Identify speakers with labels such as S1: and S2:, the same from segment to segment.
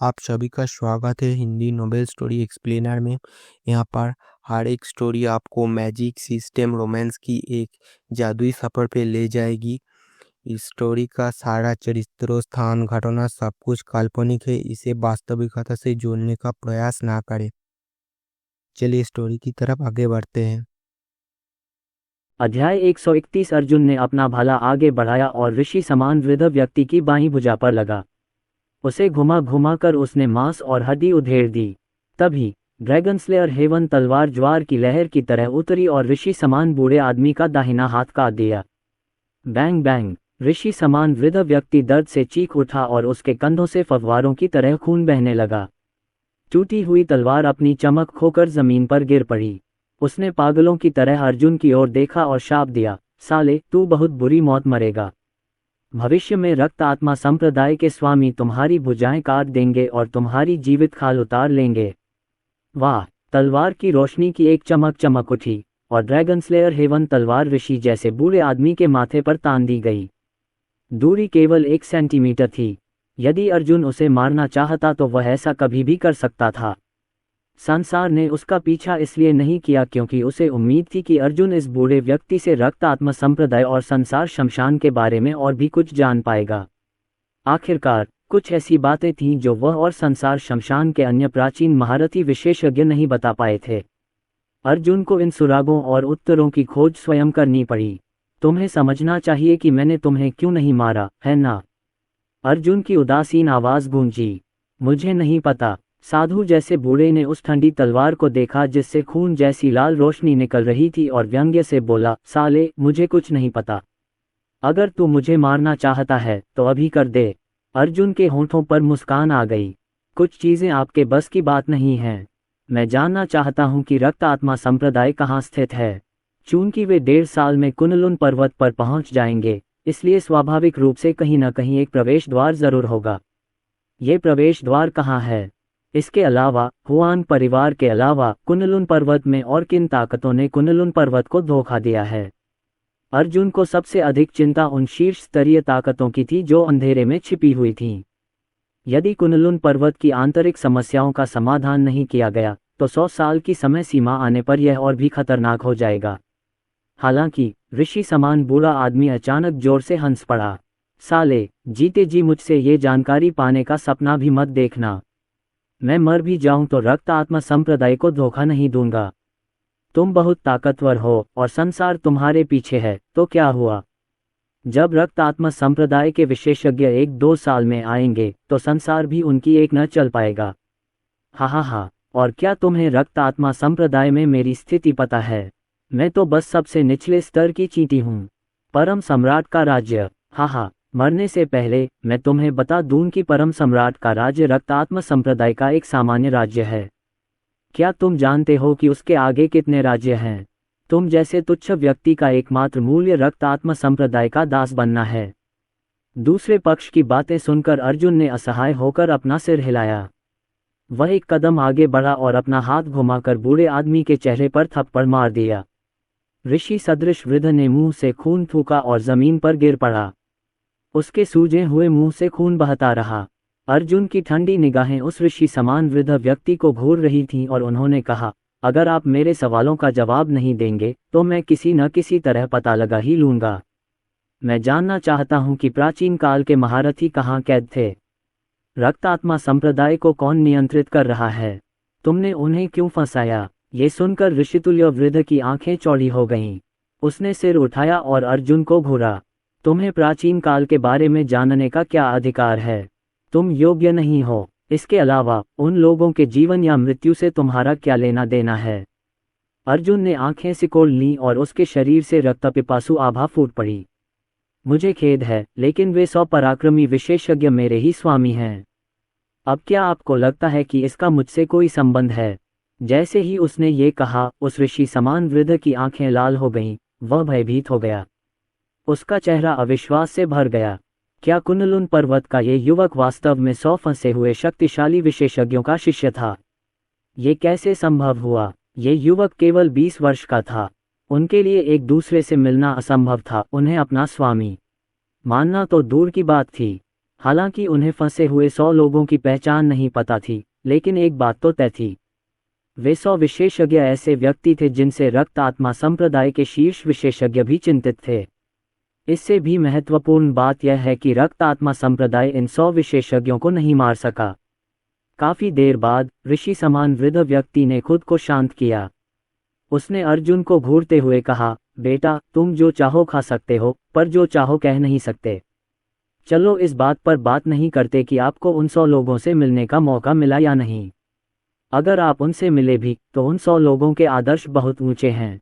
S1: आप सभी का स्वागत है हिंदी नोबेल स्टोरी एक्सप्लेनर में। यहाँ पर हर एक स्टोरी आपको मैजिक सिस्टम रोमांस की एक जादुई सफ़र पे ले जाएगी। इस स्टोरी का सारा चरित्रों, स्थान, घटना सब कुछ काल्पनिक है। इसे वास्तविकता से जोड़ने का प्रयास ना करें। चलिए स्टोरी की तरफ आगे बढ़ते हैं।
S2: अध्याय 131। अर्जुन ने अपना भाला आगे बढ़ाया और ऋषि समान वृद्ध व्यक्ति की बाईं भुजा पर लगा। उसे घुमा घुमा कर उसने मांस और हड्डी उधेड़ दी। तभी ड्रैगन स्लेयर हेवन तलवार ज्वार की लहर की तरह उतरी और ऋषि समान बूढ़े आदमी का दाहिना हाथ काट दिया। Bang bang! ऋषि समान वृद्ध व्यक्ति दर्द से चीख उठा और उसके कंधों से फव्वारों की तरह खून बहने लगा। टूटी हुई तलवार अपनी चमक खोकर जमीन पर गिर पड़ी। उसने पागलों की तरह अर्जुन की ओर देखा और शाप दिया, साले, तू बहुत बुरी मौत मरेगा। भविष्य में रक्त आत्मा संप्रदाय के स्वामी तुम्हारी भुजाएं काट देंगे और तुम्हारी जीवित खाल उतार लेंगे। वाह! तलवार की रोशनी की एक चमक चमक उठी और ड्रैगन स्लेयर हेवन तलवार ऋषि जैसे बूढ़े आदमी के माथे पर तान दी गई। दूरी केवल 1 सेंटीमीटर थी। यदि अर्जुन उसे मारना चाहता तो वह ऐसा कभी भी कर सकता था। संसार ने उसका पीछा इसलिए नहीं किया क्योंकि उसे उम्मीद थी कि अर्जुन इस बूढ़े व्यक्ति से रक्त आत्मा संप्रदाय और संसार शमशान के बारे में और भी कुछ जान पाएगा। आखिरकार कुछ ऐसी बातें थीं जो वह और संसार शमशान के अन्य प्राचीन महारथी विशेषज्ञ नहीं बता पाए थे। अर्जुन को इन सुरागों और उत्तरों की खोज स्वयं करनी पड़ी। तुम्हें समझना चाहिए कि मैंने तुम्हें क्यों नहीं मारा, है ना? अर्जुन की उदासीन आवाज गूंजी। मुझे नहीं पता। साधु जैसे बूढ़े ने उस ठंडी तलवार को देखा जिससे खून जैसी लाल रोशनी निकल रही थी और व्यंग्य से बोला, साले, मुझे कुछ नहीं पता। अगर तू मुझे मारना चाहता है तो अभी कर दे। अर्जुन के होंठों पर मुस्कान आ गई। कुछ चीजें आपके बस की बात नहीं हैं। मैं जानना चाहता हूं कि रक्त आत्मा संप्रदाय कहाँ स्थित है। चूंकि वे 1.5 साल में कुनलुन पर्वत पर पहुंच जाएंगे, इसलिए स्वाभाविक रूप से कहीं न कहीं एक प्रवेश द्वार जरूर होगा। ये प्रवेश द्वार कहाँ है? इसके अलावा हुआन परिवार के अलावा कुनलुन पर्वत में और किन ताकतों ने कुनलुन पर्वत को धोखा दिया है? अर्जुन को सबसे अधिक चिंता उन शीर्ष स्तरीय ताकतों की थी जो अंधेरे में छिपी हुई थीं। यदि कुनलुन पर्वत की आंतरिक समस्याओं का समाधान नहीं किया गया तो 100 साल की समय सीमा आने पर यह और भी खतरनाक हो जाएगा। हालांकि ऋषि समान बूढ़ा आदमी अचानक जोर से हंस पड़ा। साले, जीते जी मुझसे ये जानकारी पाने का सपना भी मत देखना। मैं मर भी जाऊं तो रक्त आत्मा संप्रदाय को धोखा नहीं दूंगा। तुम बहुत ताकतवर हो और संसार तुम्हारे पीछे है, तो क्या हुआ? जब रक्त आत्मा संप्रदाय के विशेषज्ञ 1-2 साल में आएंगे तो संसार भी उनकी एक न चल पाएगा। हा। और क्या तुम्हें रक्त आत्मा संप्रदाय में मेरी स्थिति पता है? मैं तो बस सबसे निचले स्तर की चींटी हूँ। परम सम्राट का राज्य। हा। मरने से पहले मैं तुम्हें बता दूं कि परम सम्राट का राज्य रक्त आत्मा संप्रदाय का एक सामान्य राज्य है। क्या तुम जानते हो कि उसके आगे कितने राज्य हैं? तुम जैसे तुच्छ व्यक्ति का एकमात्र मूल्य रक्त आत्मा संप्रदाय का दास बनना है। दूसरे पक्ष की बातें सुनकर अर्जुन ने असहाय होकर अपना सिर हिलाया। वह एक कदम आगे बढ़ा और अपना हाथ घुमाकर बूढ़े आदमी के चेहरे पर थप्पड़ मार दिया। ऋषि सदृश वृद्ध ने मुंह से खून थूका और जमीन पर गिर पड़ा। उसके सूजे हुए मुंह से खून बहता रहा। अर्जुन की ठंडी निगाहें उस ऋषि समान वृद्ध व्यक्ति को घूर रही थीं और उन्होंने कहा, अगर आप मेरे सवालों का जवाब नहीं देंगे तो मैं किसी न किसी तरह पता लगा ही लूंगा। मैं जानना चाहता हूं कि प्राचीन काल के महारथी कहाँ कैद थे। रक्त आत्मा संप्रदाय को कौन नियंत्रित कर रहा है? तुमने उन्हें क्यों फंसाया? ये सुनकर ऋषितुल्य वृद्ध की आंखें चौड़ी हो गईं। उसने सिर उठाया और अर्जुन को घूरा। तुम्हें प्राचीन काल के बारे में जानने का क्या अधिकार है? तुम योग्य नहीं हो। इसके अलावा उन लोगों के जीवन या मृत्यु से तुम्हारा क्या लेना देना है? अर्जुन ने आंखें सिकोड़ लीं और उसके शरीर से रक्तपिपासु आभा फूट पड़ी। मुझे खेद है, लेकिन वे 100 पराक्रमी विशेषज्ञ मेरे ही स्वामी हैं। अब क्या आपको लगता है कि इसका मुझसे कोई संबंध है? जैसे ही उसने ये कहा, उस ऋषि समान वृद्ध की आंखें लाल हो गईं। वह भयभीत हो गया। उसका चेहरा अविश्वास से भर गया। क्या कुनलुन पर्वत का ये युवक वास्तव में 100 फंसे हुए शक्तिशाली विशेषज्ञों का शिष्य था? ये कैसे संभव हुआ? ये युवक केवल 20 वर्ष का था। उनके लिए एक दूसरे से मिलना असंभव था, उन्हें अपना स्वामी मानना तो दूर की बात थी। हालांकि उन्हें फंसे हुए 100 लोगों की पहचान नहीं पता थी, लेकिन एक बात तो तय थी। वे 100 विशेषज्ञ ऐसे व्यक्ति थे जिनसे रक्त आत्मा संप्रदाय के शीर्ष विशेषज्ञ भी चिंतित थे। इससे भी महत्वपूर्ण बात यह है कि रक्त आत्मा संप्रदाय इन 100 विशेषज्ञों को नहीं मार सका। काफी देर बाद ऋषि समान वृद्ध व्यक्ति ने खुद को शांत किया। उसने अर्जुन को घूरते हुए कहा, बेटा, तुम जो चाहो खा सकते हो, पर जो चाहो कह नहीं सकते। चलो इस बात पर बात नहीं करते कि आपको उन 100 लोगों से मिलने का मौका मिला या नहीं। अगर आप उनसे मिले भी, तो उन 100 लोगों के आदर्श बहुत ऊंचे हैं।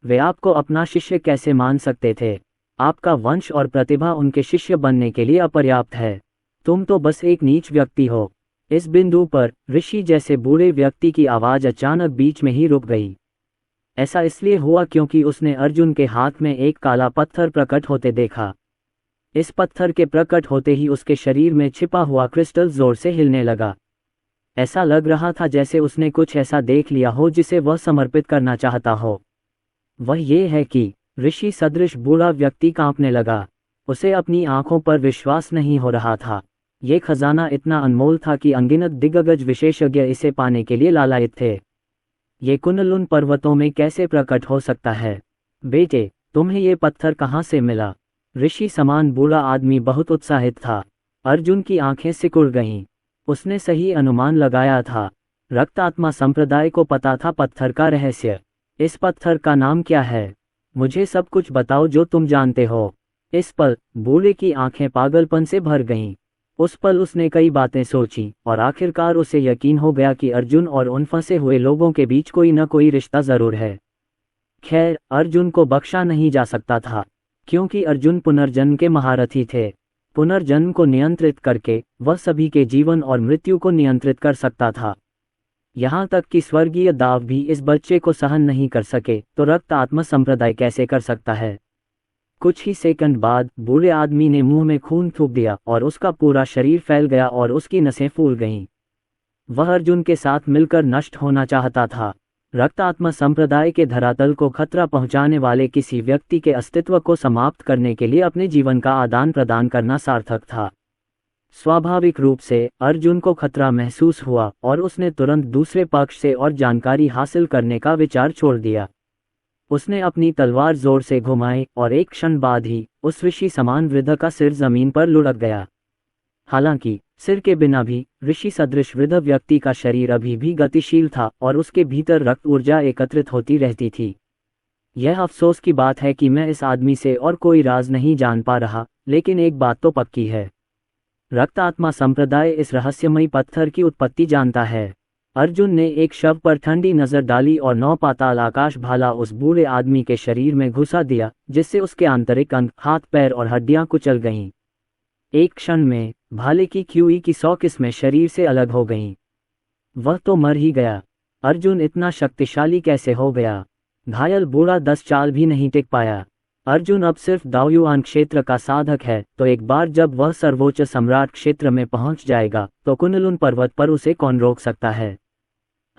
S2: वे आपको अपना शिष्य कैसे मान सकते थे? आपका वंश और प्रतिभा उनके शिष्य बनने के लिए अपर्याप्त है। तुम तो बस एक नीच व्यक्ति हो। इस बिंदु पर ऋषि जैसे बूढ़े व्यक्ति की आवाज अचानक बीच में ही रुक गई। ऐसा इसलिए हुआ क्योंकि उसने अर्जुन के हाथ में एक काला पत्थर प्रकट होते देखा। इस पत्थर के प्रकट होते ही उसके शरीर में छिपा हुआ क्रिस्टल जोर से हिलने लगा। ऐसा लग रहा था जैसे उसने कुछ ऐसा देख लिया हो जिसे वह समर्पित करना चाहता हो। वह ये है कि ऋषि सदृश बूढ़ा व्यक्ति कांपने लगा। उसे अपनी आंखों पर विश्वास नहीं हो रहा था। ये खजाना इतना अनमोल था कि अनगिनत दिग्गज विशेषज्ञ इसे पाने के लिए लालायित थे। ये कुनलुन पर्वतों में कैसे प्रकट हो सकता है? बेटे, तुम्हें ये पत्थर कहाँ से मिला? ऋषि समान बूढ़ा आदमी बहुत उत्साहित था। अर्जुन की आंखें सिकुड़ गईं। उसने सही अनुमान लगाया था। रक्त आत्मा संप्रदाय को पता था पत्थर का रहस्य। इस पत्थर का नाम क्या है? मुझे सब कुछ बताओ जो तुम जानते हो। इस पल बूढ़े की आंखें पागलपन से भर गईं। उस पल उसने कई बातें सोची और आखिरकार उसे यकीन हो गया कि अर्जुन और उन फंसे हुए लोगों के बीच कोई न कोई रिश्ता जरूर है। खैर, अर्जुन को बख्शा नहीं जा सकता था, क्योंकि अर्जुन पुनर्जन्म के महारथी थे। पुनर्जन्म को नियंत्रित करके वह सभी के जीवन और मृत्यु को नियंत्रित कर सकता था। यहाँ तक कि स्वर्गीय दाव भी इस बच्चे को सहन नहीं कर सके, तो रक्त आत्मा संप्रदाय कैसे कर सकता है? कुछ ही सेकंड बाद बूढ़े आदमी ने मुंह में खून थूक दिया और उसका पूरा शरीर फैल गया और उसकी नसें फूल गईं। वह अर्जुन के साथ मिलकर नष्ट होना चाहता था। रक्त आत्मा संप्रदाय के धरातल को खतरा पहुंचाने वाले किसी व्यक्ति के अस्तित्व को समाप्त करने के लिए अपने जीवन का आदान प्रदान करना सार्थक था। स्वाभाविक रूप से अर्जुन को खतरा महसूस हुआ और उसने तुरंत दूसरे पक्ष से और जानकारी हासिल करने का विचार छोड़ दिया। उसने अपनी तलवार जोर से घुमाई और एक क्षण बाद ही उस ऋषि समान वृद्ध का सिर जमीन पर लुढ़क गया। हालांकि सिर के बिना भी ऋषि सदृश वृद्ध व्यक्ति का शरीर अभी भी गतिशील था और उसके भीतर रक्त ऊर्जा एकत्रित होती रहती थी। यह अफसोस की बात है कि मैं इस आदमी से और कोई राज नहीं जान पा रहा, लेकिन एक बात तो पक्की है। रक्त आत्मा संप्रदाय इस रहस्यमयी पत्थर की उत्पत्ति जानता है। अर्जुन ने एक शव पर ठंडी नजर डाली और 9 पाताल आकाश भाला उस बूढ़े आदमी के शरीर में घुसा दिया, जिससे उसके आंतरिक अंग, हाथ पैर और हड्डियां कुचल गईं। एक क्षण में भाले की क्यूई की 100 किस्में शरीर से अलग हो गईं। वह तो मर ही गया। अर्जुन इतना शक्तिशाली कैसे हो गया? घायल बूढ़ा 10 चाल भी नहीं टिक पाया। अर्जुन अब सिर्फ दाओयुआन क्षेत्र का साधक है, तो एक बार जब वह सर्वोच्च सम्राट क्षेत्र में पहुंच जाएगा, तो कुनलुन पर्वत पर उसे कौन रोक सकता है?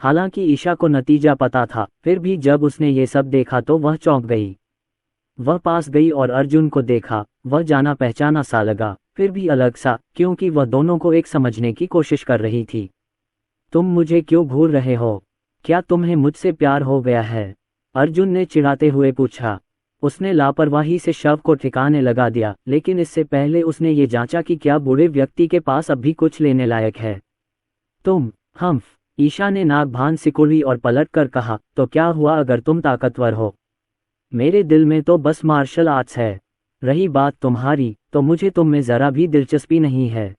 S2: हालांकि ईशा को नतीजा पता था, फिर भी जब उसने ये सब देखा तो वह चौंक गई। वह पास गई और अर्जुन को देखा। वह जाना पहचाना सा लगा, फिर भी अलग सा, क्योंकि वह दोनों को एक समझने की कोशिश कर रही थी। तुम मुझे क्यों घूर रहे हो? क्या तुम्हें मुझसे प्यार हो गया है? अर्जुन ने चिढ़ाते हुए पूछा। उसने लापरवाही से शव को ठिकाने लगा दिया, लेकिन इससे पहले उसने ये जांचा कि क्या बूढ़े व्यक्ति के पास अब भी कुछ लेने लायक है। तुम हम्फ, ईशा ने नाक भान सिकुड़ी और पलट कर कहा, तो क्या हुआ अगर तुम ताकतवर हो? मेरे दिल में तो बस मार्शल आर्ट्स है। रही बात तुम्हारी, तो मुझे तुम में जरा भी दिलचस्पी नहीं है।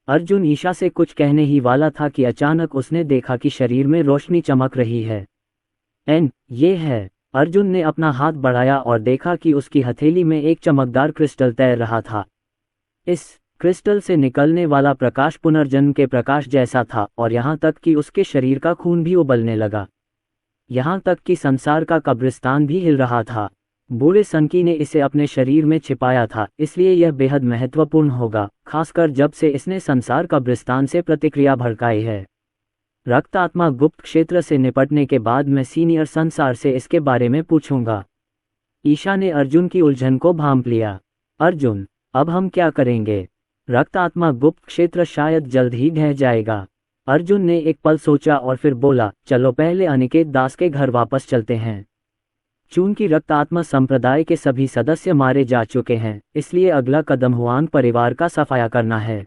S2: अर्जुन ईशा से कुछ कहने ही वाला था कि अचानक उसने देखा कि शरीर में रोशनी चमक रही है। ये है। अर्जुन ने अपना हाथ बढ़ाया और देखा कि उसकी हथेली में एक चमकदार क्रिस्टल तैर रहा था। इस क्रिस्टल से निकलने वाला प्रकाश पुनर्जन्म के प्रकाश जैसा था और यहाँ तक कि उसके शरीर का खून भी उबलने लगा। यहाँ तक कि संसार का कब्रिस्तान भी हिल रहा था। बूढ़े सनकी ने इसे अपने शरीर में छिपाया था, इसलिए यह बेहद महत्वपूर्ण होगा, खासकर जब से इसने संसार कब्रिस्तान से प्रतिक्रिया भड़काई है। रक्त आत्मा गुप्त क्षेत्र से निपटने के बाद मैं सीनियर संसार से इसके बारे में पूछूंगा। ईशा ने अर्जुन की उलझन को भांप लिया। अर्जुन, अब हम क्या करेंगे? रक्त आत्मा गुप्त क्षेत्र शायद जल्द ही ढह जाएगा। अर्जुन ने एक पल सोचा और फिर बोला, चलो पहले अनिकेत दास के घर वापस चलते हैं। चूंकि रक्त आत्मा संप्रदाय के सभी सदस्य मारे जा चुके हैं, इसलिए अगला कदम हुआंग परिवार का सफाया करना है।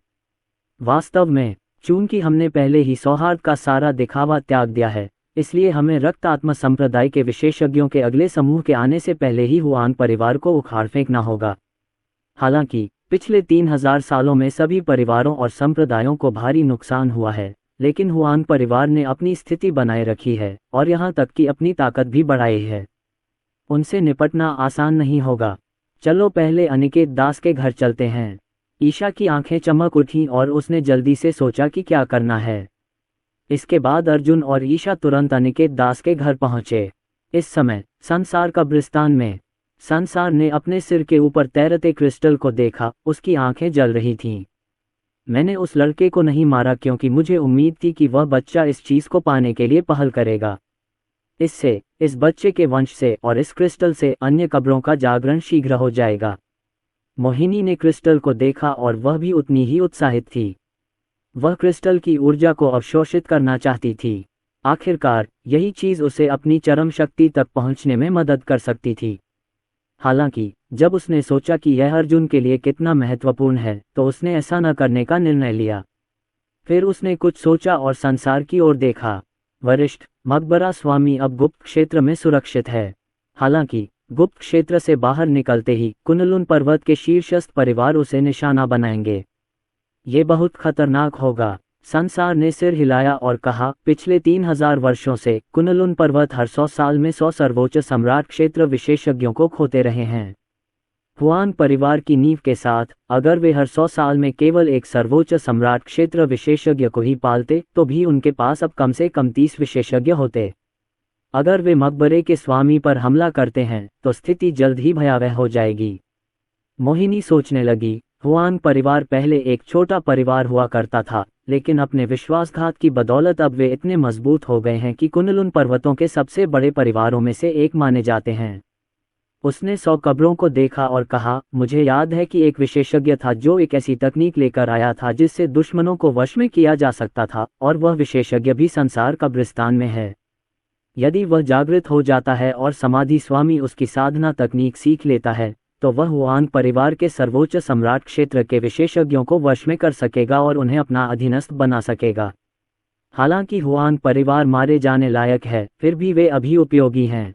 S2: वास्तव में चूंकि हमने पहले ही सौहार्द का सारा दिखावा त्याग दिया है, इसलिए हमें रक्त आत्मा संप्रदाय के विशेषज्ञों के अगले समूह के आने से पहले ही हुआंग परिवार को उखाड़ फेंकना होगा। हालांकि पिछले 3000 सालों में सभी परिवारों और संप्रदायों को भारी नुकसान हुआ है, लेकिन हुआंग परिवार ने अपनी स्थिति बनाए रखी है और यहाँ तक कि अपनी ताकत भी बढ़ाई है। उनसे निपटना आसान नहीं होगा। चलो पहले अनिकेत दास के घर चलते हैं। ईशा की आंखें चमक उठीं और उसने जल्दी से सोचा कि क्या करना है। इसके बाद अर्जुन और ईशा तुरंत अनिकेत दास के घर पहुंचे। इस समय संसार कब्रिस्तान में संसार ने अपने सिर के ऊपर तैरते क्रिस्टल को देखा। उसकी आंखें जल रही थीं। मैंने उस लड़के को नहीं मारा क्योंकि मुझे उम्मीद थी कि वह बच्चा इस चीज को पाने के लिए पहल करेगा। इससे, इस बच्चे के वंश से और इस क्रिस्टल से अन्य कब्रों का जागरण शीघ्र हो जाएगा। मोहिनी ने क्रिस्टल को देखा और वह भी उतनी ही उत्साहित थी। वह क्रिस्टल की ऊर्जा को अवशोषित करना चाहती थी। आखिरकार यही चीज उसे अपनी चरम शक्ति तक पहुंचने में मदद कर सकती थी। हालांकि जब उसने सोचा कि यह अर्जुन के लिए कितना महत्वपूर्ण है, तो उसने ऐसा न करने का निर्णय लिया। फिर उसने कुछ सोचा और संसार की ओर देखा। वरिष्ठ मकबरा स्वामी अब गुप्त क्षेत्र में सुरक्षित है। हालांकि गुप्त क्षेत्र से बाहर निकलते ही कुनलुन पर्वत के शीर्षस्थ परिवार उसे निशाना बनाएंगे। ये बहुत खतरनाक होगा। संसार ने सिर हिलाया और कहा, पिछले 3000 वर्षों से कुनलुन पर्वत हर 100 साल में 100 सर्वोच्च सम्राट क्षेत्र विशेषज्ञों को खोते रहे हैं। हुआंग परिवार की नींव के साथ, अगर वे हर 100 साल में केवल एक सर्वोच्च सम्राट क्षेत्र विशेषज्ञ को ही पालते, तो भी उनके पास अब कम से कम 30 विशेषज्ञ होते। अगर वे मकबरे के स्वामी पर हमला करते हैं, तो स्थिति जल्द ही भयावह हो जाएगी। मोहिनी सोचने लगी, हुआंग परिवार पहले एक छोटा परिवार हुआ करता था, लेकिन अपने विश्वासघात की बदौलत अब वे इतने मजबूत हो गए हैं कि कुनलुन पर्वतों के सबसे बड़े परिवारों में से एक माने जाते हैं। उसने 100 कब्रों को देखा और कहा, मुझे याद है कि एक विशेषज्ञ था जो एक ऐसी तकनीक लेकर आया था जिससे दुश्मनों को वश में किया जा सकता था, और वह विशेषज्ञ भी संसार कब्रिस्तान में है। यदि वह जागृत हो जाता है और समाधि स्वामी उसकी साधना तकनीक सीख लेता है, तो वह हुआंग परिवार के सर्वोच्च सम्राट क्षेत्र के विशेषज्ञों को वश में कर सकेगा और उन्हें अपना अधीनस्थ बना सकेगा। हालांकि हुआंग परिवार मारे जाने लायक है, फिर भी वे अभी उपयोगी हैं।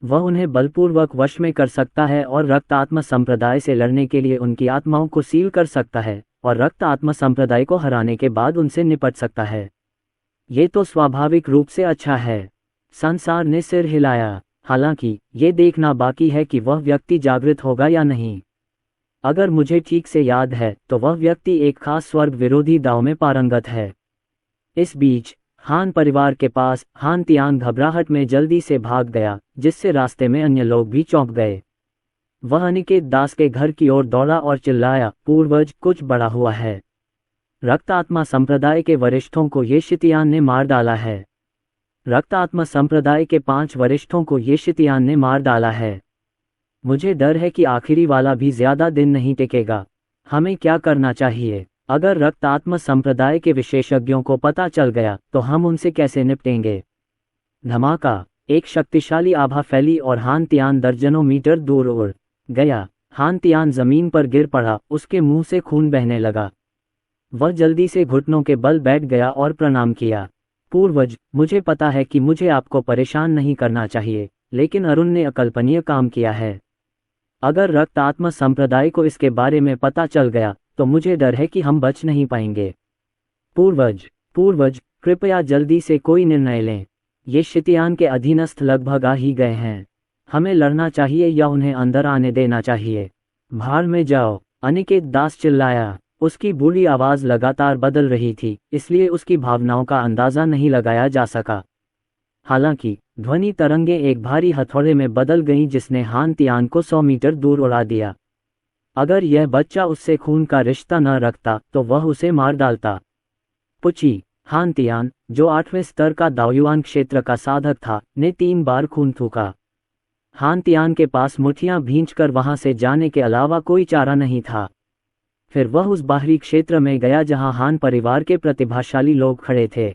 S2: वह उन्हें बलपूर्वक वश में कर सकता है और रक्त आत्मा संप्रदाय से लड़ने के लिए उनकी आत्माओं को सील कर सकता है, और रक्त आत्मा संप्रदाय को हराने के बाद उनसे निपट सकता है। ये तो स्वाभाविक रूप से अच्छा है। संसार ने सिर हिलाया। हालांकि ये देखना बाकी है कि वह व्यक्ति जागृत होगा या नहीं। अगर मुझे ठीक से याद है, तो वह व्यक्ति एक खास स्वर्ग विरोधी दांव में पारंगत है। इस बीच हान परिवार के पास हान तियांग घबराहट में जल्दी से भाग गया, जिससे रास्ते में अन्य लोग भी चौंक गए। वह अनिकेत दास के घर की ओर दौड़ा और चिल्लाया, पूर्वज, कुछ बड़ा हुआ है। रक्त आत्मा संप्रदाय के वरिष्ठों को ये शितियान ने मार डाला है। रक्त आत्मा संप्रदाय के 5 वरिष्ठों को ये शितियान ने मार डाला है। मुझे डर है कि आखिरी वाला भी ज्यादा दिन नहीं टिकेगा। हमें क्या करना चाहिए? अगर रक्त आत्मा संप्रदाय के विशेषज्ञों को पता चल गया, तो हम उनसे कैसे निपटेंगे? धमाका! एक शक्तिशाली आभा फैली और हान तियान दर्जनों मीटर दूर उड़ गया। हान तियान जमीन पर गिर पड़ा, उसके मुंह से खून बहने लगा। वह जल्दी से घुटनों के बल बैठ गया और प्रणाम किया। पूर्वज, मुझे पता है कि मुझे आपको परेशान नहीं करना चाहिए, लेकिन अरुण ने अकल्पनीय काम किया है। अगर रक्त आत्मा संप्रदाय को इसके बारे में पता चल गया, तो मुझे डर है कि हम बच नहीं पाएंगे। पूर्वज, कृपया जल्दी से कोई निर्णय लें। ये शितियान के अधीनस्थ लगभग आ ही गए हैं। हमें लड़ना चाहिए या उन्हें अंदर आने देना चाहिए? भाड़ में जाओ! अनिकेत दास चिल्लाया। उसकी बूढ़ी आवाज लगातार बदल रही थी, इसलिए उसकी भावनाओं का अंदाजा नहीं लगाया जा सका। हालांकि ध्वनि तरंगें एक भारी हथौड़े में बदल गईं जिसने हान तियान को 100 मीटर दूर उड़ा दिया। अगर यह बच्चा उससे खून का रिश्ता न रखता, तो वह उसे मार डालता। पुची! हान तियान, जो 8वें स्तर का दाओयुआन क्षेत्र का साधक था, ने 3 बार खून थूका। हान तियान के पास मुठियां भींचकर वहां से जाने के अलावा कोई चारा नहीं था। फिर वह उस बाहरी क्षेत्र में गया जहां हान परिवार के प्रतिभाशाली लोग खड़े थे।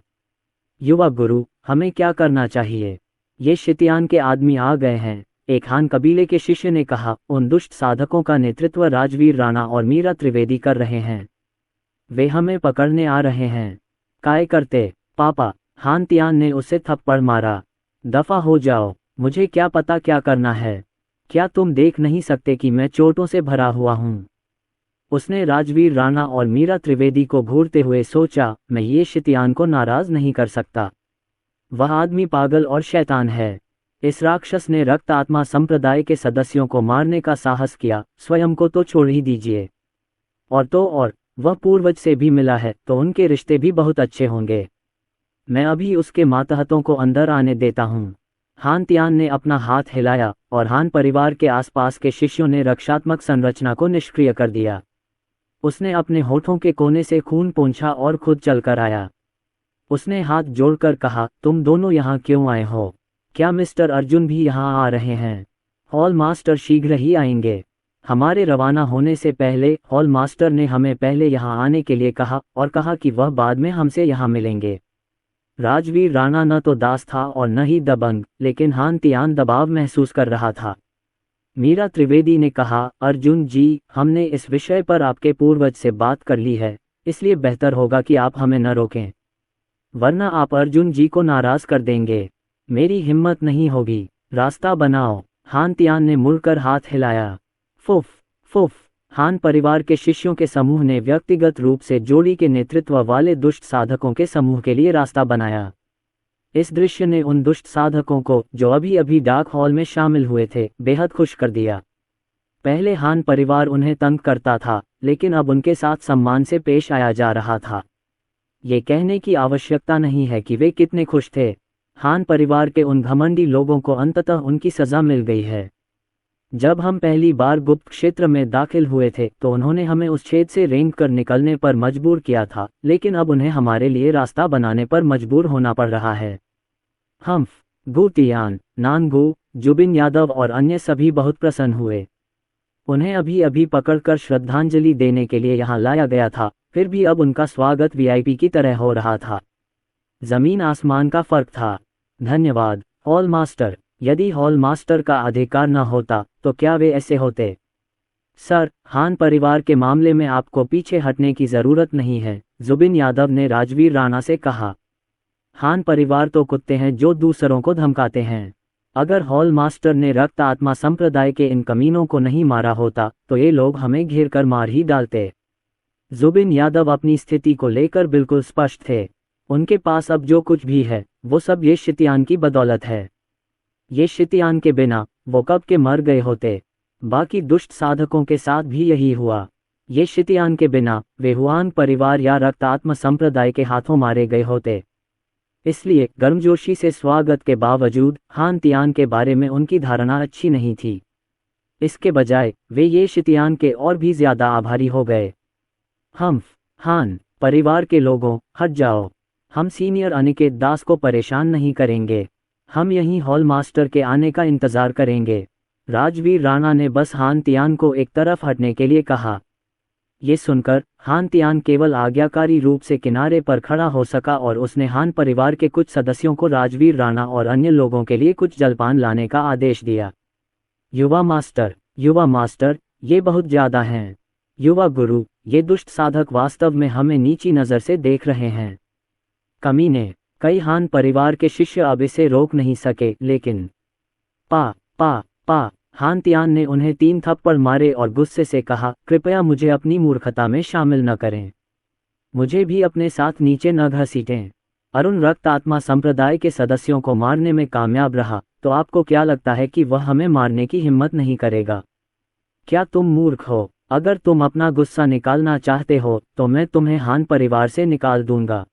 S2: युवा गुरु, हमें क्या करना चाहिए? ये शितियान के आदमी आ गए हैं, एक हान कबीले के शिष्य ने कहा। उन दुष्ट साधकों का नेतृत्व राजवीर राणा और मीरा त्रिवेदी कर रहे हैं। वे हमें पकड़ने आ रहे हैं। काय करते पापा? हान तियान ने उसे थप्पड़ मारा। दफा हो जाओ, मुझे क्या पता क्या करना है। क्या तुम देख नहीं सकते कि मैं चोटों से भरा हुआ हूँ? उसने राजवीर राणा और मीरा त्रिवेदी को घूरते हुए सोचा, मैं ये शितियान को नाराज नहीं कर सकता। वह आदमी पागल और शैतान है। इस राक्षस ने रक्त आत्मा संप्रदाय के सदस्यों को मारने का साहस किया, स्वयं को तो छोड़ ही दीजिए। और वह पूर्वज से भी मिला है, तो उनके रिश्ते भी बहुत अच्छे होंगे। मैं अभी उसके मातहतों को अंदर आने देता हूँ। हान तियान ने अपना हाथ हिलाया और हान परिवार के आसपास के शिष्यों ने रक्षात्मक संरचना को निष्क्रिय कर दिया। उसने अपने होठों के कोने से खून पोंछा और खुद चलकर आया। उसने हाथ जोड़कर कहा, तुम दोनों यहाँ क्यों आए हो? क्या मिस्टर अर्जुन भी यहाँ आ रहे हैं? हॉल मास्टर शीघ्र ही आएंगे। हमारे रवाना होने से पहले हॉल मास्टर ने हमें पहले यहाँ आने के लिए कहा और कहा कि वह बाद में हमसे यहाँ मिलेंगे। राजवीर राणा न तो दास था और न ही दबंग, लेकिन हान तियान दबाव महसूस कर रहा था। मीरा त्रिवेदी ने कहा, अर्जुन जी, हमने इस विषय पर आपके पूर्वज से बात कर ली है, इसलिए बेहतर होगा कि आप हमें न रोकें, वरना आप अर्जुन जी को नाराज कर देंगे। मेरी हिम्मत नहीं होगी, रास्ता बनाओ। हान तियान ने मुड़कर हाथ हिलाया। फुफ फुफ। हान परिवार के शिष्यों के समूह ने व्यक्तिगत रूप से जोड़ी के नेतृत्व वाले दुष्ट साधकों के समूह के लिए रास्ता बनाया। इस दृश्य ने उन दुष्ट साधकों को, जो अभी अभी डाक हॉल में शामिल हुए थे, बेहद खुश कर दिया। पहले हान परिवार उन्हें तंग करता था, लेकिन अब उनके साथ सम्मान से पेश आया जा रहा था। ये कहने की आवश्यकता नहीं है कि वे कितने खुश थे। हान परिवार के उन घमंडी लोगों को अंततः उनकी सजा मिल गई है। जब हम पहली बार गुप्त क्षेत्र में दाखिल हुए थे तो उन्होंने हमें उस छेद से रेंग कर निकलने पर मजबूर किया था, लेकिन अब उन्हें हमारे लिए रास्ता बनाने पर मजबूर होना पड़ रहा है। हम्फ, गु तियान, नानगु, जुबिन यादव और अन्य सभी बहुत प्रसन्न हुए। उन्हें अभी अभी पकड़कर श्रद्धांजलि देने के लिए यहाँ लाया गया था, फिर भी अब उनका स्वागत वीआईपी की तरह हो रहा था। जमीन आसमान का फर्क था। धन्यवाद हॉल मास्टर। यदि हॉल मास्टर का अधिकार न होता तो क्या वे ऐसे होते? सर, हान परिवार के मामले में आपको पीछे हटने की जरूरत नहीं है, जुबिन यादव ने राजवीर राणा से कहा। हान परिवार तो कुत्ते हैं जो दूसरों को धमकाते हैं। अगर हॉल मास्टर ने रक्त आत्मा संप्रदाय के इन कमीनों को नहीं मारा होता तो ये लोग हमें घेर कर मार ही डालते। जुबिन यादव अपनी स्थिति को लेकर बिल्कुल स्पष्ट थे। उनके पास अब जो कुछ भी है वो सब ये शितियान की बदौलत है। ये शितियान के बिना वो कब के मर गए होते। बाकी दुष्ट साधकों के साथ भी यही हुआ। ये शितियान के बिना वे हुआन परिवार या रक्तात्म संप्रदाय के हाथों मारे गए होते। इसलिए गर्मजोशी से स्वागत के बावजूद हान तियान के बारे में उनकी धारणा अच्छी नहीं थी। इसके बजाय वे ये शितियान के और भी ज्यादा आभारी हो गए। हान परिवार के लोगों, हट जाओ। हम सीनियर अनिकेत दास को परेशान नहीं करेंगे। हम यहीं हॉल मास्टर के आने का इंतजार करेंगे। राजवीर राणा ने बस हान तियान को एक तरफ हटने के लिए कहा। ये सुनकर हान तियान केवल आज्ञाकारी रूप से किनारे पर खड़ा हो सका और उसने हान परिवार के कुछ सदस्यों को राजवीर राणा और अन्य लोगों के लिए कुछ जलपान लाने का आदेश दिया। युवा मास्टर, ये बहुत ज्यादा हैं। युवा गुरु, ये दुष्ट साधक वास्तव में हमें नीची नज़र से देख रहे हैं। कमीने, कई हान परिवार के शिष्य अब इसे रोक नहीं सके, लेकिन पा हान तियान ने उन्हें 3 थप्पड़ मारे और गुस्से से कहा, कृपया मुझे अपनी मूर्खता में शामिल न करें। मुझे भी अपने साथ नीचे न घसीटें। अरुण रक्त आत्मा संप्रदाय के सदस्यों को मारने में कामयाब रहा, तो आपको क्या लगता है कि वह हमें मारने की हिम्मत नहीं करेगा? क्या तुम मूर्ख हो? अगर तुम अपना गुस्सा निकालना चाहते हो तो मैं तुम्हें हान परिवार से निकाल दूंगा।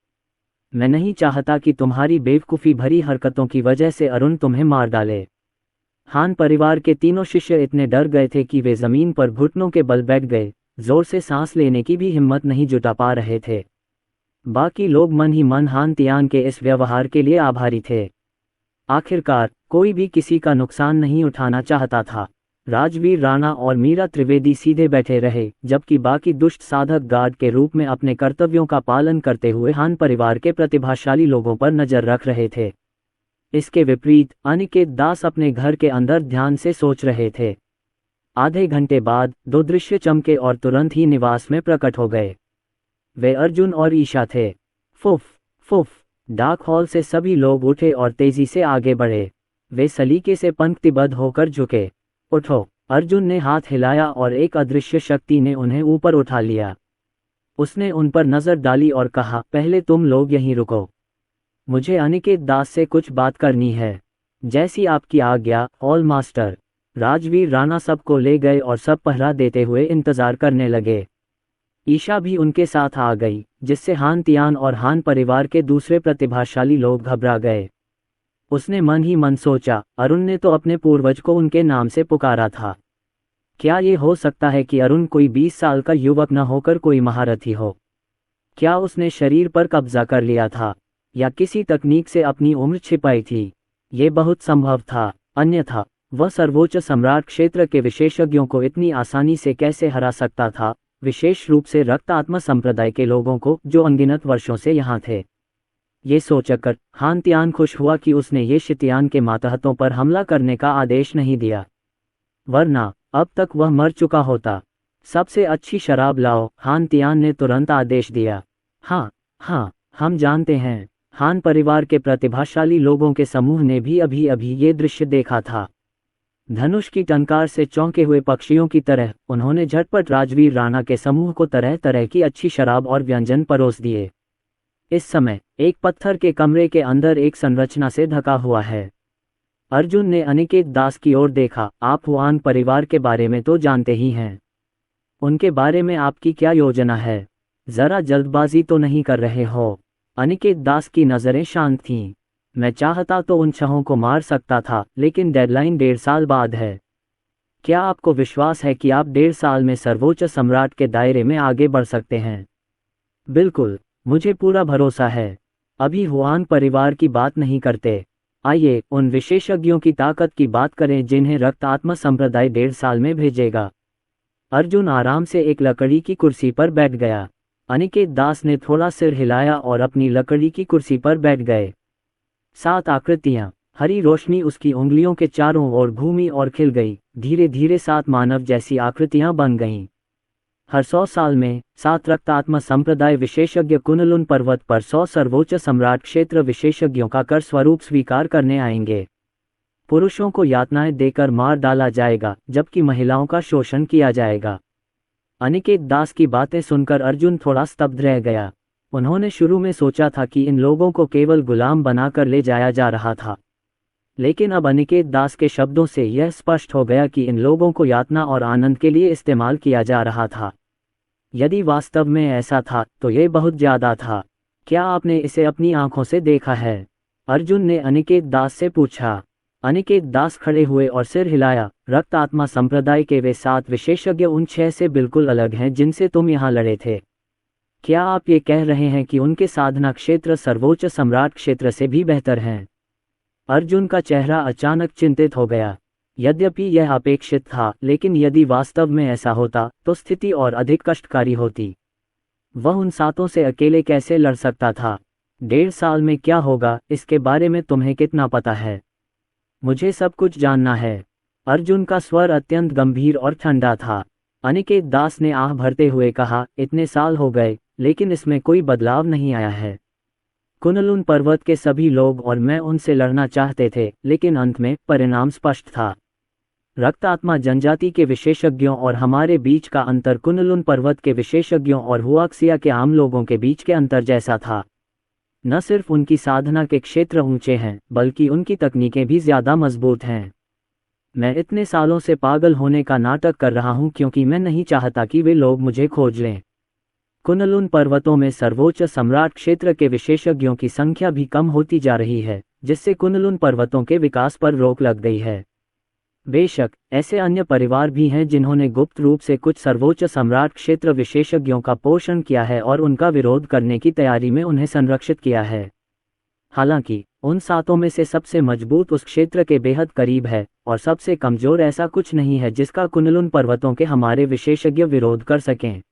S2: मैं नहीं चाहता कि तुम्हारी बेवकूफ़ी भरी हरकतों की वजह से अरुण तुम्हें मार डाले। हान परिवार के तीनों शिष्य इतने डर गए थे कि वे जमीन पर घुटनों के बल बैठ गए, जोर से सांस लेने की भी हिम्मत नहीं जुटा पा रहे थे। बाकी लोग मन ही मन हान तियान के इस व्यवहार के लिए आभारी थे। आखिरकार कोई भी किसी का नुकसान नहीं उठाना चाहता था। राजवीर राणा और मीरा त्रिवेदी सीधे बैठे रहे, जबकि बाकी दुष्ट साधक गार्ड के रूप में अपने कर्तव्यों का पालन करते हुए हान परिवार के प्रतिभाशाली लोगों पर नजर रख रहे थे। इसके विपरीत अनिकेत दास अपने घर के अंदर ध्यान से सोच रहे थे। आधे घंटे बाद दो दृश्य चमके और तुरंत ही निवास में प्रकट हो गए। वे अर्जुन और ईशा थे। फुफ फुफ, डार्क हॉल से सभी लोग उठे और तेजी से आगे बढ़े। वे सलीके से पंक्तिबद्ध होकर झुके। उठो, अर्जुन ने हाथ हिलाया और एक अदृश्य शक्ति ने उन्हें ऊपर उठा लिया। उसने उन पर नजर डाली और कहा, पहले तुम लोग यहीं रुको, मुझे अनिकेत दास से कुछ बात करनी है। जैसी आपकी आज्ञा, हॉल मास्टर। राजवीर राणा सबको ले गए और सब पहरा देते हुए इंतजार करने लगे। ईशा भी उनके साथ आ गई, जिससे हान तियान और हान परिवार के दूसरे प्रतिभाशाली लोग घबरा गए। उसने मन ही मन सोचा, अरुण ने तो अपने पूर्वज को उनके नाम से पुकारा था। क्या ये हो सकता है कि अरुण कोई 20 साल का युवक न होकर कोई महारथी हो? क्या उसने शरीर पर कब्जा कर लिया था, या किसी तकनीक से अपनी उम्र छिपाई थी? ये बहुत संभव था, अन्यथा वह सर्वोच्च सम्राट क्षेत्र के विशेषज्ञों को इतनी आसानी से कैसे हरा सकता था, विशेष रूप से रक्त आत्मा संप्रदाय के लोगों को जो अनगिनत वर्षों से यहाँ थे। ये सोचकर हान तियान खुश हुआ कि उसने ये शितियान के मातहतों पर हमला करने का आदेश नहीं दिया, वरना अब तक वह मर चुका होता। सबसे अच्छी शराब लाओ, हान तियान ने तुरंत आदेश दिया। हाँ, हम जानते हैं। हान परिवार के प्रतिभाशाली लोगों के समूह ने भी अभी अभी ये दृश्य देखा था। धनुष की टंकार से चौंके हुए पक्षियों की तरह उन्होंने झटपट राजवीर राणा के समूह को तरह तरह की अच्छी शराब और व्यंजन परोस दिए। इस समय एक पत्थर के कमरे के अंदर एक संरचना से ढका हुआ है। अर्जुन ने अनिकेत दास की ओर देखा। आप हुआन परिवार के बारे में तो जानते ही हैं, उनके बारे में आपकी क्या योजना है? जरा जल्दबाजी तो नहीं कर रहे हो? अनिकेत दास की नज़रें शांत थीं। मैं चाहता तो उन छहों को मार सकता था, लेकिन डेडलाइन 1.5 साल बाद है। क्या आपको विश्वास है कि आप 1.5 साल में सर्वोच्च सम्राट के दायरे में आगे बढ़ सकते हैं? बिल्कुल, मुझे पूरा भरोसा है। अभी हुआन परिवार की बात नहीं करते, आइए उन विशेषज्ञों की ताकत की बात करें जिन्हें रक्त आत्मा संप्रदाय 1.5 साल में भेजेगा। अर्जुन आराम से एक लकड़ी की कुर्सी पर बैठ गया। अनिकेत दास ने थोड़ा सिर हिलाया और अपनी लकड़ी की कुर्सी पर बैठ गए। 7 आकृतियां, हरी रोशनी उसकी उंगलियों के चारों ओर घूमी और खिल गई। धीरे धीरे 7 मानव जैसी आकृतियां बन गईं। हर 100 साल में 7 रक्त आत्मा संप्रदाय विशेषज्ञ कुनलुन पर्वत पर 100 सर्वोच्च सम्राट क्षेत्र विशेषज्ञों का कर स्वरूप स्वीकार करने आएंगे। पुरुषों को यातनाएं देकर मार डाला जाएगा, जबकि महिलाओं का शोषण किया जाएगा। अनिकेत दास की बातें सुनकर अर्जुन थोड़ा स्तब्ध रह गया। उन्होंने शुरू में सोचा था कि इन लोगों को केवल गुलाम बनाकर ले जाया जा रहा था, लेकिन अब अनिकेत दास के शब्दों से यह स्पष्ट हो गया कि इन लोगों को यातना और आनंद के लिए इस्तेमाल किया जा रहा था। यदि वास्तव में ऐसा था तो यह बहुत ज्यादा था। क्या आपने इसे अपनी आंखों से देखा है? अर्जुन ने अनिकेत दास से पूछा। अनिकेत दास खड़े हुए और सिर हिलाया। रक्त आत्मा संप्रदाय के वे 7 विशेषज्ञ उन 6 से बिल्कुल अलग हैं जिनसे तुम यहाँ लड़े थे। क्या आप ये कह रहे हैं कि उनके साधना क्षेत्र सर्वोच्च सम्राट क्षेत्र से भी बेहतर हैं? अर्जुन का चेहरा अचानक चिंतित हो गया। यद्यपि यह अपेक्षित था, लेकिन यदि वास्तव में ऐसा होता तो स्थिति और अधिक कष्टकारी होती। वह उन 7 से अकेले कैसे लड़ सकता था? 1.5 साल में क्या होगा, इसके बारे में तुम्हें कितना पता है? मुझे सब कुछ जानना है। अर्जुन का स्वर अत्यंत गंभीर और ठंडा था। अनिकेत दास ने आह भरते हुए कहा, इतने साल हो गए, लेकिन इसमें कोई बदलाव नहीं आया है। कुनलुन पर्वत के सभी लोग और मैं उनसे लड़ना चाहते थे, लेकिन अंत में परिणाम स्पष्ट था। रक्त आत्मा जनजाति के विशेषज्ञों और हमारे बीच का अंतर कुनलुन पर्वत के विशेषज्ञों और हुआक्सिया के आम लोगों के बीच के अंतर जैसा था। न सिर्फ उनकी साधना के क्षेत्र ऊंचे हैं, बल्कि उनकी तकनीकें भी ज्यादा मजबूत हैं। मैं इतने सालों से पागल होने का नाटक कर रहा हूं क्योंकि मैं नहीं चाहता कि वे लोग मुझे खोज लें। कुनलुन पर्वतों में सर्वोच्च सम्राट क्षेत्र के विशेषज्ञों की संख्या भी कम होती जा रही है, जिससे कुनलुन पर्वतों के विकास पर रोक लग गई है। बेशक ऐसे अन्य परिवार भी हैं जिन्होंने गुप्त रूप से कुछ सर्वोच्च सम्राट क्षेत्र विशेषज्ञों का पोषण किया है और उनका विरोध करने की तैयारी में उन्हें संरक्षित किया है। हालांकि उन सातों में से सबसे मजबूत उस क्षेत्र के बेहद करीब है और सबसे कमजोर ऐसा कुछ नहीं है जिसका कुनलुन पर्वतों के हमारे विशेषज्ञ विरोध कर सकें।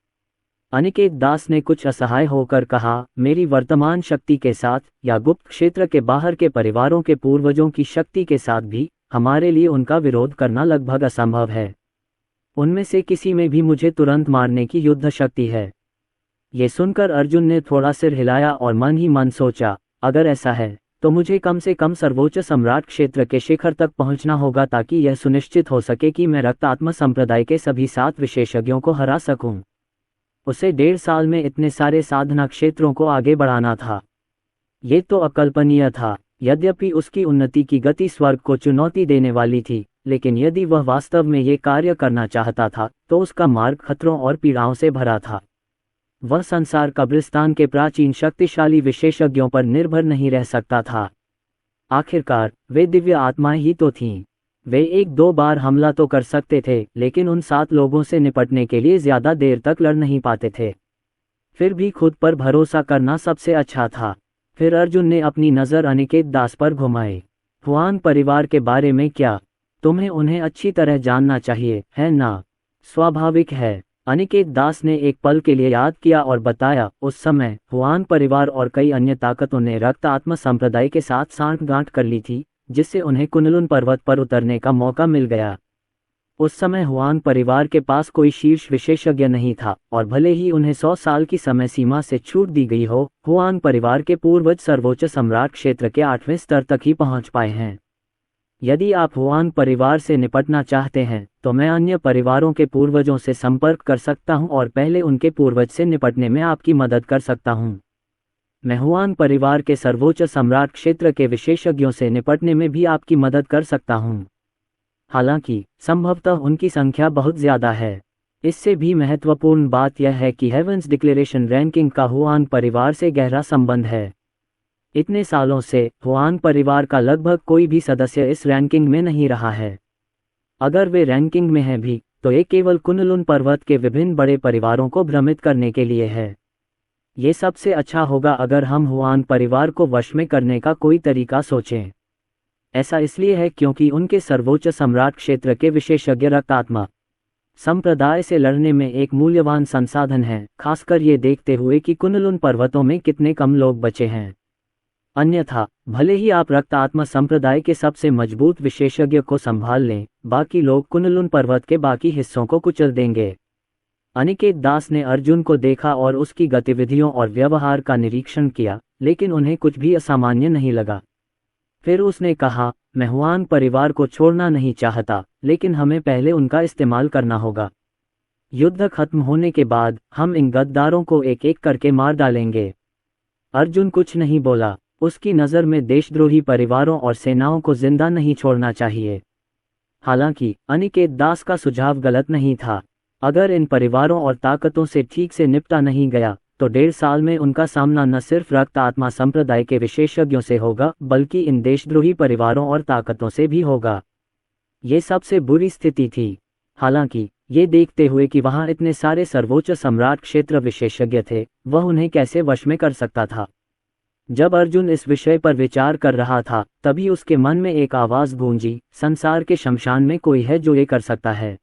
S2: अनिकेत दास ने कुछ असहाय होकर कहा, मेरी वर्तमान शक्ति के साथ या गुप्त क्षेत्र के बाहर के परिवारों के पूर्वजों की शक्ति के साथ भी हमारे लिए उनका विरोध करना लगभग असंभव है। उनमें से किसी में भी मुझे तुरंत मारने की युद्ध शक्ति है। ये सुनकर अर्जुन ने थोड़ा सिर हिलाया और मन ही मन सोचा, अगर ऐसा है तो मुझे कम से कम सर्वोच्च सम्राट क्षेत्र के शिखर तक पहुंचना होगा ताकि यह सुनिश्चित हो सके कि मैं रक्तात्म संप्रदाय के सभी 7 विशेषज्ञों को हरा सकूं। उसे 1.5 साल में इतने सारे साधना क्षेत्रों को आगे बढ़ाना था। ये तो अकल्पनीय था। यद्यपि उसकी उन्नति की गति स्वर्ग को चुनौती देने वाली थी, लेकिन यदि वह वास्तव में ये कार्य करना चाहता था तो उसका मार्ग खतरों और पीड़ाओं से भरा था। वह संसार कब्रिस्तान के प्राचीन शक्तिशाली विशेषज्ञों पर निर्भर नहीं रह सकता था। आखिरकार वे दिव्य आत्माएं ही तो थीं। वे 1-2 बार हमला तो कर सकते थे, लेकिन उन 7 लोगों से निपटने के लिए ज्यादा देर तक लड़ नहीं पाते थे। फिर भी खुद पर भरोसा करना सबसे अच्छा था। फिर अर्जुन ने अपनी नज़र अनिकेत दास पर घुमाई। हुआन परिवार के बारे में क्या? तुम्हें उन्हें अच्छी तरह जानना चाहिए, है ना? स्वाभाविक है। अनिकेत दास ने एक पल के लिए याद किया और बताया, उस समय हुआन परिवार और कई अन्य ताकतों ने रक्त आत्मा संप्रदाय के साथ सांठगांठ कर ली थी, जिससे उन्हें कुनलुन पर्वत पर उतरने का मौका मिल गया। उस समय हुआन परिवार के पास कोई शीर्ष विशेषज्ञ नहीं था, और भले ही उन्हें 100 साल की समय सीमा से छूट दी गई हो, हुआन परिवार के पूर्वज सर्वोच्च सम्राट क्षेत्र के 8वें स्तर तक ही पहुंच पाए हैं। यदि आप हुआन परिवार से निपटना चाहते हैं तो मैं अन्य परिवारों के पूर्वजों से संपर्क कर सकता हूं और पहले उनके पूर्वज से निपटने में आपकी मदद कर सकता हूं। मैं हुआन परिवार के सर्वोच्च सम्राट क्षेत्र के विशेषज्ञों से निपटने में भी आपकी मदद कर सकता हूं। हालांकि संभवतः उनकी संख्या बहुत ज़्यादा है। इससे भी महत्वपूर्ण बात यह है कि हेवंस डिक्लेरेशन रैंकिंग का हुआन परिवार से गहरा संबंध है। इतने सालों से हुआन परिवार का लगभग कोई भी सदस्य इस रैंकिंग में नहीं रहा है। अगर वे रैंकिंग में हैं भी, तो ये केवल कुनलुन पर्वत के विभिन्न बड़े परिवारों को भ्रमित करने के लिए है। ये सबसे अच्छा होगा अगर हम हुआन परिवार को वश में करने का कोई तरीका सोचें। ऐसा इसलिए है क्योंकि उनके सर्वोच्च सम्राट क्षेत्र के विशेषज्ञ रक्तात्मा संप्रदाय से लड़ने में एक मूल्यवान संसाधन है, खासकर ये देखते हुए कि कुनलुन पर्वतों में कितने कम लोग बचे हैं। अन्यथा भले ही आप रक्त आत्मा संप्रदाय के सबसे मजबूत विशेषज्ञ को संभाल लें, बाकी लोग कुनलुन पर्वत के बाकी हिस्सों को कुचल देंगे। अनिकेत दास ने अर्जुन को देखा और उसकी गतिविधियों और व्यवहार का निरीक्षण किया, लेकिन उन्हें कुछ भी असामान्य नहीं लगा। फिर उसने कहा, मैं हुआन परिवार को छोड़ना नहीं चाहता, लेकिन हमें पहले उनका इस्तेमाल करना होगा। युद्ध खत्म होने के बाद हम इन गद्दारों को एक एक करके मार डालेंगे। अर्जुन कुछ नहीं बोला। उसकी नज़र में देशद्रोही परिवारों और सेनाओं को जिंदा नहीं छोड़ना चाहिए। हालांकि अनिकेत दास का सुझाव गलत नहीं था। अगर इन परिवारों और ताकतों से ठीक से निपटा नहीं गया तो 1.5 साल में उनका सामना न सिर्फ रक्त आत्मा संप्रदाय के विशेषज्ञों से होगा, बल्कि इन देशद्रोही परिवारों और ताकतों से भी होगा। ये सबसे बुरी स्थिति थी। हालांकि ये देखते हुए कि वहां इतने सारे सर्वोच्च सम्राट क्षेत्र विशेषज्ञ थे, वह उन्हें कैसे वश में कर सकता था। जब अर्जुन इस विषय पर विचार कर रहा था, तभी उसके मन में एक आवाज गूंजी, संसार के शमशान में कोई है जो ये कर सकता है।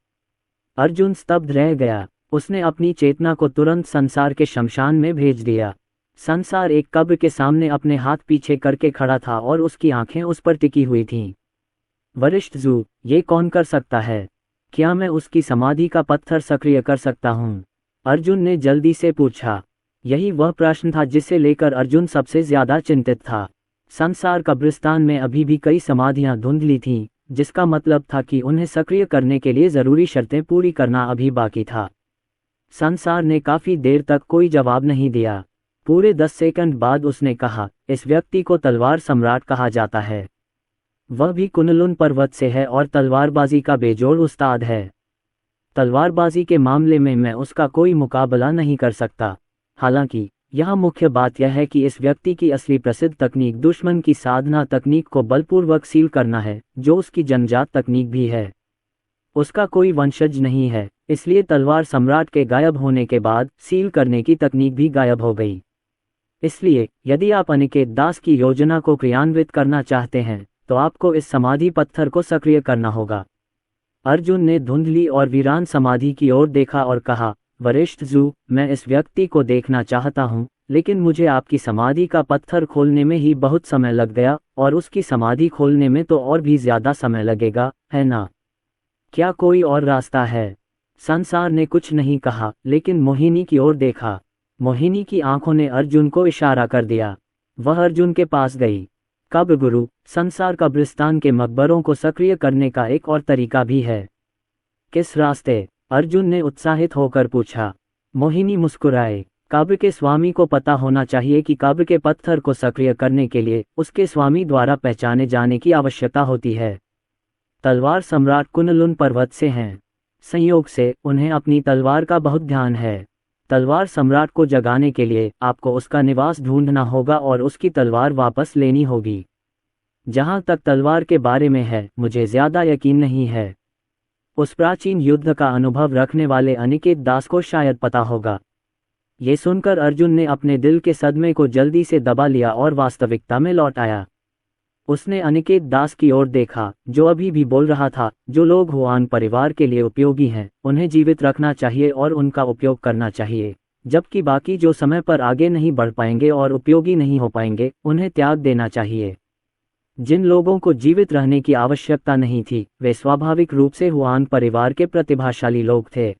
S2: अर्जुन स्तब्ध रह गया। उसने अपनी चेतना को तुरंत संसार के शमशान में भेज दिया। संसार एक कब्र के सामने अपने हाथ पीछे करके खड़ा था और उसकी आंखें उस पर टिकी हुई थीं। वरिष्ठ जू, ये कौन कर सकता है? क्या मैं उसकी समाधि का पत्थर सक्रिय कर सकता हूँ? अर्जुन ने जल्दी से पूछा। यही वह प्रश्न था जिसे लेकर अर्जुन सबसे ज्यादा चिंतित था। संसार कब्रिस्तान में अभी भी कई समाधियां धुंधली थीं, जिसका मतलब था कि उन्हें सक्रिय करने के लिए जरूरी शर्तें पूरी करना अभी बाकी था। संसार ने काफी देर तक कोई जवाब नहीं दिया। पूरे 10 सेकंड बाद उसने कहा, इस व्यक्ति को तलवार सम्राट कहा जाता है। वह भी कुनलुन पर्वत से है और तलवारबाजी का बेजोड़ उस्ताद है। तलवारबाजी के मामले में मैं उसका कोई मुकाबला नहीं कर सकता। हालांकि यहाँ मुख्य बात यह है कि इस व्यक्ति की असली प्रसिद्ध तकनीक दुश्मन की साधना तकनीक को बलपूर्वक सील करना है, जो उसकी जन्मजात तकनीक भी है। उसका कोई वंशज नहीं है, इसलिए तलवार सम्राट के गायब होने के बाद सील करने की तकनीक भी गायब हो गई। इसलिए यदि आप अनिकेत दास की योजना को क्रियान्वित करना चाहते हैं तो आपको इस समाधि पत्थर को सक्रिय करना होगा। अर्जुन ने धुंधली और वीरान समाधि की ओर देखा और कहा, वरिष्ठ जू, मैं इस व्यक्ति को देखना चाहता हूँ, लेकिन मुझे आपकी समाधि का पत्थर खोलने में ही बहुत समय लग गया और उसकी समाधि खोलने में तो और भी ज्यादा समय लगेगा, है ना? क्या कोई और रास्ता है? संसार ने कुछ नहीं कहा, लेकिन मोहिनी की ओर देखा। मोहिनी की आंखों ने अर्जुन को इशारा कर दिया। वह अर्जुन के पास गई। कब्र गुरु, संसार कब्रिस्तान के मकबरों को सक्रिय करने का एक और तरीका भी है। किस रास्ते? अर्जुन ने उत्साहित होकर पूछा। मोहिनी मुस्कुराए। कब्र के स्वामी को पता होना चाहिए कि कब्र के पत्थर को सक्रिय करने के लिए उसके स्वामी द्वारा पहचाने जाने की आवश्यकता होती है। तलवार सम्राट कुन-लुन पर्वत से हैं। संयोग से उन्हें अपनी तलवार का बहुत ध्यान है। तलवार सम्राट को जगाने के लिए आपको उसका निवास ढूंढना होगा और उसकी तलवार वापस लेनी होगी। जहां तक तलवार के बारे में है, मुझे ज्यादा यकीन नहीं है। उस प्राचीन युद्ध का अनुभव रखने वाले अनिकेत दास को शायद पता होगा। ये सुनकर अर्जुन ने अपने दिल के सदमे को जल्दी से दबा लिया और वास्तविकता में लौट आया। उसने अनिकेत दास की ओर देखा, जो अभी भी बोल रहा था, जो लोग हुआन परिवार के लिए उपयोगी हैं, उन्हें जीवित रखना चाहिए और उनका उपयोग करना चाहिए, जबकि बाकी जो समय पर आगे नहीं बढ़ पाएंगे और उपयोगी नहीं हो पाएंगे, उन्हें त्याग देना चाहिए। जिन लोगों को जीवित रहने की आवश्यकता नहीं थी, वे स्वाभाविक रूप से हुआन परिवार के प्रतिभाशाली लोग थे।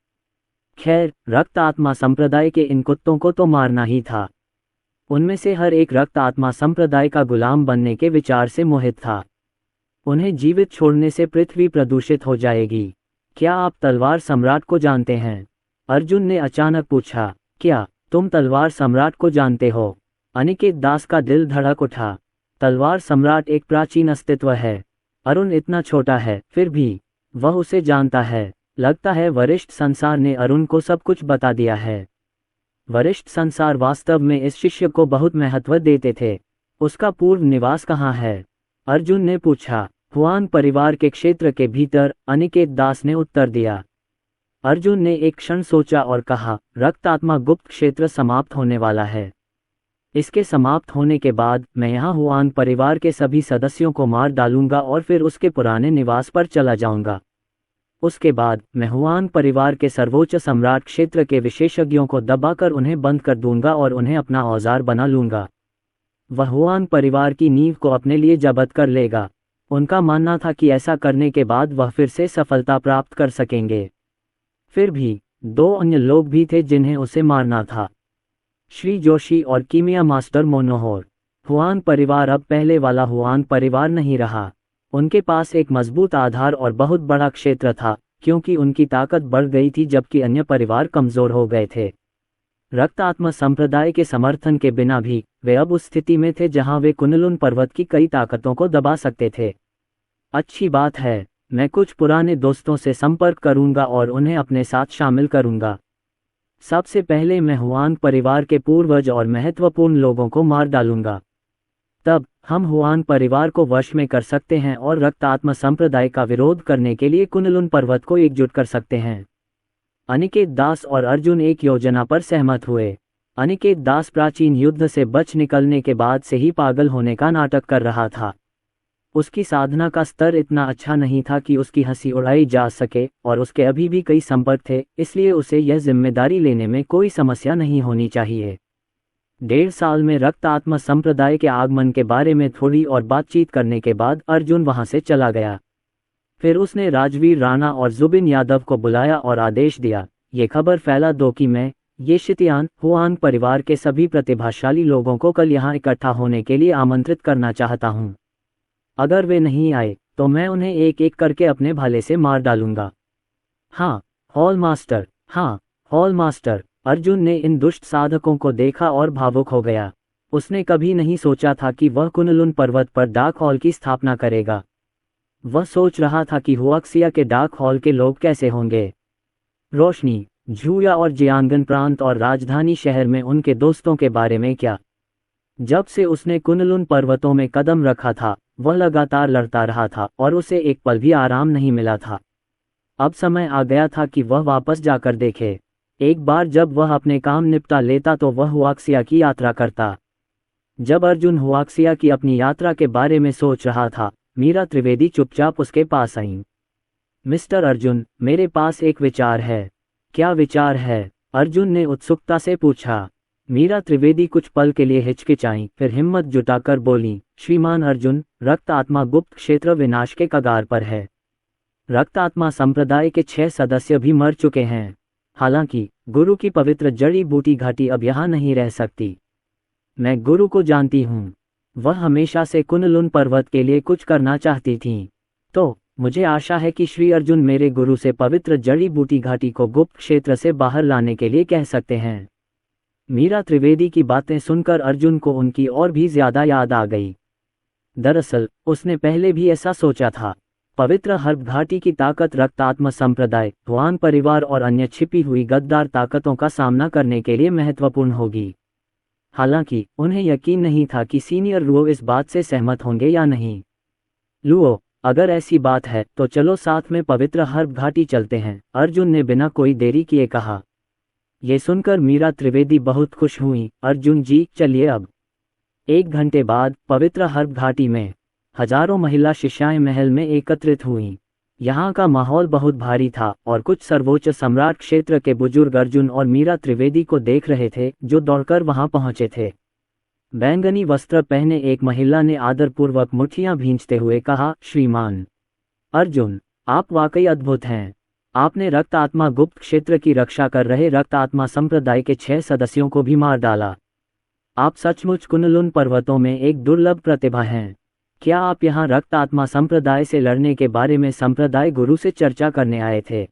S2: खैर, रक्त आत्मा संप्रदाय के इन कुत्तों को तो मारना ही था। उनमें से हर एक रक्त आत्मा संप्रदाय का गुलाम बनने के विचार से मोहित था। उन्हें जीवित छोड़ने से पृथ्वी प्रदूषित हो जाएगी। क्या आप तलवार सम्राट को जानते हैं? अर्जुन ने अचानक पूछा। क्या तुम तलवार सम्राट को जानते हो? अनिकेत दास का दिल धड़क उठा। तलवार सम्राट एक प्राचीन अस्तित्व है। अरुण इतना छोटा है, फिर भी वह उसे जानता है। लगता है वरिष्ठ संसार ने अरुण को सब कुछ बता दिया है। वरिष्ठ संसार वास्तव में इस शिष्य को बहुत महत्व देते थे। उसका पूर्व निवास कहाँ है? अर्जुन ने पूछा। हुआन परिवार के क्षेत्र के भीतर, अनिकेत दास ने उत्तर दिया। अर्जुन ने एक क्षण सोचा और कहा, रक्तात्मा गुप्त क्षेत्र समाप्त होने वाला है। इसके समाप्त होने के बाद मैं यहाँ हुआन परिवार के सभी सदस्यों को मार डालूंगा और फिर उसके पुराने निवास पर चला जाऊंगा। उसके बाद मैं हुआन परिवार के सर्वोच्च सम्राट क्षेत्र के विशेषज्ञों को दबाकर उन्हें बंद कर दूंगा और उन्हें अपना औजार बना लूंगा। वह हुआन परिवार की नींव को अपने लिए जब्त कर लेगा। उनका मानना था कि ऐसा करने के बाद वह फिर से सफलता प्राप्त कर सकेंगे। फिर भी 2 अन्य लोग भी थे जिन्हें उसे मारना था, श्री जोशी और कीमिया मास्टर मोनोहोर। हुआन परिवार अब पहले वाला हुआन परिवार नहीं रहा। उनके पास एक मजबूत आधार और बहुत बड़ा क्षेत्र था, क्योंकि उनकी ताकत बढ़ गई थी जबकि अन्य परिवार कमजोर हो गए थे। रक्तात्मा संप्रदाय के समर्थन के बिना भी वे अब उस स्थिति में थे जहां वे कुन-लुन पर्वत की कई ताकतों को दबा सकते थे। अच्छी बात है, मैं कुछ पुराने दोस्तों से संपर्क करूंगा और उन्हें अपने साथ शामिल करूंगा। सबसे पहले मैं हुआन परिवार के पूर्वज और महत्वपूर्ण लोगों को मार डालूंगा। तब हम हुआन परिवार को वश में कर सकते हैं और रक्तात्मा संप्रदाय का विरोध करने के लिए कुन-लुन पर्वत को एकजुट कर सकते हैं। अनिकेत दास और अर्जुन एक योजना पर सहमत हुए। अनिकेत दास प्राचीन युद्ध से बच निकलने के बाद से ही पागल होने का नाटक कर रहा था। उसकी साधना का स्तर इतना अच्छा नहीं था कि उसकी हंसी उड़ाई जा सके और उसके अभी भी कई संपर्क थे, इसलिए उसे यह जिम्मेदारी लेने में कोई समस्या नहीं होनी चाहिए। 1.5 साल में रक्त आत्मा संप्रदाय के आगमन के बारे में थोड़ी और बातचीत करने के बाद अर्जुन वहां से चला गया। फिर उसने राजवीर राणा और जुबिन यादव को बुलाया और आदेश दिया, ये खबर फैला दो कि मैं ये शितियान हुआन परिवार के सभी प्रतिभाशाली लोगों को कल यहाँ इकट्ठा होने के लिए आमंत्रित करना चाहता हूँ। अगर वे नहीं आए तो मैं उन्हें एक एक करके अपने भाले से मार डालूंगा। हाँ हॉल मास्टर, हाँ हॉल मास्टर। अर्जुन ने इन दुष्ट साधकों को देखा और भावुक हो गया। उसने कभी नहीं सोचा था कि वह कुन-लुन पर्वत पर डाक हॉल की स्थापना करेगा। वह सोच रहा था कि हुआक्सिया के डाक हॉल के लोग कैसे होंगे। रोशनी, झूया और जियांगन प्रांत और राजधानी शहर में उनके दोस्तों के बारे में क्या? जब से उसने कुन-लुन पर्वतों में कदम रखा था, वह लगातार लड़ता रहा था और उसे एक पल भी आराम नहीं मिला था। अब समय आ गया था कि वह वापस जाकर देखे। एक बार जब वह अपने काम निपटा लेता तो वह हुआक्सिया की यात्रा करता। जब अर्जुन हुआक्सिया की अपनी यात्रा के बारे में सोच रहा था, मीरा त्रिवेदी चुपचाप उसके पास आईं। मिस्टर अर्जुन, मेरे पास एक विचार है। क्या विचार है? अर्जुन ने उत्सुकता से पूछा। मीरा त्रिवेदी कुछ पल के लिए हिचकिचाईं, फिर हिम्मत जुटाकर बोलीं, श्रीमान अर्जुन, रक्त आत्मा गुप्त क्षेत्र विनाश के कगार पर है। रक्त आत्मा संप्रदाय के 6 सदस्य भी मर चुके हैं। हालांकि गुरु की पवित्र जड़ी बूटी घाटी अब यहाँ नहीं रह सकती। मैं गुरु को जानती हूँ। वह हमेशा से कुनलुन पर्वत के लिए कुछ करना चाहती थीं। तो मुझे आशा है कि श्री अर्जुन मेरे गुरु से पवित्र जड़ी बूटी घाटी को गुप्त क्षेत्र से बाहर लाने के लिए कह सकते हैं। मीरा त्रिवेदी की बातें सुनकर अर्जुन को उनकी और भी ज्यादा याद आ गई। दरअसल उसने पहले भी ऐसा सोचा था। पवित्र हर्ब घाटी की ताकत रक्तात्म संप्रदाय, ध्वान परिवार और अन्य छिपी हुई गद्दार ताकतों का सामना करने के लिए महत्वपूर्ण होगी। हालांकि उन्हें यकीन नहीं था कि सीनियर रुओ इस बात से सहमत होंगे या नहीं। लुओ, अगर ऐसी बात है तो चलो साथ में पवित्र हर्ब घाटी चलते हैं, अर्जुन ने बिना कोई देरी किए कहा। ये सुनकर मीरा त्रिवेदी बहुत खुश हुई। अर्जुन जी, चलिए अब। 1 घंटे बाद पवित्र हर्ब घाटी में हजारों महिला शिष्याएं महल में एकत्रित हुईं। यहाँ का माहौल बहुत भारी था और कुछ सर्वोच्च सम्राट क्षेत्र के बुजुर्ग अर्जुन और मीरा त्रिवेदी को देख रहे थे, जो दौड़कर वहां पहुंचे थे। बैंगनी वस्त्र पहने एक महिला ने आदरपूर्वक मुट्ठियां भींचते हुए कहा, श्रीमान अर्जुन, आप वाकई अद्भुत हैं। आपने रक्त आत्मा गुप्त क्षेत्र की रक्षा कर रहे रक्त आत्मा संप्रदाय के 6 सदस्यों को भी मार डाला। आप सचमुच कुनलुन पर्वतों में एक दुर्लभ प्रतिभा हैं। क्या आप यहाँ रक्त आत्मा संप्रदाय से लड़ने के बारे में संप्रदाय गुरु से चर्चा करने आए थे?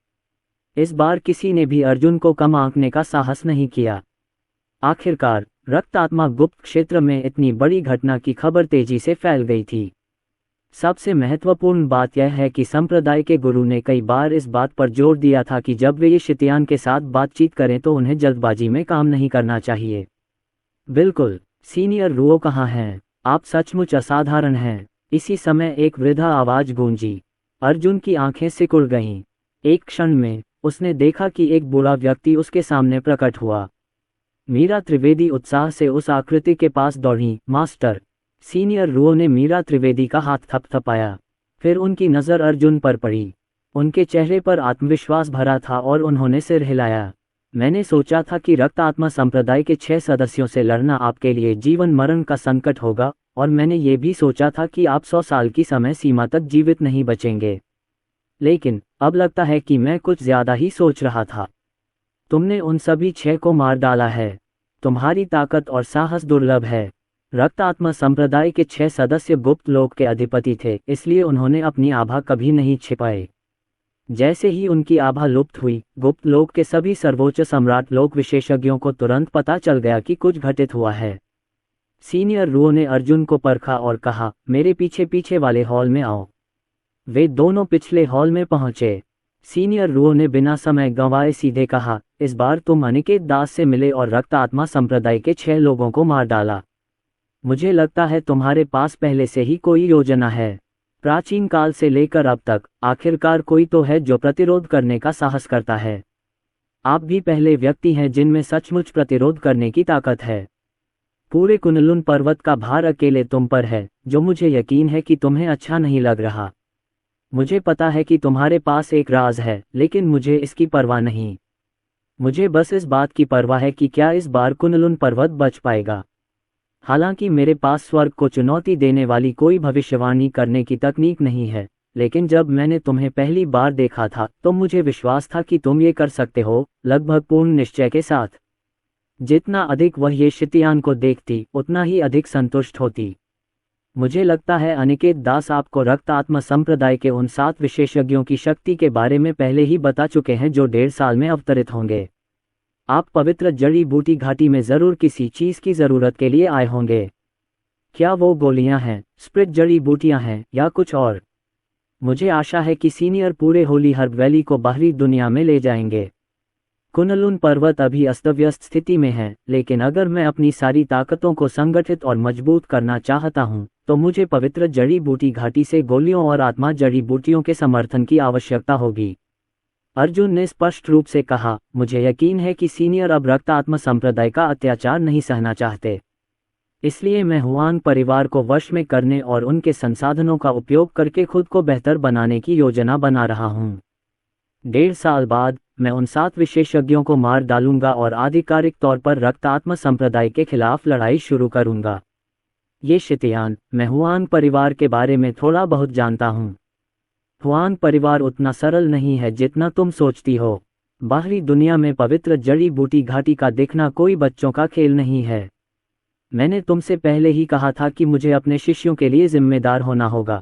S2: इस बार किसी ने भी अर्जुन को कम आंकने का साहस नहीं किया। आखिरकार रक्त आत्मा गुप्त क्षेत्र में इतनी बड़ी घटना की खबर तेजी से फैल गई थी। सबसे महत्वपूर्ण बात यह है कि संप्रदाय के गुरु ने कई बार इस बात पर जोर दिया था कि जब वे ये शितयान के साथ बातचीत करें तो उन्हें जल्दबाजी में काम नहीं करना चाहिए। बिल्कुल, सीनियर रुओ कहाँ हैं? आप सचमुच असाधारण हैं। इसी समय एक वृद्धा आवाज गूंजी। अर्जुन की आंखें सिकुड़ गईं। एक क्षण में उसने देखा कि एक बूढ़ा व्यक्ति उसके सामने प्रकट हुआ। मीरा त्रिवेदी उत्साह से उस आकृति के पास दौड़ी। मास्टर, सीनियर रुओ ने मीरा त्रिवेदी का हाथ थपथपाया। फिर उनकी नज़र अर्जुन पर पड़ी। उनके चेहरे पर आत्मविश्वास भरा था और उन्होंने सिर हिलाया। मैंने सोचा था कि रक्त आत्मा संप्रदाय के 6 सदस्यों से लड़ना आपके लिए जीवन मरण का संकट होगा, और मैंने ये भी सोचा था कि आप 100 साल की समय सीमा तक जीवित नहीं बचेंगे। लेकिन अब लगता है कि मैं कुछ ज्यादा ही सोच रहा था। तुमने उन सभी 6 को मार डाला है। तुम्हारी ताकत और साहस दुर्लभ है। रक्त आत्मा संप्रदाय के 6 सदस्य गुप्त लोक के अधिपति थे, इसलिए उन्होंने अपनी आभा कभी नहीं छिपाई। जैसे ही उनकी आभा लुप्त हुई, गुप्त लोक के सभी सर्वोच्च सम्राट लोक विशेषज्ञों को तुरंत पता चल गया कि कुछ घटित हुआ है। सीनियर रुओ ने अर्जुन को परखा और कहा, मेरे पीछे पीछे वाले हॉल में आओ। वे दोनों पिछले हॉल में पहुंचे। सीनियर रुओ ने बिना समय गंवाए सीधे कहा, इस बार तुम अनिकेत दास से मिले और रक्त आत्मा संप्रदाय के 6 लोगों को मार डाला। मुझे लगता है तुम्हारे पास पहले से ही कोई योजना है। प्राचीन काल से लेकर अब तक आखिरकार कोई तो है जो प्रतिरोध करने का साहस करता है। आप भी पहले व्यक्ति हैं जिनमें सचमुच प्रतिरोध करने की ताकत है। पूरे कुनलुन पर्वत का भार अकेले तुम पर है, जो मुझे यकीन है कि तुम्हें अच्छा नहीं लग रहा। मुझे पता है कि तुम्हारे पास एक राज है, लेकिन मुझे इसकी परवाह नहीं। मुझे बस इस बात की परवाह है कि क्या इस बार कुनलुन पर्वत बच पाएगा। हालांकि मेरे पास स्वर्ग को चुनौती देने वाली कोई भविष्यवाणी करने की तकनीक नहीं है, लेकिन जब मैंने तुम्हें पहली बार देखा था तो मुझे विश्वास था कि तुम ये कर सकते हो, लगभग पूर्ण निश्चय के साथ। जितना अधिक वह ये शितयान को देखती, उतना ही अधिक संतुष्ट होती। मुझे लगता है अनिकेत दास आपको रक्त आत्मा संप्रदाय के उन 7 विशेषज्ञों की शक्ति के बारे में पहले ही बता चुके हैं जो 1.5 साल में अवतरित होंगे। आप पवित्र जड़ी बूटी घाटी में जरूर किसी चीज की जरूरत के लिए आए होंगे। क्या वो गोलियां हैं, स्प्रिट जड़ी बूटियां हैं, या कुछ और? मुझे आशा है कि सीनियर पूरे होली हर्ब वैली को बाहरी दुनिया में ले जाएंगे। कुनलुन पर्वत अभी अस्तव्यस्त स्थिति में है, लेकिन अगर मैं अपनी सारी ताकतों को संगठित और मजबूत करना चाहता हूं, तो मुझे पवित्र जड़ी बूटी घाटी से गोलियों और आत्मा जड़ी बूटियों के समर्थन की आवश्यकता होगी। अर्जुन ने स्पष्ट रूप से कहा, मुझे यकीन है कि सीनियर अब रक्त आत्मा संप्रदाय का अत्याचार नहीं सहना चाहते। इसलिए मैं हुआंग परिवार को वश में करने और उनके संसाधनों का उपयोग करके खुद को बेहतर बनाने की योजना बना रहा हूँ। 1.5 साल बाद मैं उन 7 विशेषज्ञों को मार डालूंगा और आधिकारिक तौर पर रक्तात्म संप्रदाय के खिलाफ लड़ाई शुरू करूंगा। ये शितियान, मैं हुआंग परिवार के बारे में थोड़ा बहुत जानता हूँ। हुआंग परिवार उतना सरल नहीं है जितना तुम सोचती हो। बाहरी दुनिया में पवित्र जड़ी बूटी घाटी का देखना कोई बच्चों का खेल नहीं है। मैंने तुमसे पहले ही कहा था कि मुझे अपने शिष्यों के लिए जिम्मेदार होना होगा।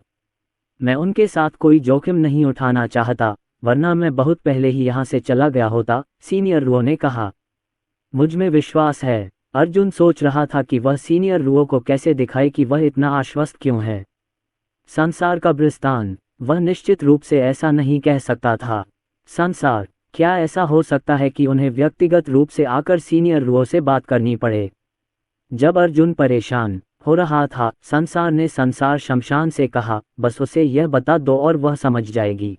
S2: मैं उनके साथ कोई जोखिम नहीं उठाना चाहता, वरना मैं बहुत पहले ही यहाँ से चला गया होता, सीनियर रुओ ने कहा। मुझ में विश्वास है। अर्जुन सोच रहा था कि वह सीनियर रुओ को कैसे दिखाए कि वह इतना आश्वस्त क्यों है। संसार का ब्रिस्तान, वह निश्चित रूप से ऐसा नहीं कह सकता था। संसार, क्या ऐसा हो सकता है कि उन्हें व्यक्तिगत रूप से आकर सीनियर रुओ से बात करनी पड़े? जब अर्जुन परेशान हो रहा था, संसार ने संसार शमशान से कहा, बस उसे यह बता दो और वह समझ जाएगी।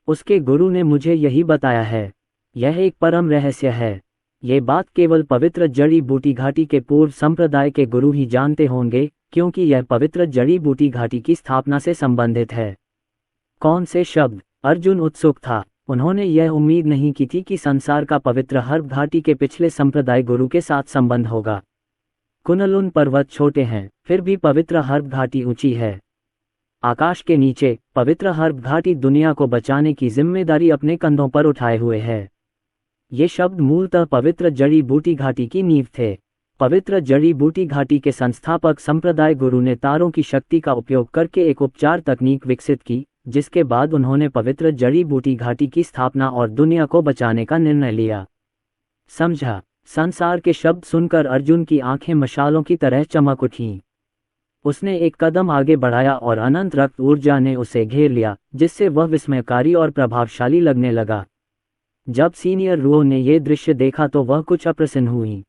S2: उसके गुरु ने मुझे यही बताया है। यह एक परम रहस्य है। ये बात केवल पवित्र जड़ी बूटी घाटी के पूर्व संप्रदाय के गुरु ही जानते होंगे, क्योंकि यह पवित्र जड़ी बूटी घाटी की स्थापना से संबंधित है। कौन से शब्द? अर्जुन उत्सुक था। उन्होंने यह उम्मीद नहीं की थी कि संसार का पवित्र हर्ब घाटी के पिछले संप्रदाय गुरु के साथ संबंध होगा। कुनलुन पर्वत छोटे हैं, फिर भी पवित्र हर्ब घाटी ऊंची है। आकाश के नीचे पवित्र हर्ब घाटी दुनिया को बचाने की जिम्मेदारी अपने कंधों पर उठाए हुए है। ये शब्द मूलतः पवित्र जड़ी बूटी घाटी की नींव थे। पवित्र जड़ी बूटी घाटी के संस्थापक संप्रदाय गुरु ने तारों की शक्ति का उपयोग करके एक उपचार तकनीक विकसित की, जिसके बाद उन्होंने पवित्र जड़ी बूटी घाटी की स्थापना और दुनिया को बचाने का निर्णय लिया। समझा? संसार के शब्द सुनकर अर्जुन की आंखें मशालों की तरह चमक उठीं। उसने एक कदम आगे बढ़ाया और अनंत रक्त ऊर्जा ने उसे घेर लिया, जिससे वह विस्मयकारी और प्रभावशाली लगने लगा। जब सीनियर रुओ ने यह दृश्य देखा तो वह कुछ अप्रसन्न हुई।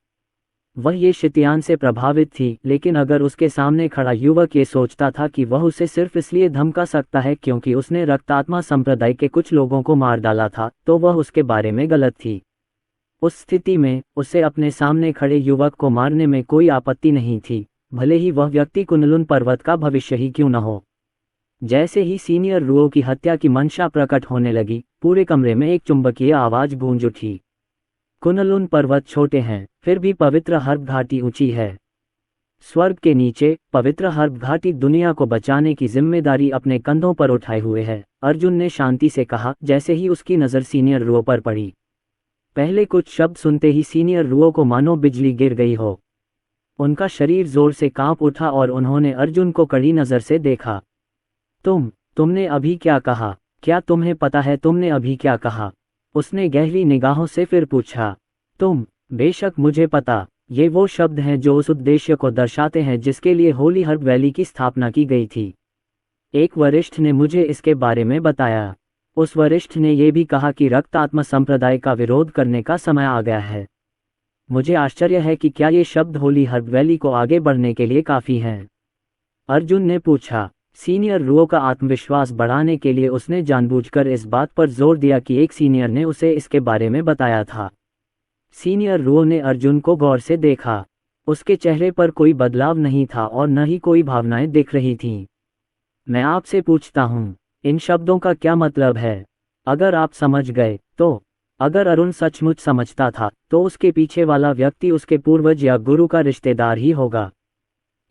S2: वह ये शितियान से प्रभावित थी, लेकिन अगर उसके सामने खड़ा युवक ये सोचता था कि वह उसे सिर्फ इसलिए धमका सकता है क्योंकि उसने रक्तात्मा संप्रदाय के कुछ लोगों को मार डाला था, तो वह उसके बारे में गलत थी। उस स्थिति में उसे अपने सामने खड़े युवक को मारने में कोई आपत्ति नहीं थी, भले ही वह व्यक्ति कुनलुन पर्वत का भविष्य ही क्यों न हो। जैसे ही सीनियर रुओ की हत्या की मंशा प्रकट होने लगी, पूरे कमरे में एक चुंबकीय आवाज गूंज उठी। कुनलुन पर्वत छोटे हैं, फिर भी पवित्र हर्ब घाटी ऊंची है। स्वर्ग के नीचे पवित्र हर्ब घाटी दुनिया को बचाने की जिम्मेदारी अपने कंधों पर उठाए हुए है, अर्जुन ने शांति से कहा, जैसे ही उसकी नज़र सीनियर रुओ पर पड़ी। पहले कुछ शब्द सुनते ही सीनियर रुओ को मानो बिजली गिर गई हो। उनका शरीर जोर से कांप उठा और उन्होंने अर्जुन को कड़ी नज़र से देखा। तुमने अभी क्या कहा? क्या तुम्हें पता है तुमने अभी क्या कहा? उसने गहरी निगाहों से फिर पूछा। बेशक मुझे पता। ये वो शब्द हैं जो उस उद्देश्य को दर्शाते हैं जिसके लिए होली हर्ब वैली की स्थापना की गई थी। एक वरिष्ठ ने मुझे इसके बारे में बताया। उस वरिष्ठ ने यह भी कहा कि रक्तात्मा संप्रदाय का विरोध करने का समय आ गया है। मुझे आश्चर्य है कि क्या ये शब्द होली हर्ब वैली को आगे बढ़ने के लिए काफ़ी हैं? अर्जुन ने पूछा। सीनियर रुओ का आत्मविश्वास बढ़ाने के लिए उसने जानबूझकर इस बात पर जोर दिया कि एक सीनियर ने उसे इसके बारे में बताया था। सीनियर रुओ ने अर्जुन को गौर से देखा। उसके चेहरे पर कोई बदलाव नहीं था और न ही कोई भावनाएं दिख रही थीं। मैं आपसे पूछता हूँ, इन शब्दों का क्या मतलब है? अगर आप समझ गए तो? अगर अरुण सचमुच समझता था तो उसके पीछे वाला व्यक्ति उसके पूर्वज या गुरु का रिश्तेदार ही होगा।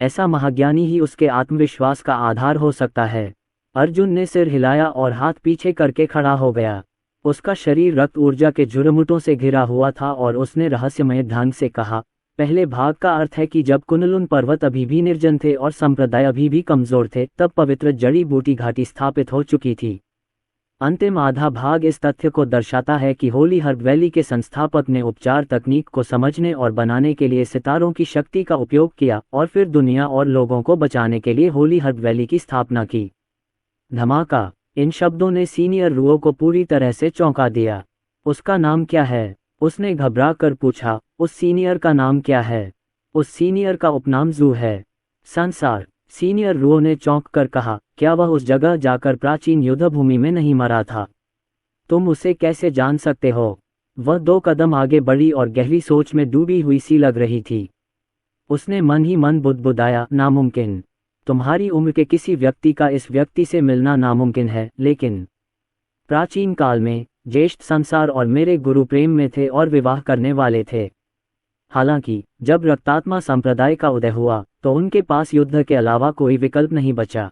S2: ऐसा महाज्ञानी ही उसके आत्मविश्वास का आधार हो सकता है। अर्जुन ने सिर हिलाया और हाथ पीछे करके खड़ा हो गया। उसका शरीर रक्त ऊर्जा के झुरमुटों से घिरा हुआ था और उसने रहस्यमय ढंग से कहा, पहले भाग का अर्थ है कि जब कुनलुन पर्वत अभी भी निर्जन थे और संप्रदाय अभी भी कमजोर थे, तब पवित्र जड़ी बूटी घाटी स्थापित हो चुकी थी। अंतिम आधा भाग इस तथ्य को दर्शाता है कि होली हर्ब वैली के संस्थापक ने उपचार तकनीक को समझने और बनाने के लिए सितारों की शक्ति का उपयोग किया और फिर दुनिया और लोगों को बचाने के लिए होली हर्ब वैली की स्थापना की। धमाका! इन शब्दों ने सीनियर रुओ को पूरी तरह से चौंका दिया। उसका नाम क्या है? उसने घबरा कर पूछा। उस सीनियर का नाम क्या है? उस सीनियर का उपनाम जू है। संसार! सीनियर रुओ ने चौंक कर कहा, क्या वह उस जगह जाकर प्राचीन युद्ध भूमि में नहीं मरा था? तुम उसे कैसे जान सकते हो? वह 2 कदम आगे बढ़ी और गहरी सोच में डूबी हुई सी लग रही थी। उसने मन ही मन बुदबुदाया, नामुमकिन। तुम्हारी उम्र के किसी व्यक्ति का इस व्यक्ति से मिलना नामुमकिन है, लेकिन प्राचीन काल में ज्येष्ठ संसार और मेरे गुरु प्रेम में थे और विवाह करने वाले थे। हालांकि जब रक्तात्मा संप्रदाय का उदय हुआ तो उनके पास युद्ध के अलावा कोई विकल्प नहीं बचा।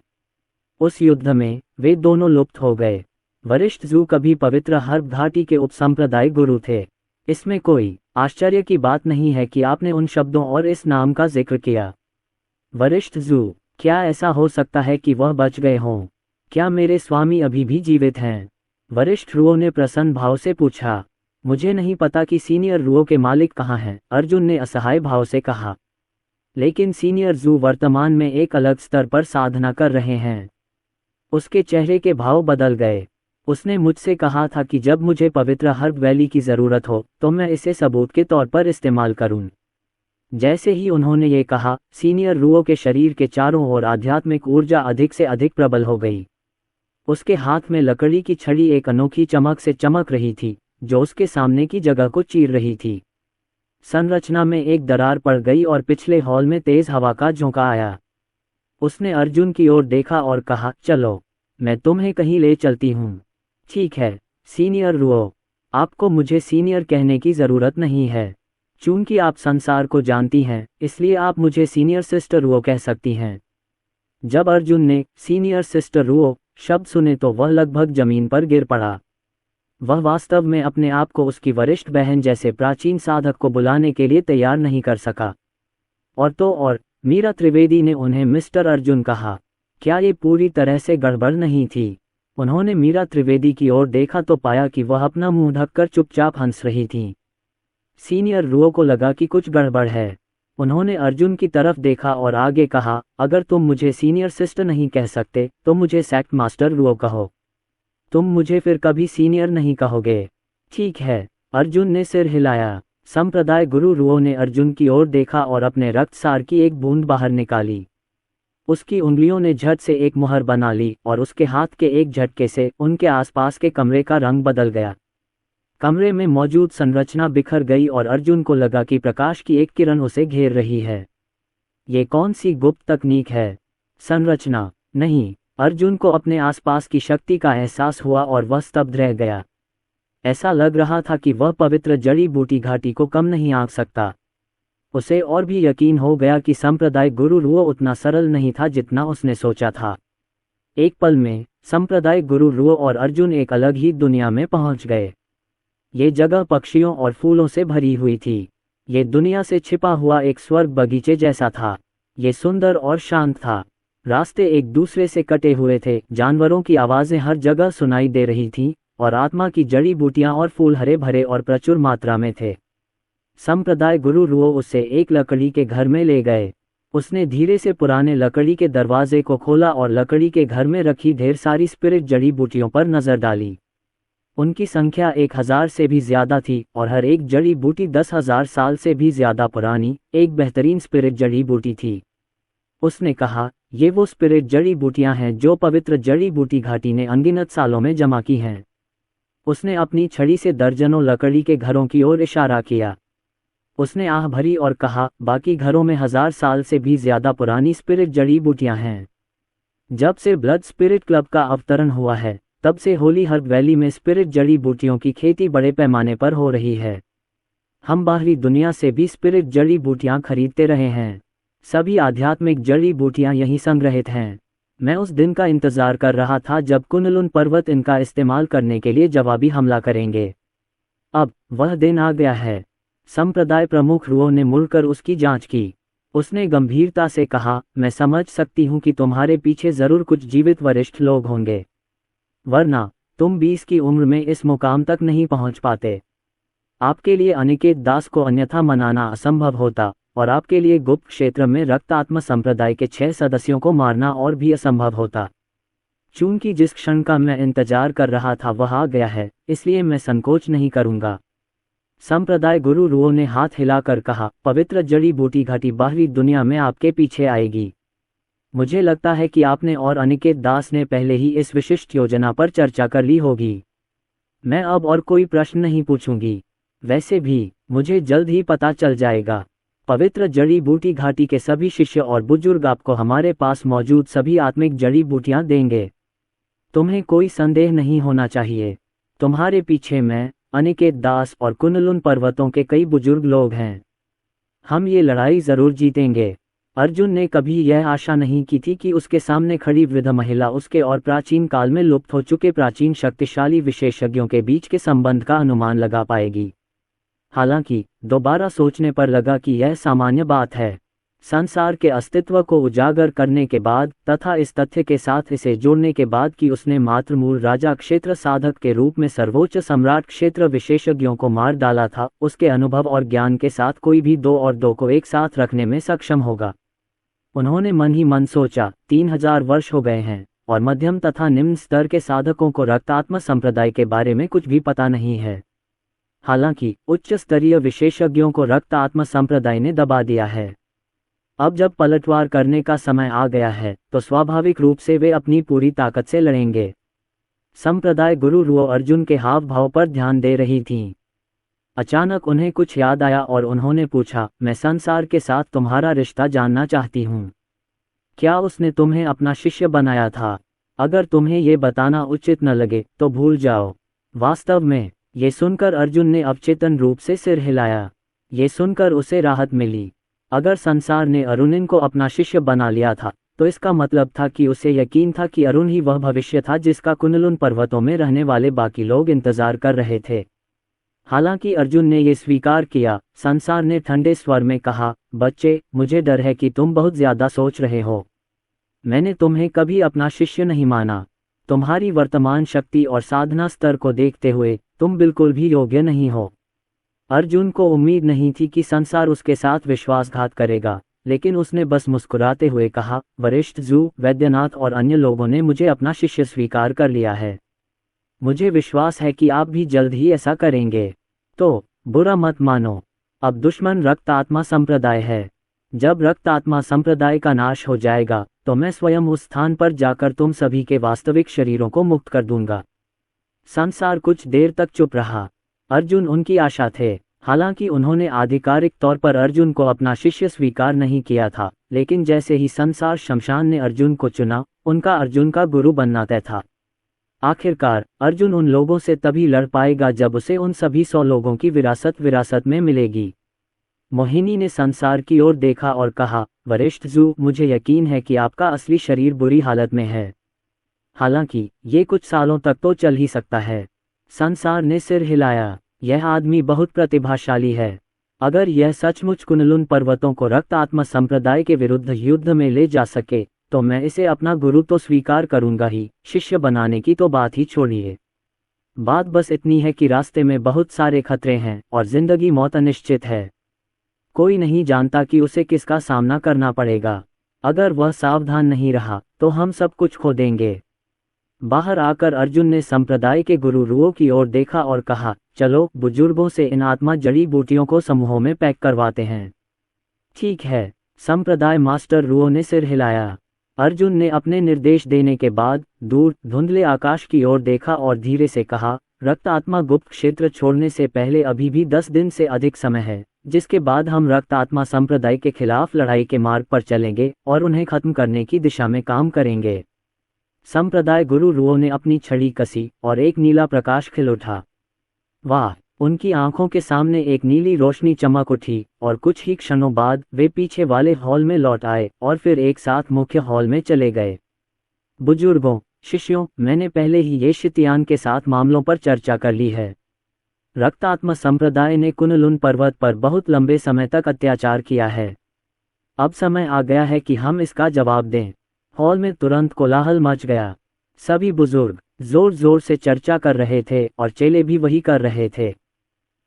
S2: उस युद्ध में वे दोनों लुप्त हो गए। वरिष्ठ जू कभी पवित्र हर्ब घाटी के उपसंप्रदाय गुरु थे। इसमें कोई आश्चर्य की बात नहीं है कि आपने उन शब्दों और इस नाम का जिक्र किया। वरिष्ठ जू, क्या ऐसा हो सकता है कि वह बच गए हों? क्या मेरे स्वामी अभी भी जीवित हैं? वरिष्ठ रुओ ने प्रसन्न भाव से पूछा। मुझे नहीं पता कि सीनियर रुओ के मालिक कहाँ हैं, अर्जुन ने असहाय भाव से कहा। लेकिन सीनियर जू वर्तमान में एक अलग स्तर पर साधना कर रहे हैं। उसके चेहरे के भाव बदल गए। उसने मुझसे कहा था कि जब मुझे पवित्र हर्ब वैली की ज़रूरत हो तो मैं इसे सबूत के तौर पर इस्तेमाल करूं। जैसे ही उन्होंने ये कहा, सीनियर रुओ के शरीर के चारों ओर आध्यात्मिक ऊर्जा अधिक से अधिक प्रबल हो गई। उसके हाथ में लकड़ी की छड़ी एक अनोखी चमक से चमक रही थी, जो उसके सामने की जगह को चीर रही थी। संरचना में एक दरार पड़ गई और पिछले हॉल में तेज हवा का झोंका आया। उसने अर्जुन की ओर देखा और कहा, चलो, मैं तुम्हें कहीं ले चलती हूँ। ठीक है सीनियर रुओ, आपको मुझे सीनियर कहने की ज़रूरत नहीं है। चूंकि आप संसार को जानती हैं, इसलिए आप मुझे सीनियर सिस्टर रुओ कह सकती हैं। जब अर्जुन ने सीनियर सिस्टर रुओ शब्द सुने तो वह लगभग जमीन पर गिर पड़ा। वह वास्तव में अपने आप को उसकी वरिष्ठ बहन जैसे प्राचीन साधक को बुलाने के लिए तैयार नहीं कर सका। और मीरा त्रिवेदी ने उन्हें मिस्टर अर्जुन कहा। क्या ये पूरी तरह से गड़बड़ नहीं थी? उन्होंने मीरा त्रिवेदी की ओर देखा तो पाया कि वह अपना मुंह ढककर चुपचाप हंस रही थीं। सीनियर रुओ को लगा कि कुछ गड़बड़ है। उन्होंने अर्जुन की तरफ देखा और आगे कहा, अगर तुम मुझे सीनियर सिस्टर नहीं कह सकते तो मुझे सेक्ट मास्टर रुओ कहो। तुम मुझे फिर कभी सीनियर नहीं कहोगे। ठीक है, अर्जुन ने सिर हिलाया। संप्रदाय गुरु रुओ ने अर्जुन की ओर देखा और अपने रक्तसार की एक बूंद बाहर निकाली। उसकी उंगलियों ने झट से एक मुहर बना ली और उसके हाथ के एक झटके से उनके आसपास के कमरे का रंग बदल गया। कमरे में मौजूद संरचना बिखर गई और अर्जुन को लगा कि प्रकाश की एक किरण उसे घेर रही है। ये कौन सी गुप्त तकनीक है? संरचना नहीं। अर्जुन को अपने आसपास की शक्ति का एहसास हुआ और वह स्तब्ध रह गया। ऐसा लग रहा था कि वह पवित्र जड़ी बूटी घाटी को कम नहीं आंक सकता। उसे और भी यकीन हो गया कि संप्रदाय गुरु रुओ उतना सरल नहीं था जितना उसने सोचा था। एक पल में संप्रदाय गुरु रुओ और अर्जुन एक अलग ही दुनिया में पहुंच गए। ये जगह पक्षियों और फूलों से भरी हुई थी। ये दुनिया से छिपा हुआ एक स्वर्ग बगीचे जैसा था। ये सुंदर और शांत था। रास्ते एक दूसरे से कटे हुए थे, जानवरों की आवाज़ें हर जगह सुनाई दे रही थीं, और आत्मा की जड़ी बूटियां और फूल हरे भरे और प्रचुर मात्रा में थे। संप्रदाय गुरु रुओ उसे एक लकड़ी के घर में ले गए। उसने धीरे से पुराने लकड़ी के दरवाजे को खोला और लकड़ी के घर में रखी ढेर सारी स्पिरिट जड़ी बूटियों पर नजर डाली। उनकी संख्या 1000 से भी ज्यादा थी और हर एक जड़ी बूटी 10,000 साल से भी ज्यादा पुरानी, एक बेहतरीन स्पिरिट जड़ी बूटी थी। उसने कहा, ये वो स्पिरिट जड़ी बूटियां हैं जो पवित्र जड़ी बूटी घाटी ने अनगिनत सालों में जमा की हैं। उसने अपनी छड़ी से दर्जनों लकड़ी के घरों की ओर इशारा किया। उसने आह भरी और कहा, बाकी घरों में 1000 साल से भी ज्यादा पुरानी स्पिरिट जड़ी बूटियां हैं। जब से ब्लड स्पिरिट क्लब का अवतरण हुआ है, तब से होली हर्ब वैली में स्पिरिट जड़ी बूटियों की खेती बड़े पैमाने पर हो रही है। हम बाहरी दुनिया से भी स्पिरिट जड़ी बूटियां खरीदते रहे हैं। सभी आध्यात्मिक जड़ी बूटियां यहीं संग्रहित हैं। मैं उस दिन का इंतजार कर रहा था जब कुनलुन पर्वत इनका इस्तेमाल करने के लिए जवाबी हमला करेंगे। अब वह दिन आ गया है। संप्रदाय प्रमुख रुओ ने मुड़कर उसकी जांच की। उसने गंभीरता से कहा, मैं समझ सकती हूँ कि तुम्हारे पीछे जरूर कुछ जीवित वरिष्ठ लोग होंगे, वरना तुम 20 की उम्र में इस मुकाम तक नहीं पहुँच पाते। आपके लिए अनिकेत दास को अन्यथा मनाना असंभव होता, और आपके लिए गुप्त क्षेत्र में रक्तात्म संप्रदाय के 6 सदस्यों को मारना और भी असंभव होता। चूंकि जिस क्षण का मैं इंतजार कर रहा था वह आ गया है, इसलिए मैं संकोच नहीं करूंगा। संप्रदाय गुरु रुओ ने हाथ हिलाकर कहा, पवित्र जड़ी बूटी घाटी बाहरी दुनिया में आपके पीछे आएगी। मुझे लगता है कि आपने और अनिकेत दास ने पहले ही इस विशिष्ट योजना पर चर्चा कर ली होगी। मैं अब और कोई प्रश्न नहीं पूछूंगी। वैसे भी मुझे जल्द ही पता चल जाएगा। पवित्र जड़ी बूटी घाटी के सभी शिष्य और बुजुर्ग आपको हमारे पास मौजूद सभी आत्मिक जड़ी बूटियां देंगे। तुम्हें कोई संदेह नहीं होना चाहिए। तुम्हारे पीछे मैं, अनिकेत दास और कुनलुन पर्वतों के कई बुजुर्ग लोग हैं। हम ये लड़ाई जरूर जीतेंगे। अर्जुन ने कभी यह आशा नहीं की थी कि उसके सामने खड़ी वृद्ध महिला उसके और प्राचीन काल में लुप्त हो चुके प्राचीन शक्तिशाली विशेषज्ञों के बीच के संबंध का अनुमान लगा पाएगी। हालांकि दोबारा सोचने पर लगा कि यह सामान्य बात है। संसार के अस्तित्व को उजागर करने के बाद तथा इस तथ्य के साथ इसे जोड़ने के बाद कि उसने मात्र मूल राजा क्षेत्र साधक के रूप में सर्वोच्च सम्राट क्षेत्र विशेषज्ञों को मार डाला था, उसके अनुभव और ज्ञान के साथ कोई भी 2 और 2 को एक साथ रखने में सक्षम होगा। उन्होंने मन ही मन सोचा, 3000 वर्ष हो गए हैं और मध्यम तथा निम्न स्तर के साधकों को रक्तात्म संप्रदाय के बारे में कुछ भी पता नहीं है। हालांकि उच्च स्तरीय विशेषज्ञों को रक्तात्म संप्रदाय ने दबा दिया है। अब जब पलटवार करने का समय आ गया है तो स्वाभाविक रूप से वे अपनी पूरी ताकत से लड़ेंगे। संप्रदाय गुरु रुओ अर्जुन के हाव भाव पर ध्यान दे रही थीं। अचानक उन्हें कुछ याद आया और उन्होंने पूछा, मैं संसार के साथ तुम्हारा रिश्ता जानना चाहती हूँ। क्या उसने तुम्हें अपना शिष्य बनाया था? अगर तुम्हें ये बताना उचित न लगे तो भूल जाओ। वास्तव में ये सुनकर अर्जुन ने अवचेतन रूप से सिर हिलाया। ये सुनकर उसे राहत मिली। अगर संसार ने अरुणिन को अपना शिष्य बना लिया था तो इसका मतलब था कि उसे यकीन था कि अरुण ही वह भविष्य था जिसका कुनलुन पर्वतों में रहने वाले बाकी लोग इंतजार कर रहे थे। हालांकि अर्जुन ने यह स्वीकार किया। संसार ने ठंडे स्वर में कहा, बच्चे, मुझे डर है कि तुम बहुत ज्यादा सोच रहे हो। मैंने तुम्हें कभी अपना शिष्य नहीं माना। तुम्हारी वर्तमान शक्ति और साधना स्तर को देखते हुए तुम बिल्कुल भी योग्य नहीं हो। अर्जुन को उम्मीद नहीं थी कि संसार उसके साथ विश्वासघात करेगा, लेकिन उसने बस मुस्कुराते हुए कहा, वरिष्ठ जू, वैद्यनाथ और अन्य लोगों ने मुझे अपना शिष्य स्वीकार कर लिया है। मुझे विश्वास है कि आप भी जल्द ही ऐसा करेंगे। तो बुरा मत मानो। अब दुश्मन रक्त आत्मा संप्रदाय है। जब रक्त आत्मा संप्रदाय का नाश हो जाएगा तो मैं स्वयं उस स्थान पर जाकर तुम सभी के वास्तविक शरीरों को मुक्त कर दूंगा। संसार कुछ देर तक चुप रहा। अर्जुन उनकी आशा थे। हालांकि उन्होंने आधिकारिक तौर पर अर्जुन को अपना शिष्य स्वीकार नहीं किया था, लेकिन जैसे ही संसार शमशान ने अर्जुन को चुना, उनका अर्जुन का गुरु बनना तय था। आखिरकार अर्जुन उन लोगों से तभी लड़ पाएगा जब उसे उन सभी 100 लोगों की विरासत में मिलेगी। मोहिनी ने संसार की ओर देखा और कहा, वरिष्ठ जू, मुझे यकीन है कि आपका असली शरीर बुरी हालत में है। हालांकि ये कुछ सालों तक तो चल ही सकता है। संसार ने सिर हिलाया। यह आदमी बहुत प्रतिभाशाली है। अगर यह सचमुच कुनलुन पर्वतों को रक्त आत्मा संप्रदाय के विरुद्ध युद्ध में ले जा सके तो मैं इसे अपना गुरु तो स्वीकार करूंगा ही, शिष्य बनाने की तो बात ही छोड़िए। बात बस इतनी है कि रास्ते में बहुत सारे खतरे हैं और जिंदगी मौत अनिश्चित है। कोई नहीं जानता कि उसे किसका सामना करना पड़ेगा। अगर वह सावधान नहीं रहा तो हम सब कुछ खो देंगे। बाहर आकर अर्जुन ने संप्रदाय के गुरु रुओ की ओर देखा और कहा, चलो बुजुर्गों से इन आत्मा जड़ी बूटियों को समूहों में पैक करवाते हैं। ठीक है, संप्रदाय मास्टर रुओ ने सिर हिलाया। अर्जुन ने अपने निर्देश देने के बाद दूर धुंधले आकाश की ओर देखा और धीरे से कहा, रक्त आत्मा गुप्त क्षेत्र छोड़ने से पहले अभी भी 10 दिन से अधिक समय है, जिसके बाद हम रक्त आत्मा संप्रदाय के खिलाफ लड़ाई के मार्ग पर चलेंगे और उन्हें खत्म करने की दिशा में काम करेंगे। संप्रदाय गुरु रुओ ने अपनी छड़ी कसी और एक नीला प्रकाश खिल उठा। वाह! उनकी आंखों के सामने एक नीली रोशनी चमक उठी और कुछ ही क्षणों बाद वे पीछे वाले हॉल में लौट आए और फिर एक साथ मुख्य हॉल में चले गए। बुजुर्गों, शिष्यों, मैंने पहले ही ये शितियान के साथ मामलों पर चर्चा कर ली है। रक्तात्मा संप्रदाय ने कुनलुन पर्वत पर बहुत लंबे समय तक अत्याचार किया है। अब समय आ गया है कि हम इसका जवाब दें। हॉल में तुरंत कोलाहल मच गया। सभी बुजुर्ग जोर जोर से चर्चा कर रहे थे और चेले भी वही कर रहे थे।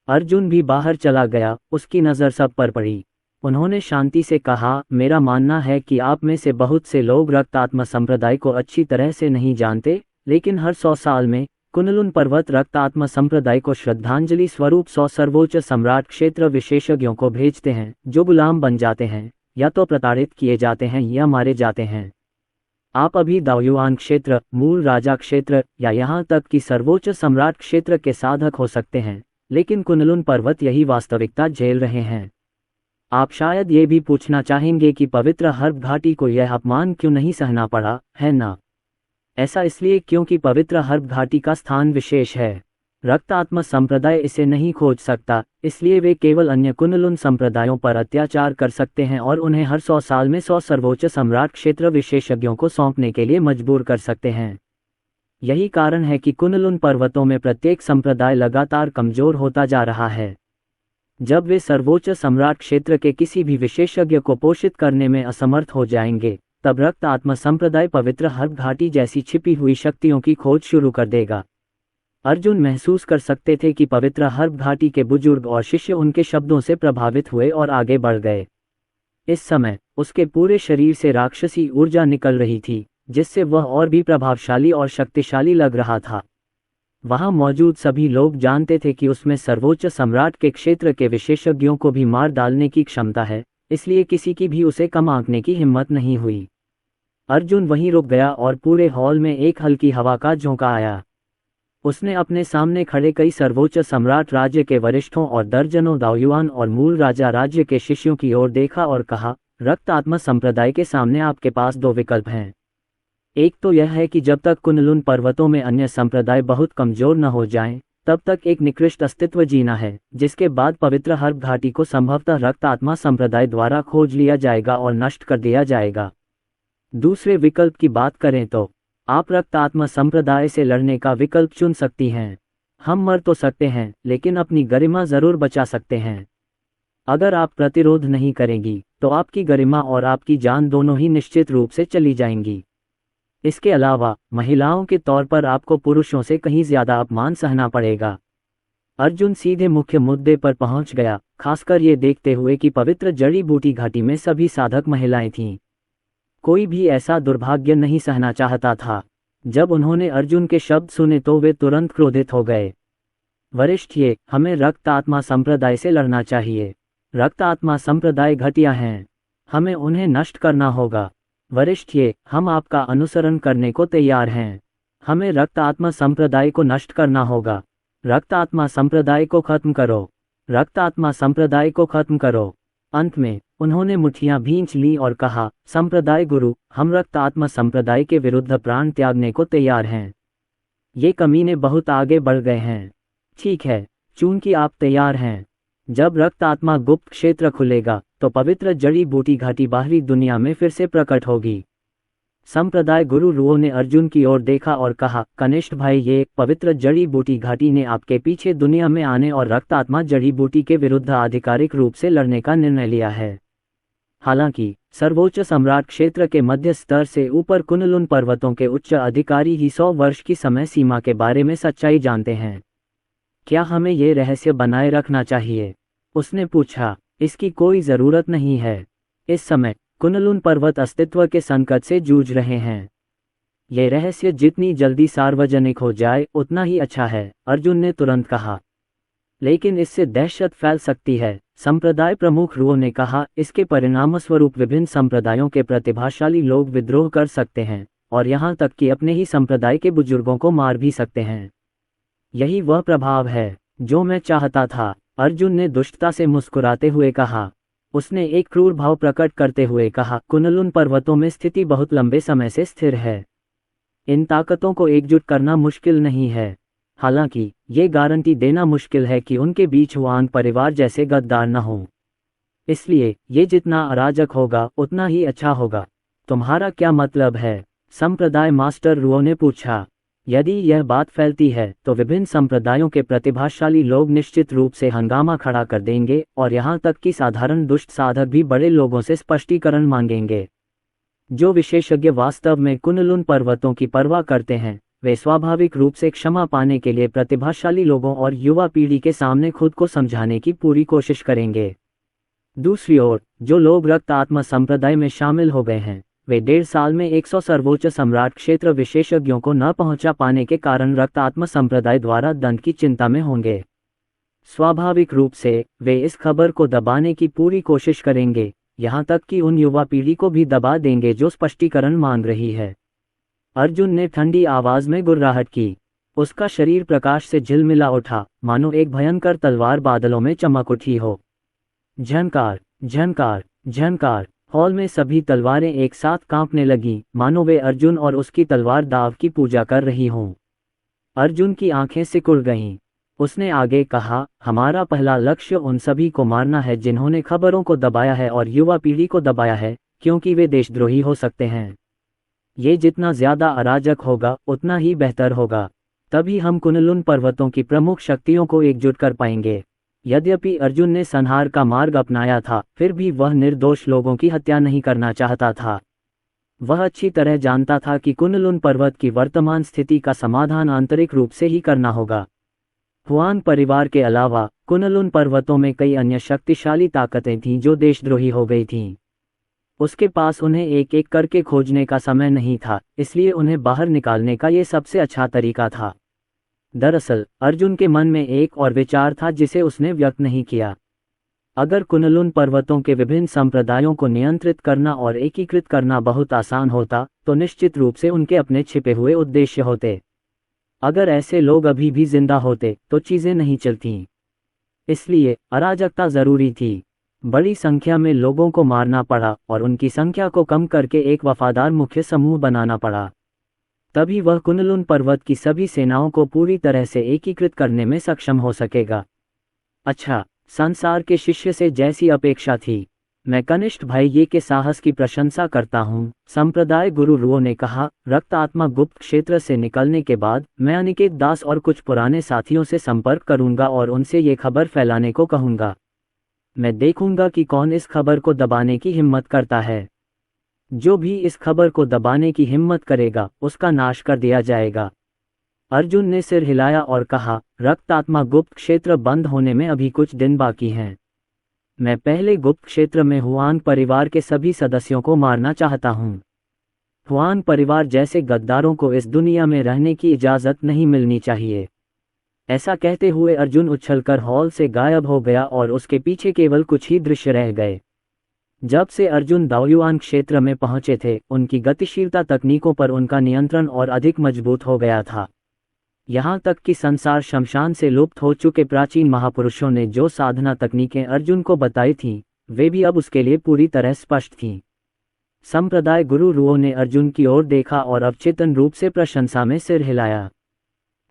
S2: अर्जुन भी बाहर चला गया, उसकी नज़र सब पर पड़ी। उन्होंने शांति से कहा, मेरा मानना है कि आप में से बहुत से लोग रक्तात्मा संप्रदाय को अच्छी तरह से नहीं जानते, लेकिन हर 100 साल में कुनलुन पर्वत रक्तात्मा संप्रदाय को श्रद्धांजलि स्वरूप 100 सर्वोच्च सम्राट क्षेत्र विशेषज्ञों को भेजते हैं, जो गुलाम बन जाते हैं, या तो प्रताड़ित किए जाते हैं या मारे जाते हैं। आप अभी दाओयुआन क्षेत्र, मूल राजा क्षेत्र या यहाँ तक कि सर्वोच्च सम्राट क्षेत्र के साधक हो सकते हैं, लेकिन कुनलुन पर्वत यही वास्तविकता झेल रहे हैं। आप शायद ये भी पूछना चाहेंगे कि पवित्र हर्ब घाटी को यह अपमान क्यों नहीं सहना पड़ा, है ना? ऐसा इसलिए क्योंकि पवित्र हर्ब घाटी का स्थान विशेष है। रक्तात्मा संप्रदाय इसे नहीं खोज सकता, इसलिए वे केवल अन्य कुनलुन संप्रदायों पर अत्याचार कर सकते हैं और उन्हें हर 100 साल में 100 सर्वोच्च सम्राट क्षेत्र विशेषज्ञों को सौंपने के लिए मजबूर कर सकते हैं। यही कारण है कि कुनलुन पर्वतों में प्रत्येक संप्रदाय लगातार कमजोर होता जा रहा है। जब वे सर्वोच्च सम्राट क्षेत्र के किसी भी विशेषज्ञ को पोषित करने में असमर्थ हो जाएंगे, तब रक्त आत्मा संप्रदाय पवित्र हर्ब घाटी जैसी छिपी हुई शक्तियों की खोज शुरू कर देगा। अर्जुन महसूस कर सकते थे कि पवित्र हर्ब घाटी के बुजुर्ग और शिष्य उनके शब्दों से प्रभावित हुए और आगे बढ़ गए। इस समय उसके पूरे शरीर से राक्षसी ऊर्जा निकल रही थी, जिससे वह और भी प्रभावशाली और शक्तिशाली लग रहा था। वहां मौजूद सभी लोग जानते थे कि उसमें सर्वोच्च सम्राट के क्षेत्र के विशेषज्ञों को भी मार डालने की क्षमता है, इसलिए किसी की भी उसे कम आंकने की हिम्मत नहीं हुई। अर्जुन वहीं रुक गया और पूरे हॉल में एक हल्की हवा का झोंका आया। उसने अपने सामने खड़े कई सर्वोच्च सम्राट राज्य के वरिष्ठों और दर्जनों दाओयुआन और मूल राजा राज्य के शिष्यों की ओर देखा और कहा, रक्त आत्मा संप्रदाय के सामने आपके पास 2 विकल्प हैं। एक तो यह है कि जब तक कुनलुन पर्वतों में अन्य संप्रदाय बहुत कमजोर न हो जाएं, तब तक एक निकृष्ट अस्तित्व जीना है, जिसके बाद पवित्र हर्ब घाटी को संभवतः रक्त आत्मा संप्रदाय द्वारा खोज लिया जाएगा और नष्ट कर दिया जाएगा। दूसरे विकल्प की बात करें तो आप रक्त आत्मा संप्रदाय से लड़ने का विकल्प चुन सकती हैं। हम मर तो सकते हैं, लेकिन अपनी गरिमा जरूर बचा सकते हैं। अगर आप प्रतिरोध नहीं करेंगी, तो आपकी गरिमा और आपकी जान दोनों ही निश्चित रूप से चली जाएंगी। इसके अलावा महिलाओं के तौर पर आपको पुरुषों से कहीं ज्यादा अपमान सहना पड़ेगा। अर्जुन सीधे मुख्य मुद्दे पर पहुंच गया, खासकर ये देखते हुए कि पवित्र जड़ी बूटी घाटी में सभी साधक महिलाएं थीं। कोई भी ऐसा दुर्भाग्य नहीं सहना चाहता था। जब उन्होंने अर्जुन के शब्द सुने तो वे तुरंत क्रोधित हो गए। वरिष्ठिए, हमें रक्त आत्मा संप्रदाय से लड़ना चाहिए। रक्त आत्मा संप्रदाय घटिया हैं, हमें उन्हें नष्ट करना होगा। वरिष्ठिए, हम आपका अनुसरण करने को तैयार हैं। हमें रक्त आत्मा संप्रदाय को नष्ट करना होगा। रक्त आत्मा संप्रदाय को खत्म करो। रक्त आत्मा संप्रदाय को खत्म करो। अंत में उन्होंने मुट्ठियां भींच ली और कहा, संप्रदाय गुरु, हम रक्त आत्मा संप्रदाय के विरुद्ध प्राण त्यागने को तैयार हैं। ये कमीने बहुत आगे बढ़ गए हैं। ठीक है, चूंकि आप तैयार हैं, जब रक्त आत्मा गुप्त क्षेत्र खुलेगा तो पवित्र जड़ी बूटी घाटी बाहरी दुनिया में फिर से प्रकट होगी। संप्रदाय गुरु रुओ ने अर्जुन की ओर देखा और कहा, कनिष्ठ भाई, ये पवित्र जड़ी बूटी घाटी ने आपके पीछे दुनिया में आने और रक्त आत्मा जड़ी बूटी के विरुद्ध आधिकारिक रूप से लड़ने का निर्णय लिया है। हालांकि सर्वोच्च सम्राट क्षेत्र के मध्य स्तर से ऊपर कुनलुन पर्वतों के उच्च अधिकारी ही 100 वर्ष की समय सीमा के बारे में सच्चाई जानते हैं। क्या हमें ये रहस्य बनाए रखना चाहिए? उसने पूछा। इसकी कोई जरूरत नहीं है। इस समय कुनलुन पर्वत अस्तित्व के संकट से जूझ रहे हैं। ये रहस्य जितनी जल्दी सार्वजनिक हो जाए उतना ही अच्छा है, अर्जुन ने तुरंत कहा। लेकिन इससे दहशत फैल सकती है, संप्रदाय प्रमुख रुओ ने कहा। इसके परिणामस्वरूप विभिन्न संप्रदायों के प्रतिभाशाली लोग विद्रोह कर सकते हैं और यहाँ तक कि अपने ही संप्रदाय के बुजुर्गों को मार भी सकते हैं। यही वह प्रभाव है जो मैं चाहता था, अर्जुन ने दुष्टता से मुस्कुराते हुए कहा। उसने एक क्रूर भाव प्रकट करते हुए कहा, कुनलुन पर्वतों में स्थिति बहुत लंबे समय से स्थिर है। इन ताकतों को एकजुट करना मुश्किल नहीं है। हालांकि ये गारंटी देना मुश्किल है कि उनके बीच हुआंग परिवार जैसे गद्दार न हो। इसलिए ये जितना अराजक होगा उतना ही अच्छा होगा। तुम्हारा क्या मतलब है? संप्रदाय मास्टर रुओ ने पूछा। यदि यह बात फैलती है तो विभिन्न संप्रदायों के प्रतिभाशाली लोग निश्चित रूप से हंगामा खड़ा कर देंगे और यहाँ तक कि साधारण दुष्ट साधक भी बड़े लोगों से स्पष्टीकरण मांगेंगे। जो विशेषज्ञ वास्तव में कुनलुन पर्वतों की परवाह करते हैं, वे स्वाभाविक रूप से क्षमा पाने के लिए प्रतिभाशाली लोगों और युवा पीढ़ी के सामने खुद को समझाने की पूरी कोशिश करेंगे। दूसरी ओर, जो लोग रक्त आत्मा संप्रदाय में शामिल हो गए हैं, वे 1.5 साल में 100 सर्वोच्च सम्राट क्षेत्र विशेषज्ञों को न पहुंचा पाने के कारण रक्त आत्मा संप्रदाय द्वारा दंड की चिंता में होंगे। स्वाभाविक रूप से वे इस खबर को दबाने की पूरी कोशिश करेंगे, यहाँ तक कि उन युवा पीढ़ी को भी दबा देंगे जो स्पष्टीकरण मांग रही है। अर्जुन ने ठंडी आवाज में गुर्राहट की। उसका शरीर प्रकाश से झिलमिला उठा, मानो एक भयंकर तलवार बादलों में चमक उठी हो। झंकार, झंकार झंकार। हॉल में सभी तलवारें एक साथ कांपने लगीं, मानो वे अर्जुन और उसकी तलवार दाव की पूजा कर रही हों। अर्जुन की आंखें सिकुड़ गईं। उसने आगे कहा, हमारा पहला लक्ष्य उन सभी को मारना है जिन्होंने खबरों को दबाया है और युवा पीढ़ी को दबाया है, क्योंकि वे देशद्रोही हो सकते हैं। ये जितना ज्यादा अराजक होगा उतना ही बेहतर होगा। तभी हम कुनलुन पर्वतों की प्रमुख शक्तियों को एकजुट कर पाएंगे। यद्यपि अर्जुन ने संहार का मार्ग अपनाया था, फिर भी वह निर्दोष लोगों की हत्या नहीं करना चाहता था। वह अच्छी तरह जानता था कि कुनलुन पर्वत की वर्तमान स्थिति का समाधान आंतरिक रूप से ही करना होगा। हुआंग परिवार के अलावा कुनलुन पर्वतों में कई अन्य शक्तिशाली ताकतें थीं जो देशद्रोही हो गई थीं। उसके पास उन्हें एक एक करके खोजने का समय नहीं था, इसलिए उन्हें बाहर निकालने का ये सबसे अच्छा तरीका था। दरअसल अर्जुन के मन में एक और विचार था जिसे उसने व्यक्त नहीं किया। अगर कुनलुन पर्वतों के विभिन्न संप्रदायों को नियंत्रित करना और एकीकृत करना बहुत आसान होता, तो निश्चित रूप से उनके अपने छिपे हुए उद्देश्य होते। अगर ऐसे लोग अभी भी जिंदा होते तो चीजें नहीं चलतीं। इसलिए अराजकता जरूरी थी। बड़ी संख्या में लोगों को मारना पड़ा और उनकी संख्या को कम करके एक वफादार मुख्य समूह बनाना पड़ा। तभी वह कुनलुन पर्वत की सभी सेनाओं को पूरी तरह से एकीकृत करने में सक्षम हो सकेगा। अच्छा, संसार के शिष्य से जैसी अपेक्षा थी, मैं कनिष्ठ भाई ये के साहस की प्रशंसा करता हूँ। संप्रदाय गुरु रुओ ने कहा, रक्त आत्मा गुप्त क्षेत्र से निकलने के बाद मैं अनिकेत दास और कुछ पुराने साथियों से संपर्क करूंगा और उनसे ये खबर फैलाने को कहूंगा। मैं देखूंगा कि कौन इस खबर को दबाने की हिम्मत करता है। जो भी इस खबर को दबाने की हिम्मत करेगा उसका नाश कर दिया जाएगा। अर्जुन ने सिर हिलाया और कहा, रक्त आत्मा गुप्त क्षेत्र बंद होने में अभी कुछ दिन बाकी हैं। मैं पहले गुप्त क्षेत्र में हुआंग परिवार के सभी सदस्यों को मारना चाहता हूँ। हुआंग परिवार जैसे गद्दारों को इस दुनिया में रहने की इजाज़त नहीं मिलनी चाहिए। ऐसा कहते हुए अर्जुन उछलकर हॉल से गायब हो गया और उसके पीछे केवल कुछ ही दृश्य रह गए। जब से अर्जुन दाओयुआन क्षेत्र में पहुंचे थे, उनकी गतिशीलता तकनीकों पर उनका नियंत्रण और अधिक मजबूत हो गया था। यहाँ तक कि संसार शमशान से लुप्त हो चुके प्राचीन महापुरुषों ने जो साधना तकनीकें अर्जुन को बताई थीं, वे भी अब उसके लिए पूरी तरह स्पष्ट थीं। संप्रदाय गुरु रुओ ने अर्जुन की ओर देखा और अवचेतन रूप से प्रशंसा में सिर हिलाया।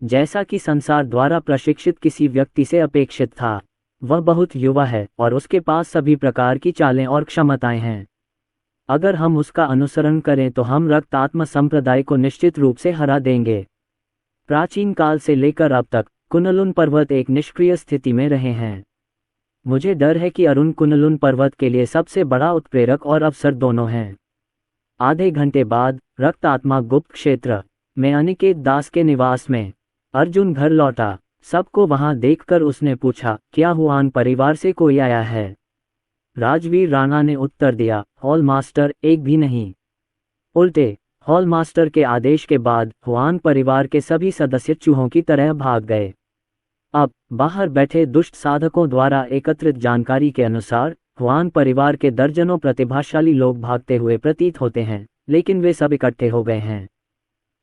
S2: जैसा कि संसार द्वारा प्रशिक्षित किसी व्यक्ति से अपेक्षित था, वह बहुत युवा है और उसके पास सभी प्रकार की चालें और क्षमताएं हैं। अगर हम उसका अनुसरण करें तो हम रक्त आत्मा संप्रदाय को निश्चित रूप से हरा देंगे। प्राचीन काल से लेकर अब तक कुनलुन पर्वत एक निष्क्रिय स्थिति में रहे हैं। मुझे डर है कि अरुण कुनलुन पर्वत के लिए सबसे बड़ा उत्प्रेरक और अवसर दोनों हैं। आधे घंटे बाद रक्त आत्मा गुप्त क्षेत्र में अनिकेत दास के निवास में अर्जुन घर लौटा। सबको वहां देखकर उसने पूछा, क्या हुआन परिवार से कोई आया है? राजवीर राणा ने उत्तर दिया, हॉल मास्टर, एक भी नहीं। उल्टे हॉल मास्टर के आदेश के बाद हुआन परिवार के सभी सदस्य चूहों की तरह भाग गए। अब बाहर बैठे दुष्ट साधकों द्वारा एकत्रित जानकारी के अनुसार हुआन परिवार के दर्जनों प्रतिभाशाली लोग भागते हुए प्रतीत होते हैं, लेकिन वे सब इकट्ठे हो गए हैं।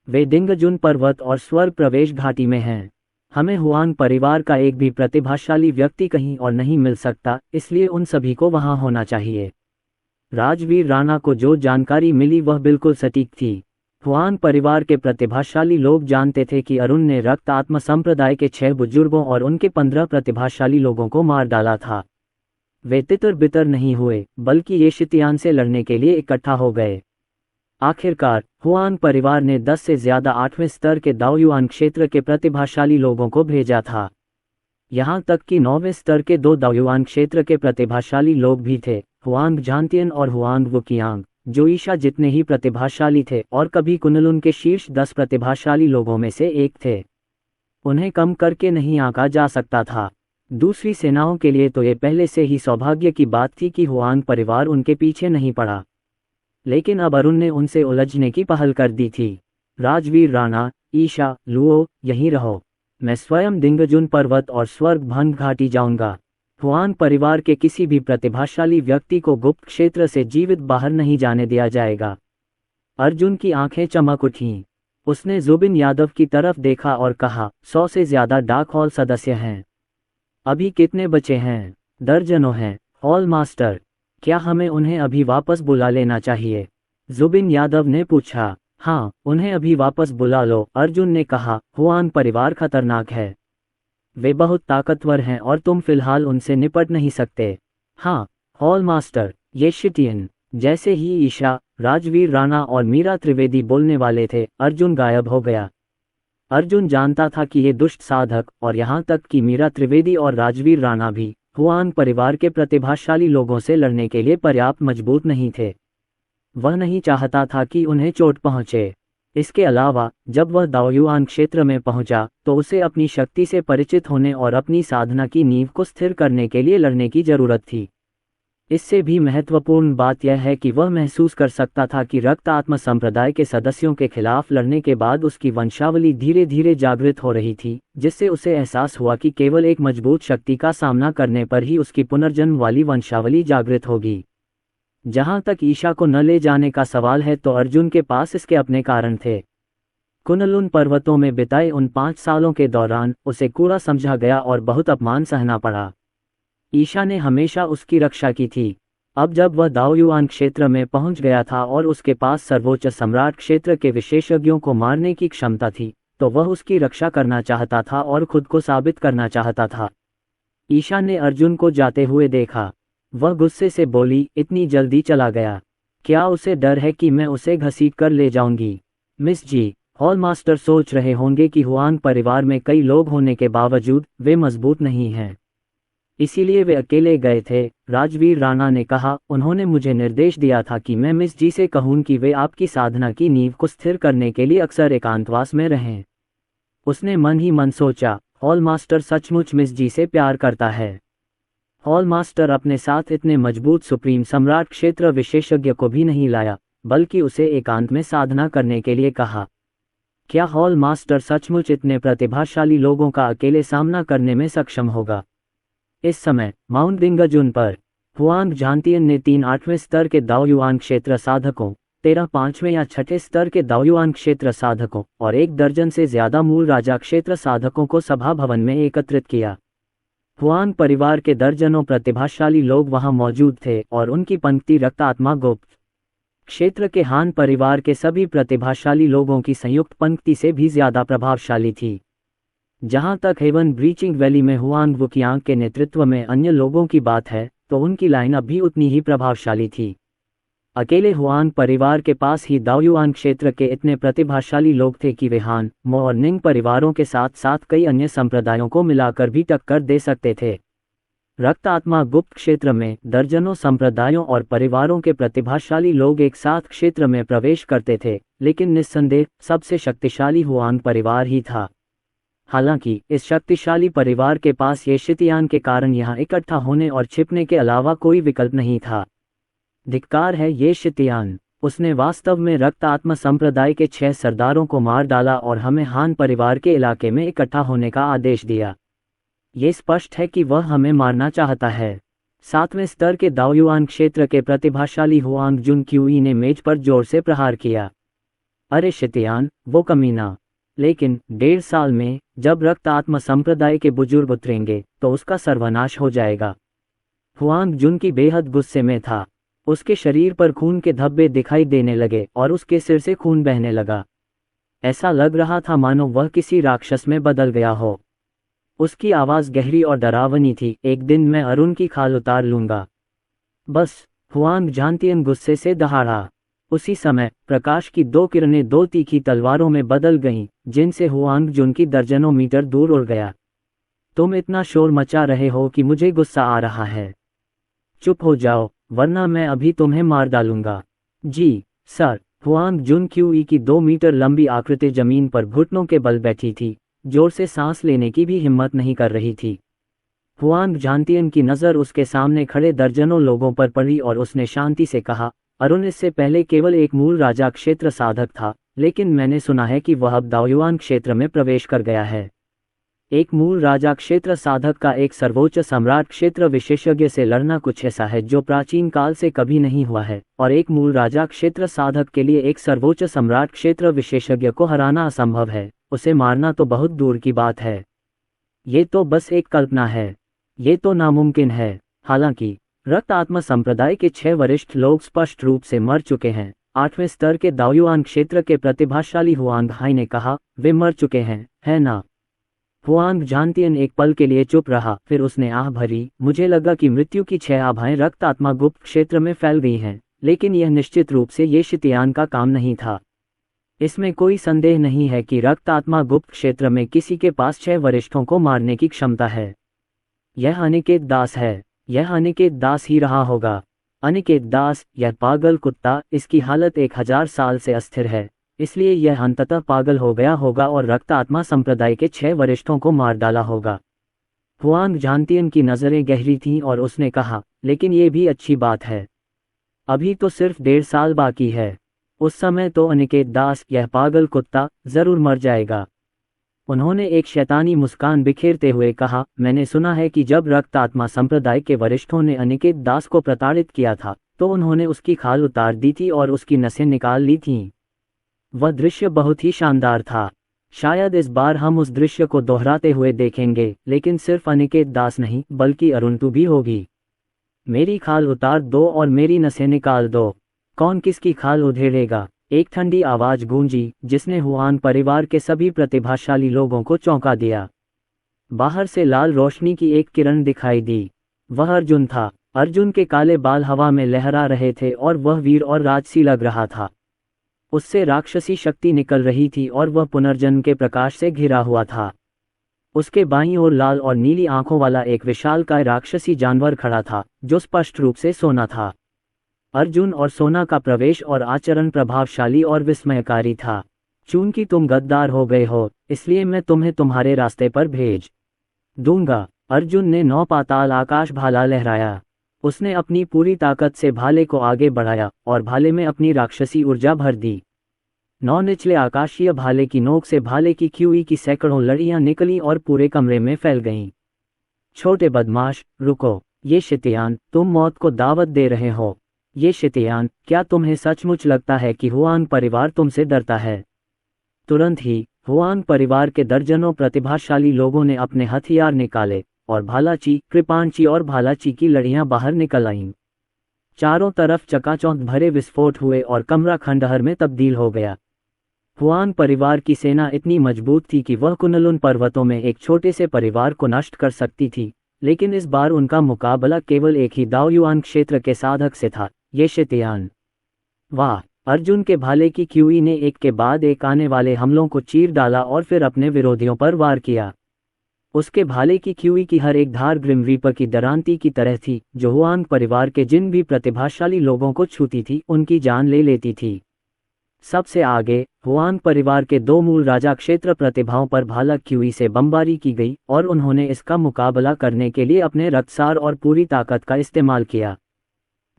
S2: वे दिंगजुन पर्वत और स्वर्ग प्रवेश घाटी में हैं। हमें हुआन परिवार का एक भी प्रतिभाशाली व्यक्ति कहीं और नहीं मिल सकता, इसलिए उन सभी को वहां होना चाहिए। राजवीर राणा को जो जानकारी मिली वह बिल्कुल सटीक थी। हुआन परिवार के प्रतिभाशाली लोग जानते थे कि अरुण ने रक्त आत्मा संप्रदाय के 6 बुजुर्गों और उनके 15 प्रतिभाशाली लोगों को मार डाला था। वे तितर बितर नहीं हुए, बल्कि ये शितियान से लड़ने के लिए इकट्ठा हो गए। आखिरकार हुआन परिवार ने 10 से ज्यादा 8वें स्तर के दाओयुआन क्षेत्र के प्रतिभाशाली लोगों को भेजा था। यहाँ तक कि 9वें स्तर के 2 दाओयुआन क्षेत्र के प्रतिभाशाली लोग भी थे, हुआंग झांतियन और हुआंग वुकियांग, जो ईशा जितने ही प्रतिभाशाली थे और कभी कुनलुन के शीर्ष 10 प्रतिभाशाली लोगों में से एक थे। उन्हें कम करके नहीं आंका जा सकता था। दूसरी सेनाओं के लिए तो ये पहले से ही सौभाग्य की बात थी कि हुआंग परिवार उनके पीछे नहीं पड़ा, लेकिन अब अरुण ने उनसे उलझने की पहल कर दी थी। राजवीर राणा, ईशा, लुओ, यहीं रहो, मैं स्वयं दिंगजुन पर्वत और स्वर्ग भंग घाटी जाऊंगा। हुआन परिवार के किसी भी प्रतिभाशाली व्यक्ति को गुप्त क्षेत्र से जीवित बाहर नहीं जाने दिया जाएगा। अर्जुन की आंखें चमक उठीं। उसने जुबिन यादव की तरफ देखा और कहा, 100 से ज्यादा डार्क हॉल सदस्य हैं। अभी कितने बचे हैं? दर्जनों हैं, हॉल मास्टर। क्या हमें उन्हें अभी वापस बुला लेना चाहिए? जुबिन यादव ने पूछा। हाँ, उन्हें अभी वापस बुला लो, अर्जुन ने कहा। हुआंग परिवार खतरनाक है। वे बहुत ताकतवर हैं और तुम फिलहाल उनसे निपट नहीं सकते। हाँ, हॉल मास्टर, ये शिटियन। जैसे ही ईशा, राजवीर राणा और मीरा त्रिवेदी बोलने वाले थे, अर्जुन गायब हो गया। अर्जुन जानता था कि ये दुष्ट साधक, और यहाँ तक कि मीरा त्रिवेदी और राजवीर राणा भी, हुआंग परिवार के प्रतिभाशाली लोगों से लड़ने के लिए पर्याप्त मजबूत नहीं थे। वह नहीं चाहता था कि उन्हें चोट पहुंचे। इसके अलावा, जब वह दाओयुआन क्षेत्र में पहुंचा, तो उसे अपनी शक्ति से परिचित होने और अपनी साधना की नींव को स्थिर करने के लिए लड़ने की जरूरत थी। इससे भी महत्वपूर्ण बात यह है कि वह महसूस कर सकता था कि रक्त आत्मा संप्रदाय के सदस्यों के खिलाफ लड़ने के बाद उसकी वंशावली धीरे धीरे जागृत हो रही थी, जिससे उसे एहसास हुआ कि केवल एक मजबूत शक्ति का सामना करने पर ही उसकी पुनर्जन्म वाली वंशावली जागृत होगी। जहां तक ईशा को न ले जाने का सवाल है, तो अर्जुन के पास इसके अपने कारण थे। कुनलुन पर्वतों में बिताए उन 5 सालों के दौरान उसे कूड़ा समझा गया और बहुत अपमान सहना पड़ा। ईशा ने हमेशा उसकी रक्षा की थी। अब जब वह दाओयुआन क्षेत्र में पहुंच गया था और उसके पास सर्वोच्च सम्राट क्षेत्र के विशेषज्ञों को मारने की क्षमता थी, तो वह उसकी रक्षा करना चाहता था और खुद को साबित करना चाहता था। ईशा ने अर्जुन को जाते हुए देखा। वह गुस्से से बोली, इतनी जल्दी चला गया? क्या उसे डर है कि मैं उसे घसीट कर ले जाऊंगी? मिस जी, हॉल मास्टर सोच रहे होंगे कि हुआंग परिवार में कई लोग होने के बावजूद वे मजबूत नहीं हैं, इसीलिए वे अकेले गए थे, राजवीर राणा ने कहा। उन्होंने मुझे निर्देश दिया था कि मैं मिस जी से कहूं कि वे आपकी साधना की नींव को स्थिर करने के लिए अक्सर एकांतवास में रहें। उसने मन ही मन सोचा, हॉल मास्टर सचमुच मिस जी से प्यार करता है। हॉल मास्टर अपने साथ इतने मजबूत सुप्रीम सम्राट क्षेत्र विशेषज्ञ को भी नहीं लाया, बल्कि उसे एकांत में साधना करने के लिए कहा। क्या हॉल मास्टर सचमुच इतने प्रतिभाशाली लोगों का अकेले सामना करने में सक्षम होगा? इस समय माउंट दिंगजुन पर हुआंग झांतियन ने 3-8वें स्तर के दाओयुआन क्षेत्र साधकों, 13 5वें या 6ठे स्तर के दाओयुआन क्षेत्र साधकों और 1 दर्जन से ज्यादा मूल राजा क्षेत्र साधकों को सभा भवन में एकत्रित किया। हुआंग परिवार के दर्जनों प्रतिभाशाली लोग वहां मौजूद थे और उनकी पंक्ति रक्त आत्मा गुप्त क्षेत्र के हान परिवार के सभी प्रतिभाशाली लोगों की संयुक्त पंक्ति से भी ज्यादा प्रभावशाली थी। जहां तक हेवन ब्रीचिंग वैली में हुआंग वुकियांग के नेतृत्व में अन्य लोगों की बात है, तो उनकी लाइनअप भी उतनी ही प्रभावशाली थी। अकेले हुआंग परिवार के पास ही दाओयुआन क्षेत्र के इतने प्रतिभाशाली लोग थे कि वे हान, मो और निंग परिवारों के साथ साथ कई अन्य संप्रदायों को मिलाकर भी टक्कर दे सकते थे। रक्त आत्मा गुप्त क्षेत्र में दर्जनों संप्रदायों और परिवारों के प्रतिभाशाली लोग एक साथ क्षेत्र में प्रवेश करते थे, लेकिन निस्संदेह सबसे शक्तिशाली हुआंग परिवार ही था। हालांकि इस शक्तिशाली परिवार के पास ये शितियान के कारण यहाँ इकट्ठा होने और छिपने के अलावा कोई विकल्प नहीं था। धिक्कार है ये शितियान, उसने वास्तव में रक्त आत्मा संप्रदाय के 6 सरदारों को मार डाला और हमें हान परिवार के इलाके में इकट्ठा होने का आदेश दिया। ये स्पष्ट है कि वह हमें मारना चाहता है। 7वें स्तर के दाओयुआन क्षेत्र के प्रतिभाशाली हुआंग जुन क्यूई ने मेज पर जोर से प्रहार किया। अरे शितियान, वो कमीना! लेकिन 1.5 साल में जब रक्त आत्मा संप्रदाय के बुजुर्ग उतरेंगे तो उसका सर्वनाश हो जाएगा। हुआंग जुन की बेहद गुस्से में था। उसके शरीर पर खून के धब्बे दिखाई देने लगे और उसके सिर से खून बहने लगा। ऐसा लग रहा था मानो वह किसी राक्षस में बदल गया हो। उसकी आवाज़ गहरी और डरावनी थी, एक दिन मैं अरुण की खाल उतार लूंगा। बस, हुआंग झांतियन गुस्से से दहाड़ा। उसी समय प्रकाश की 2 किरणें 2 तीखी तलवारों में बदल गईं, जिनसे हुआंग जुन की दर्जनों मीटर दूर उड़ गया। तुम इतना शोर मचा रहे हो कि मुझे गुस्सा आ रहा है। चुप हो जाओ, वरना मैं अभी तुम्हें मार डालूंगा। जी सर। हुआंग जुन क्यूई की 2 मीटर लंबी आकृति जमीन पर घुटनों के बल बैठी थी, जोर से सांस लेने की भी हिम्मत नहीं कर रही थी। हुआंग झांतियन की नज़र उसके सामने खड़े दर्जनों लोगों पर पड़ी और उसने शांति से कहा, अरुण इससे पहले केवल एक मूल राजा क्षेत्र साधक था, लेकिन मैंने सुना है कि वह अब दाओयुआन क्षेत्र में प्रवेश कर गया है। एक मूल राजा क्षेत्र साधक का एक सर्वोच्च सम्राट क्षेत्र विशेषज्ञ से लड़ना कुछ ऐसा है जो प्राचीन काल से कभी नहीं हुआ है, और एक मूल राजा क्षेत्र साधक के लिए एक सर्वोच्च सम्राट क्षेत्र विशेषज्ञ को हराना असंभव है। उसे मारना तो बहुत दूर की बात है। ये तो बस एक कल्पना है, ये तो नामुमकिन है। हालांकि रक्त आत्मा संप्रदाय के 6 वरिष्ठ लोग स्पष्ट रूप से मर चुके हैं। 8वें स्तर के दाओयुआन क्षेत्र के प्रतिभाशाली हुआंग हाई ने कहा, वे मर चुके हैं, है ना? हुआंग झांतियन एक पल के लिए चुप रहा, फिर उसने आह भरी। मुझे लगा कि मृत्यु की 6 आभाएं रक्त आत्मा गुप्त क्षेत्र में फैल गई हैं, लेकिन यह निश्चित रूप से ये शितियान का काम नहीं था। इसमें कोई संदेह नहीं है कि रक्त आत्मा गुप्त क्षेत्र में किसी के पास 6 वरिष्ठों को मारने की क्षमता है। यह अनिकेत दास है। यह अनिकेत दास ही रहा होगा। अनिकेत दास, यह पागल कुत्ता, इसकी हालत 1000 साल से अस्थिर है, इसलिए यह अंततः पागल हो गया होगा और रक्त आत्मा संप्रदाय के 6 वरिष्ठों को मार डाला होगा। हुआंग झांतियन की नज़रें गहरी थीं और उसने कहा, लेकिन ये भी अच्छी बात है। अभी तो सिर्फ 1.5 साल बाकी है। उस समय तो अनिकेत दास, यह पागल कुत्ता, जरूर मर जाएगा। उन्होंने एक शैतानी मुस्कान बिखेरते हुए कहा, मैंने सुना है कि जब रक्त आत्मा संप्रदाय के वरिष्ठों ने अनिकेत दास को प्रताड़ित किया था, तो उन्होंने उसकी खाल उतार दी थी और उसकी नसें निकाल ली थीं। वह दृश्य बहुत ही शानदार था। शायद इस बार हम उस दृश्य को दोहराते हुए देखेंगे, लेकिन सिर्फ अनिकेत दास नहीं, बल्कि अरुंधु भी होगी। मेरी खाल उतार दो और मेरी नसें निकाल दो। कौन किसकी खाल उधेड़ेगा? एक ठंडी आवाज गूंजी, जिसने हुआन परिवार के सभी प्रतिभाशाली लोगों को चौंका दिया। बाहर से लाल रोशनी की एक किरण दिखाई दी। वह अर्जुन था। अर्जुन के काले बाल हवा में लहरा रहे थे और वह वीर और राजसी लग रहा था। उससे राक्षसी शक्ति निकल रही थी और वह पुनर्जन्म के प्रकाश से घिरा हुआ था। उसके बाईं ओर लाल और नीली आंखों वाला एक विशालकाय राक्षसी जानवर खड़ा था, जो स्पष्ट रूप से सोना था। अर्जुन और सोना का प्रवेश और आचरण प्रभावशाली और विस्मयकारी था। चूंकि तुम गद्दार हो गए हो, इसलिए मैं तुम्हें तुम्हारे रास्ते पर भेज दूंगा। अर्जुन ने 9 पाताल आकाश भाला लहराया। उसने अपनी पूरी ताकत से भाले को आगे बढ़ाया और भाले में अपनी राक्षसी ऊर्जा भर दी। 9 निचले आकाशीय भाले की नोक से भाले की क्यूई की सैकड़ों लड़ियां निकलीं और पूरे कमरे में फैल गईं। छोटे बदमाश, रुको। ये शितियान, तुम मौत को दावत दे रहे हो। ये शितियान, क्या तुम्हें सचमुच लगता है कि हुआंग परिवार तुमसे डरता है? तुरंत ही हुआंग परिवार के दर्जनों प्रतिभाशाली लोगों ने अपने हथियार निकाले और भालाची, कृपांची और भालाची की लड़ियां बाहर निकल आईं। चारों तरफ चकाचौंध भरे विस्फोट हुए और कमरा खंडहर में तब्दील हो गया। हुआंग परिवार की सेना इतनी मजबूत थी कि वह कुनलुन पर्वतों में एक छोटे से परिवार को नष्ट कर सकती थी, लेकिन इस बार उनका मुकाबला केवल एक ही दाओयुआन क्षेत्र के साधक से था, ये शितियान। वाह! अर्जुन के भाले की क्यूई ने एक के बाद एक आने वाले हमलों को चीर डाला और फिर अपने विरोधियों पर वार किया। उसके भाले की क्यूई की हर एक धार ग्रिम रीपर की दरांती की तरह थी, जो हुआंग परिवार के जिन भी प्रतिभाशाली लोगों को छूती थी, उनकी जान ले लेती थी। सबसे आगे हुआंग परिवार के 2 मूल राजा क्षेत्र प्रतिभाओं पर भाला क्यूई से बमबारी की गई और उन्होंने इसका मुकाबला करने के लिए अपने रक्तसार और पूरी ताकत का इस्तेमाल किया।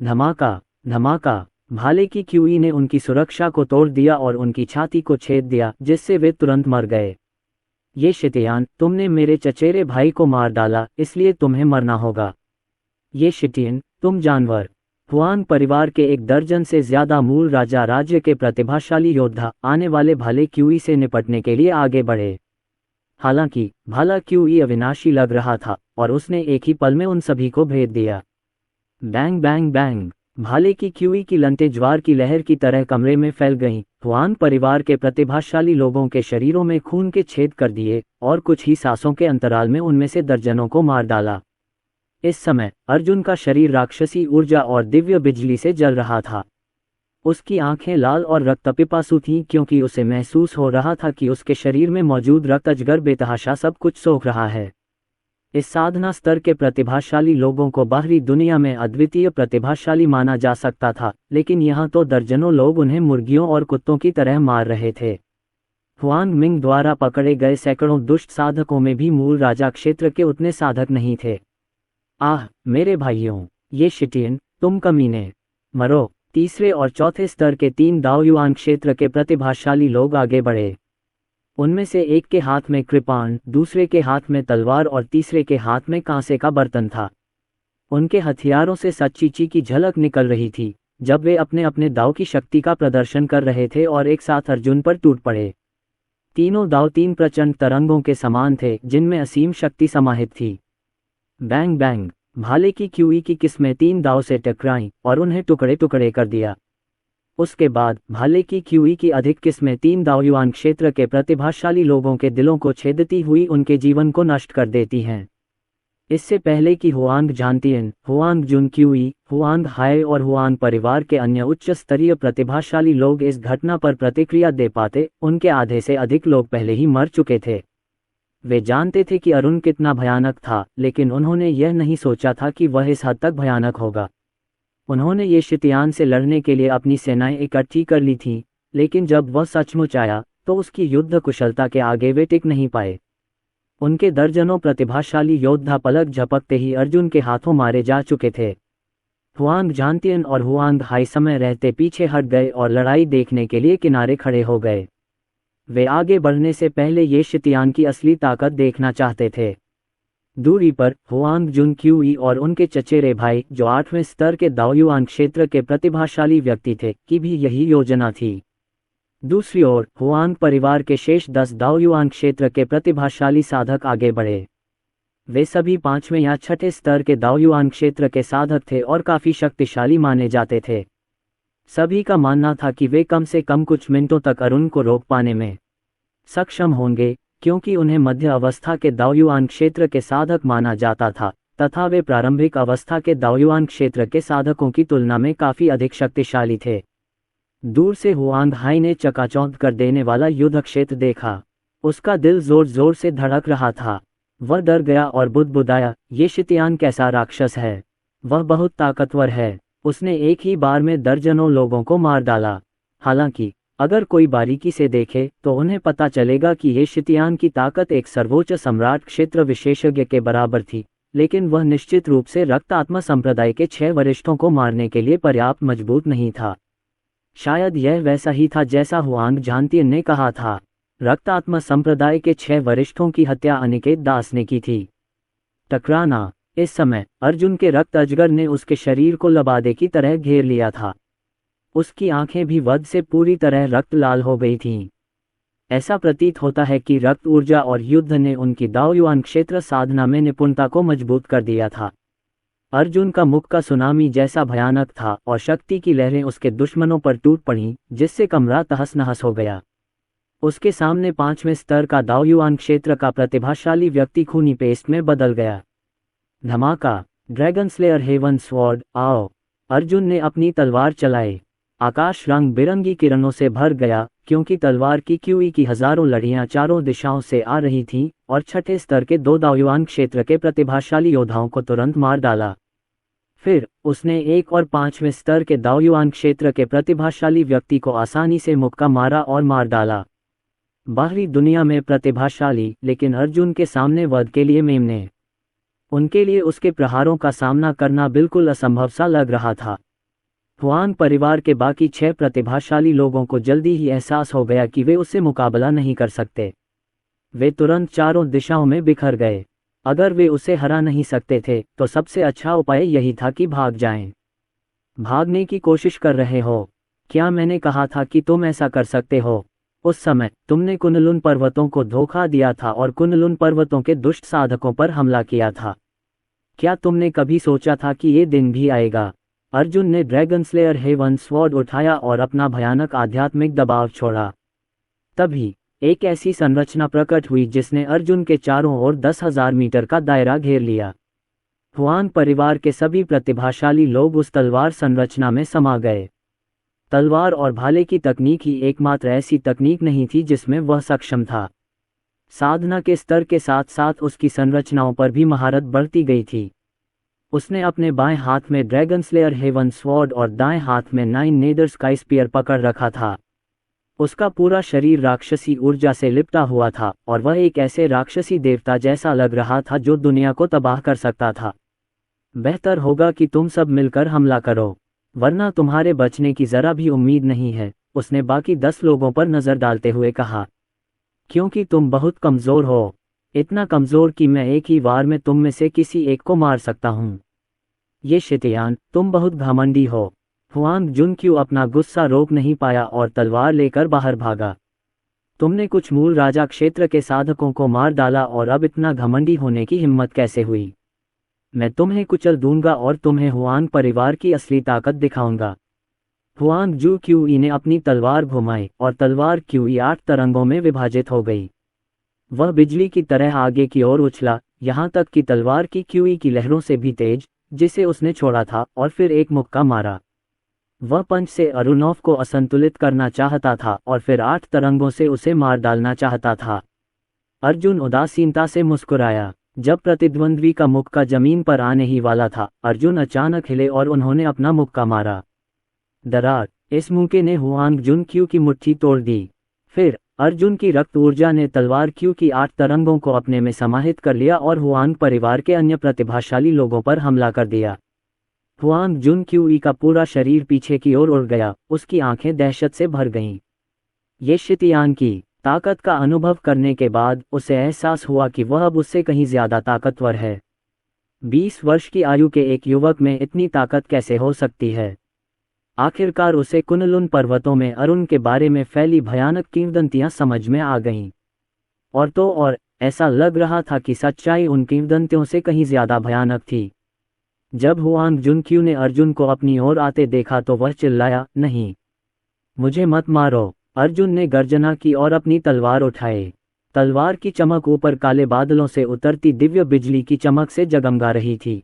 S2: धमाका, धमाका। भाले की क्यूई ने उनकी सुरक्षा को तोड़ दिया और उनकी छाती को छेद दिया, जिससे वे तुरंत मर गए। ये शितियान, तुमने मेरे चचेरे भाई को मार डाला, इसलिए तुम्हें मरना होगा। ये शिटियन, तुम जानवर। हुआंग परिवार के 1 दर्जन से ज्यादा मूल राजा राज्य के प्रतिभाशाली योद्धा आने वाले भाले क्यूई से निपटने के लिए आगे बढ़े। हालांकि भाला क्यूई अविनाशी लग रहा था और उसने एक ही पल में उन सभी को भेद दिया। Bang bang bang. भाले की क्यूई की लंटें ज्वार की लहर की तरह कमरे में फैल गईं। हुआंग परिवार के प्रतिभाशाली लोगों के शरीरों में खून के छेद कर दिए और कुछ ही सांसों के अंतराल में उनमें से दर्जनों को मार डाला। इस समय अर्जुन का शरीर राक्षसी ऊर्जा और दिव्य बिजली से जल रहा था। उसकी आंखें लाल और रक्तपिपासु थीं, क्योंकि उसे महसूस हो रहा था कि उसके शरीर में मौजूद रक्त अजगर बेतहाशा सब कुछ सोख रहा है। इस साधना स्तर के प्रतिभाशाली लोगों को बाहरी दुनिया में अद्वितीय प्रतिभाशाली माना जा सकता था, लेकिन यहाँ तो दर्जनों लोग उन्हें मुर्गियों और कुत्तों की तरह मार रहे थे। हुआंग मिंग द्वारा पकड़े गए सैकड़ों दुष्ट साधकों में भी मूल राजा क्षेत्र के उतने साधक नहीं थे। आह, मेरे भाइयों, ये शिटियन, तुम कमीने, मरो। तीसरे और चौथे स्तर के 3 दाओयुआन क्षेत्र के प्रतिभाशाली लोग आगे बढ़े। उनमें से एक के हाथ में कृपाण, दूसरे के हाथ में तलवार और तीसरे के हाथ में कांसे का बर्तन था। उनके हथियारों से सच्चीची की झलक निकल रही थी, जब वे अपने अपने दाव की शक्ति का प्रदर्शन कर रहे थे और एक साथ अर्जुन पर टूट पड़े। तीनों दाव 3 प्रचंड तरंगों के समान थे, जिनमें असीम शक्ति समाहित थी। Bang bang. भाले की क्यूई की किस्में 3 दाव से टकराईं और उन्हें टुकड़े टुकड़े कर दिया। उसके बाद भाले की क्यूई की अधिक किस्में 3 दाव युआन क्षेत्र के प्रतिभाशाली लोगों के दिलों को छेदती हुई उनके जीवन को नष्ट कर देती हैं। इससे पहले कि हुआंग झांतियन, हुआंग जुन क्यूई, हुआंग हाय और हुआंग परिवार के अन्य उच्च स्तरीय प्रतिभाशाली लोग इस घटना पर प्रतिक्रिया दे पाते, उनके आधे से अधिक लोग पहले ही मर चुके थे। वे जानते थे कि अरुण कितना भयानक था, लेकिन उन्होंने यह नहीं सोचा था कि वह इस हद तक भयानक होगा। उन्होंने ये शितियान से लड़ने के लिए अपनी सेनाएं इकट्ठी कर ली थीं, लेकिन जब वह सचमुच आया तो उसकी युद्ध कुशलता के आगे वे टिक नहीं पाए। उनके दर्जनों प्रतिभाशाली योद्धा पलक झपकते ही अर्जुन के हाथों मारे जा चुके थे। हुआंग झांतियन और हुआंग हाई समय रहते पीछे हट गए और लड़ाई देखने के लिए किनारे खड़े हो गए। वे आगे बढ़ने से पहले ये शितियान की असली ताकत देखना चाहते थे। दूरी पर हुआंग जुन क्यूई और उनके चचेरे भाई, जो 8वें स्तर के दाओयुआन क्षेत्र के प्रतिभाशाली व्यक्ति थे, की भी यही योजना थी। दूसरी ओर हुआंग परिवार के शेष 10 दाओयुआन क्षेत्र के प्रतिभाशाली साधक आगे बढ़े। वे सभी 5वें या 6ठे स्तर के दाओयुआन क्षेत्र के साधक थे और काफी शक्तिशाली माने जाते थे। सभी का मानना था कि वे कम से कम कुछ मिनटों तक अरुण को रोक पाने में सक्षम होंगे, क्योंकि उन्हें मध्य अवस्था के दाओयुआन क्षेत्र के साधक माना जाता था, तथा वे प्रारंभिक अवस्था के दाओयुआन क्षेत्र के साधकों की तुलना में काफी अधिक शक्तिशाली थे। दूर से हुआंग हाई ने चकाचौंध कर देने वाला युद्ध क्षेत्र देखा। उसका दिल जोर जोर से धड़क रहा था। वह डर गया और बुदबुदाया, ये शितियान कैसा राक्षस है, वह बहुत ताकतवर है। उसने एक ही बार में दर्जनों लोगों को मार डाला। हालांकि अगर कोई बारीकी से देखे तो उन्हें पता चलेगा कि ये शितियान की ताकत एक सर्वोच्च सम्राट क्षेत्र विशेषज्ञ के बराबर थी, लेकिन वह निश्चित रूप से रक्तात्मा संप्रदाय के 6 वरिष्ठों को मारने के लिए पर्याप्त मजबूत नहीं था। शायद यह वैसा ही था जैसा हुआंग झांतियन ने कहा था। रक्तात्मा संप्रदाय के 6 वरिष्ठों की हत्या अनिकेत दास ने की थी। टकराना। इस समय अर्जुन के रक्त अजगर ने उसके शरीर को लबादे की तरह घेर लिया था। उसकी आंखें भी वध से पूरी तरह रक्त लाल हो गई थीं। ऐसा प्रतीत होता है कि रक्त ऊर्जा और युद्ध ने उनकी दाओयुआन क्षेत्र साधना में निपुणता को मजबूत कर दिया था। अर्जुन का मुख का सुनामी जैसा भयानक था और शक्ति की लहरें उसके दुश्मनों पर टूट पड़ीं, जिससे कमरा तहस नहस हो गया। उसके सामने 5वें स्तर का दाओयुआन क्षेत्र का प्रतिभाशाली व्यक्ति खूनी पेस्ट में बदल गया। धमाका। ड्रैगन स्लेयर हेवन स्वॉर्ड, आओ। अर्जुन ने अपनी तलवार चलाई। आकाश रंग बिरंगी किरणों से भर गया, क्योंकि तलवार की क्यूई की हजारों लड़ियां चारों दिशाओं से आ रही थीं और 6ठे स्तर के 2 दाओयुआन क्षेत्र के प्रतिभाशाली योद्धाओं को तुरंत मार डाला। फिर उसने 1 और 5वें स्तर के दाओयुआन क्षेत्र के प्रतिभाशाली व्यक्ति को आसानी से मुक्का मारा और मार डाला। बाहरी दुनिया में प्रतिभाशाली, लेकिन अर्जुन के सामने वध के लिए मेमने। उनके लिए उसके प्रहारों का सामना करना बिल्कुल असंभव सा लग रहा था। हुआंग परिवार के बाकी 6 प्रतिभाशाली लोगों को जल्दी ही एहसास हो गया कि वे उससे मुकाबला नहीं कर सकते। वे तुरंत चारों दिशाओं में बिखर गए। अगर वे उसे हरा नहीं सकते थे तो सबसे अच्छा उपाय यही था कि भाग जाएं। भागने की कोशिश कर रहे हो? क्या मैंने कहा था कि तुम ऐसा कर सकते हो? उस समय तुमने कुनलुन पर्वतों को धोखा दिया था और कुनलुन पर्वतों के दुष्ट साधकों पर हमला किया था। क्या तुमने कभी सोचा था कि ये दिन भी आएगा? अर्जुन ने ड्रैगन स्लेयर हेवन स्वॉर्ड उठाया और अपना भयानक आध्यात्मिक दबाव छोड़ा। तभी एक ऐसी संरचना प्रकट हुई जिसने अर्जुन के चारों ओर 10,000 मीटर का दायरा घेर लिया। हुआंग परिवार के सभी प्रतिभाशाली लोग उस तलवार संरचना में समा गए। तलवार और भाले की तकनीक ही एकमात्र ऐसी तकनीक नहीं थी जिसमें वह सक्षम था। साधना के स्तर के साथ साथ उसकी संरचनाओं पर भी महारत बढ़ती गई थी। उसने अपने बाएं हाथ में ड्रैगन स्लेयर हेवन स्वॉर्ड और दाएं हाथ में 9 नेदर स्काई स्पीयर पकड़ रखा था। उसका पूरा शरीर राक्षसी ऊर्जा से लिपटा हुआ था और वह एक ऐसे राक्षसी देवता जैसा लग रहा था जो दुनिया को तबाह कर सकता था। बेहतर होगा कि तुम सब मिलकर हमला करो, वरना तुम्हारे बचने की जरा भी उम्मीद नहीं है, उसने बाकी 10 लोगों पर नजर डालते हुए कहा। क्योंकि तुम बहुत कमजोर हो, इतना कमजोर कि मैं एक ही वार में तुम में से किसी एक को मार सकता हूँ। ये शितियान, तुम बहुत घमंडी हो। हुआंग जुनक्यू अपना गुस्सा रोक नहीं पाया और तलवार लेकर बाहर भागा। तुमने कुछ मूल राजा क्षेत्र के साधकों को मार डाला और अब इतना घमंडी होने की हिम्मत कैसे हुई? मैं तुम्हें कुचल दूंगा और तुम्हें हुआंग परिवार की असली ताकत दिखाऊंगा। हुआंग जू क्यूई ने अपनी तलवार घुमाई और तलवार क्यूई 8 तरंगों में विभाजित हो गई। वह बिजली की तरह आगे की ओर उछला, यहाँ तक कि तलवार की क्यूई की लहरों से भी तेज, जिसे उसने छोड़ा था, और फिर एक मुक्का मारा। वह पंच से अरुणोव को असंतुलित करना चाहता था और फिर 8 तरंगों से उसे मार डालना चाहता था। अर्जुन उदासीनता से मुस्कुराया। जब प्रतिद्वंद्वी का मुक्का जमीन पर आने ही वाला था, अर्जुन अचानक हिले और उन्होंने अपना मुक्का मारा। दरार! इस मुक्के ने हुआंग जुन क्यू की मुट्ठी तोड़ दी। फिर अर्जुन की रक्त ऊर्जा ने तलवार क्यू की 8 तरंगों को अपने में समाहित कर लिया और हुआंग परिवार के अन्य प्रतिभाशाली लोगों पर हमला कर दिया। हुआंग जुन क्यूई का पूरा शरीर पीछे की ओर उड़ गया, उसकी आंखें दहशत से भर गईं। ये शितियान की ताकत का अनुभव करने के बाद उसे एहसास हुआ कि वह अब उससे कहीं ज्यादा ताकतवर है। 20 वर्ष की आयु के एक युवक में इतनी ताकत कैसे हो सकती है? आखिरकार उसे कुनलुन पर्वतों में अरुण के बारे में फैली भयानक किंवदंतियां समझ में आ गईं। और ऐसा लग रहा था कि सच्चाई उन किंवदंतियों से कहीं ज्यादा भयानक थी। जब हुआंग जुनक्यू ने अर्जुन को अपनी ओर आते देखा तो वह चिल्लाया, नहीं, मुझे मत मारो। अर्जुन ने गर्जना की और अपनी तलवार उठाए। तलवार की चमक ऊपर काले बादलों से उतरती दिव्य बिजली की चमक से जगमगा रही थी।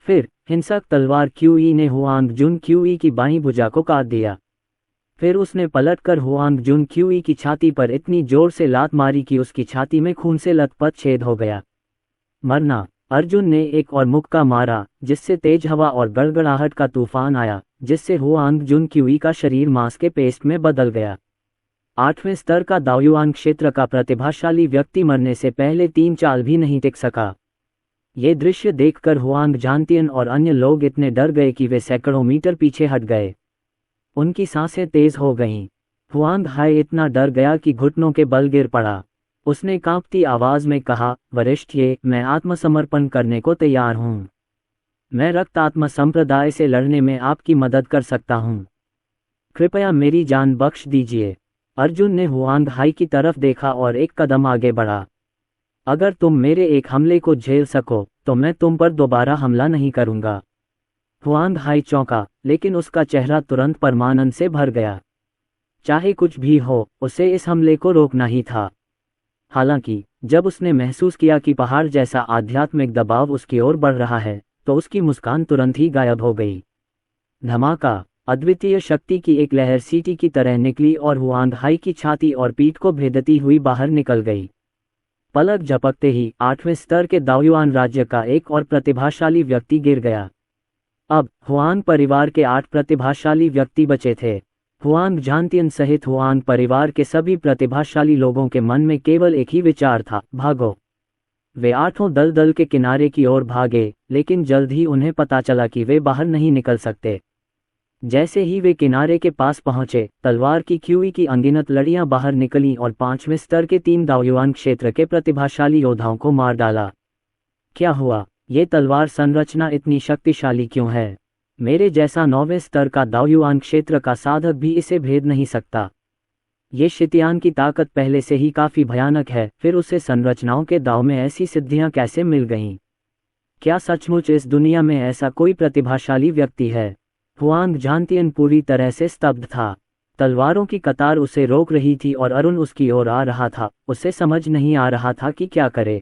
S2: फिर हिंसक तलवार क्यूई ने हुआंग जुन क्यूई की बाईं भुजा को काट दिया। फिर उसने पलटकर हुआंग जुन क्यूई की छाती पर इतनी जोर से लात मारी कि उसकी छाती में खून से लथपथ छेद हो गया। मरना! अर्जुन ने एक और मुक्का मारा, जिससे तेज हवा और गड़गड़ाहट का तूफान आया, जिससे हुआंग जुन क्यूई का शरीर मांस के पेस्ट में बदल गया। 8वें स्तर का दाओयुआन क्षेत्र का प्रतिभाशाली व्यक्ति मरने से पहले 3 चाल भी नहीं टिक सका। ये दृश्य देखकर हुआंग जानतियन और अन्य लोग इतने डर गए कि वे सैकड़ों मीटर पीछे हट गए। उनकी सांसें तेज हो गईं। हुआंग हाय इतना डर गया कि घुटनों के बल गिर पड़ा। उसने कांपती आवाज में कहा, वरिष्ठ, मैं आत्मसमर्पण करने को तैयार हूँ। मैं रक्त आत्मा संप्रदाय से लड़ने में आपकी मदद कर सकता हूँ। कृपया मेरी जान बख्श दीजिए। अर्जुन ने हुआंग हाई की तरफ देखा और एक कदम आगे बढ़ा। अगर तुम मेरे एक हमले को झेल सको तो मैं तुम पर दोबारा हमला नहीं करूंगा। हुआंग हाई चौंका, लेकिन उसका चेहरा तुरंत परमानंद से भर गया। चाहे कुछ भी हो, उसे इस हमले को रोकना ही था। हालांकि जब उसने महसूस किया कि पहाड़ जैसा आध्यात्मिक दबाव उसकी ओर बढ़ रहा है, तो उसकी मुस्कान तुरंत ही गायब हो गई। धमाका! अद्वितीय शक्ति की एक लहर सीटी की तरह निकली और हुआंग हाई की छाती और पीठ को भेदती हुई बाहर निकल गई। पलक झपकते ही 8वें स्तर के दाओयुआन राज्य का एक और प्रतिभाशाली व्यक्ति गिर गया। अब हुआंग परिवार के 8 प्रतिभाशाली व्यक्ति बचे थे। हुआंग जानतियन सहित हुआंग परिवार के सभी प्रतिभाशाली लोगों के मन में केवल एक ही विचार था, भागो। वे 8 दलदल के किनारे की ओर भागे, लेकिन जल्द ही उन्हें पता चला कि वे बाहर नहीं निकल सकते। जैसे ही वे किनारे के पास पहुंचे, तलवार की क्यूई की अनगिनत लड़ियां बाहर निकलीं और 5वें स्तर के 3 दाओयुआन क्षेत्र के प्रतिभाशाली योद्धाओं को मार डाला। क्या हुआ? ये तलवार संरचना इतनी शक्तिशाली क्यों है? मेरे जैसा 9वें स्तर का दाओयुआन क्षेत्र का साधक भी इसे भेद नहीं सकता। ये शितियान की ताकत पहले से ही काफी भयानक है, फिर उसे संरचनाओं के दाव में ऐसी सिद्धियां कैसे मिल गईं? क्या सचमुच इस दुनिया में ऐसा कोई प्रतिभाशाली व्यक्ति है? हुआंग जानतियन पूरी तरह से स्तब्ध था। तलवारों की कतार उसे रोक रही थी और अरुण उसकी ओर आ रहा था। उसे समझ नहीं आ रहा था कि क्या करे।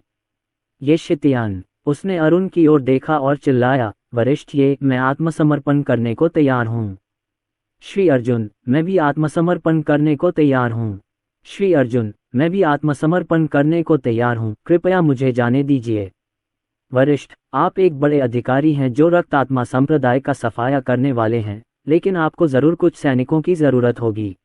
S2: ये शितियान! उसने अरुण की ओर देखा और चिल्लाया, वरिष्ठ, मैं आत्मसमर्पण करने को तैयार हूँ। श्री अर्जुन, मैं भी आत्मसमर्पण करने को तैयार हूँ। श्री अर्जुन, मैं भी आत्मसमर्पण करने को तैयार हूँ, कृपया मुझे जाने दीजिए। वरिष्ठ, आप एक बड़े अधिकारी हैं जो रक्त आत्मा संप्रदाय का सफाया करने वाले हैं, लेकिन आपको जरूर कुछ सैनिकों की जरूरत होगी।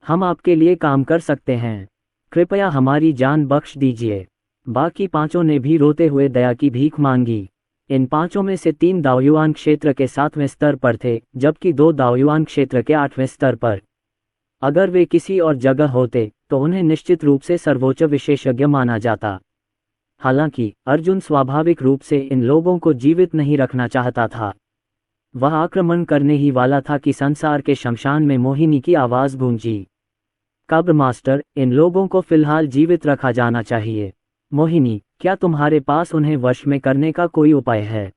S2: हम आपके लिए काम कर सकते हैं। कृपया हमारी जान बख्श दीजिए। बाकी 5 ने भी रोते हुए दया की भीख मांगी। इन 5 में से 3 दाओयुआन क्षेत्र के 7वें स्तर पर थे, जबकि 2 दाओयुआन क्षेत्र के 8वें स्तर पर। अगर वे किसी और जगह होते तो उन्हें निश्चित रूप से सर्वोच्च विशेषज्ञ माना जाता। हालांकि अर्जुन स्वाभाविक रूप से इन लोगों को जीवित नहीं रखना चाहता था। वह आक्रमण करने ही वाला था कि संसार के शमशान में मोहिनी की आवाज गूंजी। कब्र मास्टर, इन लोगों को फिलहाल जीवित रखा जाना चाहिए। मोहिनी, क्या तुम्हारे पास उन्हें वश में करने का कोई उपाय है?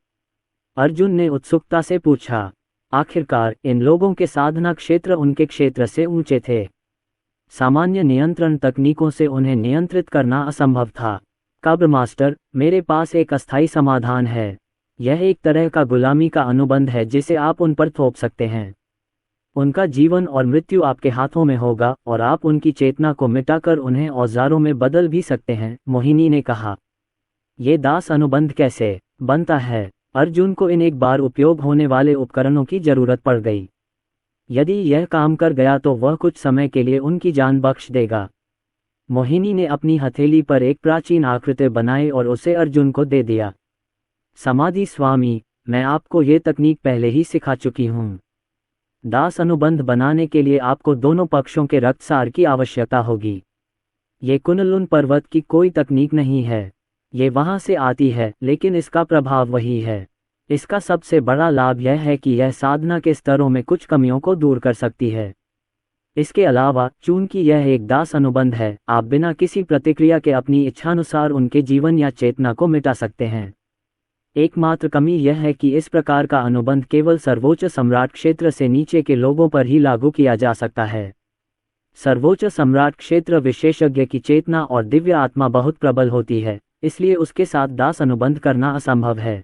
S2: अर्जुन ने उत्सुकता से पूछा। आखिरकार इन लोगों के साधना क्षेत्र उनके क्षेत्र से ऊंचे थे। सामान्य नियंत्रण तकनीकों से उन्हें नियंत्रित करना असंभव था। कब्र मास्टर, मेरे पास एक अस्थायी समाधान है। यह एक तरह का गुलामी का अनुबंध है जिसे आप उन पर थोप सकते हैं। उनका जीवन और मृत्यु आपके हाथों में होगा और आप उनकी चेतना को मिटाकर उन्हें औजारों में बदल भी सकते हैं, मोहिनी ने कहा। ये दास अनुबंध कैसे बनता है? अर्जुन को इन एक बार उपयोग होने वाले उपकरणों की जरूरत पड़ गई। यदि यह काम कर गया तो वह कुछ समय के लिए उनकी जान बख्श देगा। मोहिनी ने अपनी हथेली पर एक प्राचीन आकृति बनाई और उसे अर्जुन को दे दिया। समाधि स्वामी, मैं आपको ये तकनीक पहले ही सिखा चुकी हूँ। दास अनुबंध बनाने के लिए आपको दोनों पक्षों के रक्तसार की आवश्यकता होगी। ये कुनलुन पर्वत की कोई तकनीक नहीं है। ये वहाँ से आती है, लेकिन इसका प्रभाव वही है। इसका सबसे बड़ा लाभ यह है कि यह साधना के स्तरों में कुछ कमियों को दूर कर सकती है। इसके अलावा, चूंकि यह एक दास अनुबंध है, आप बिना किसी प्रतिक्रिया के अपनी इच्छानुसार उनके जीवन या चेतना को मिटा सकते हैं। एकमात्र कमी यह है कि इस प्रकार का अनुबंध केवल सर्वोच्च सम्राट क्षेत्र से नीचे के लोगों पर ही लागू किया जा सकता है। सर्वोच्च सम्राट क्षेत्र विशेषज्ञ की चेतना और दिव्य आत्मा बहुत प्रबल होती है, इसलिए उसके साथ दास अनुबंध करना असंभव है।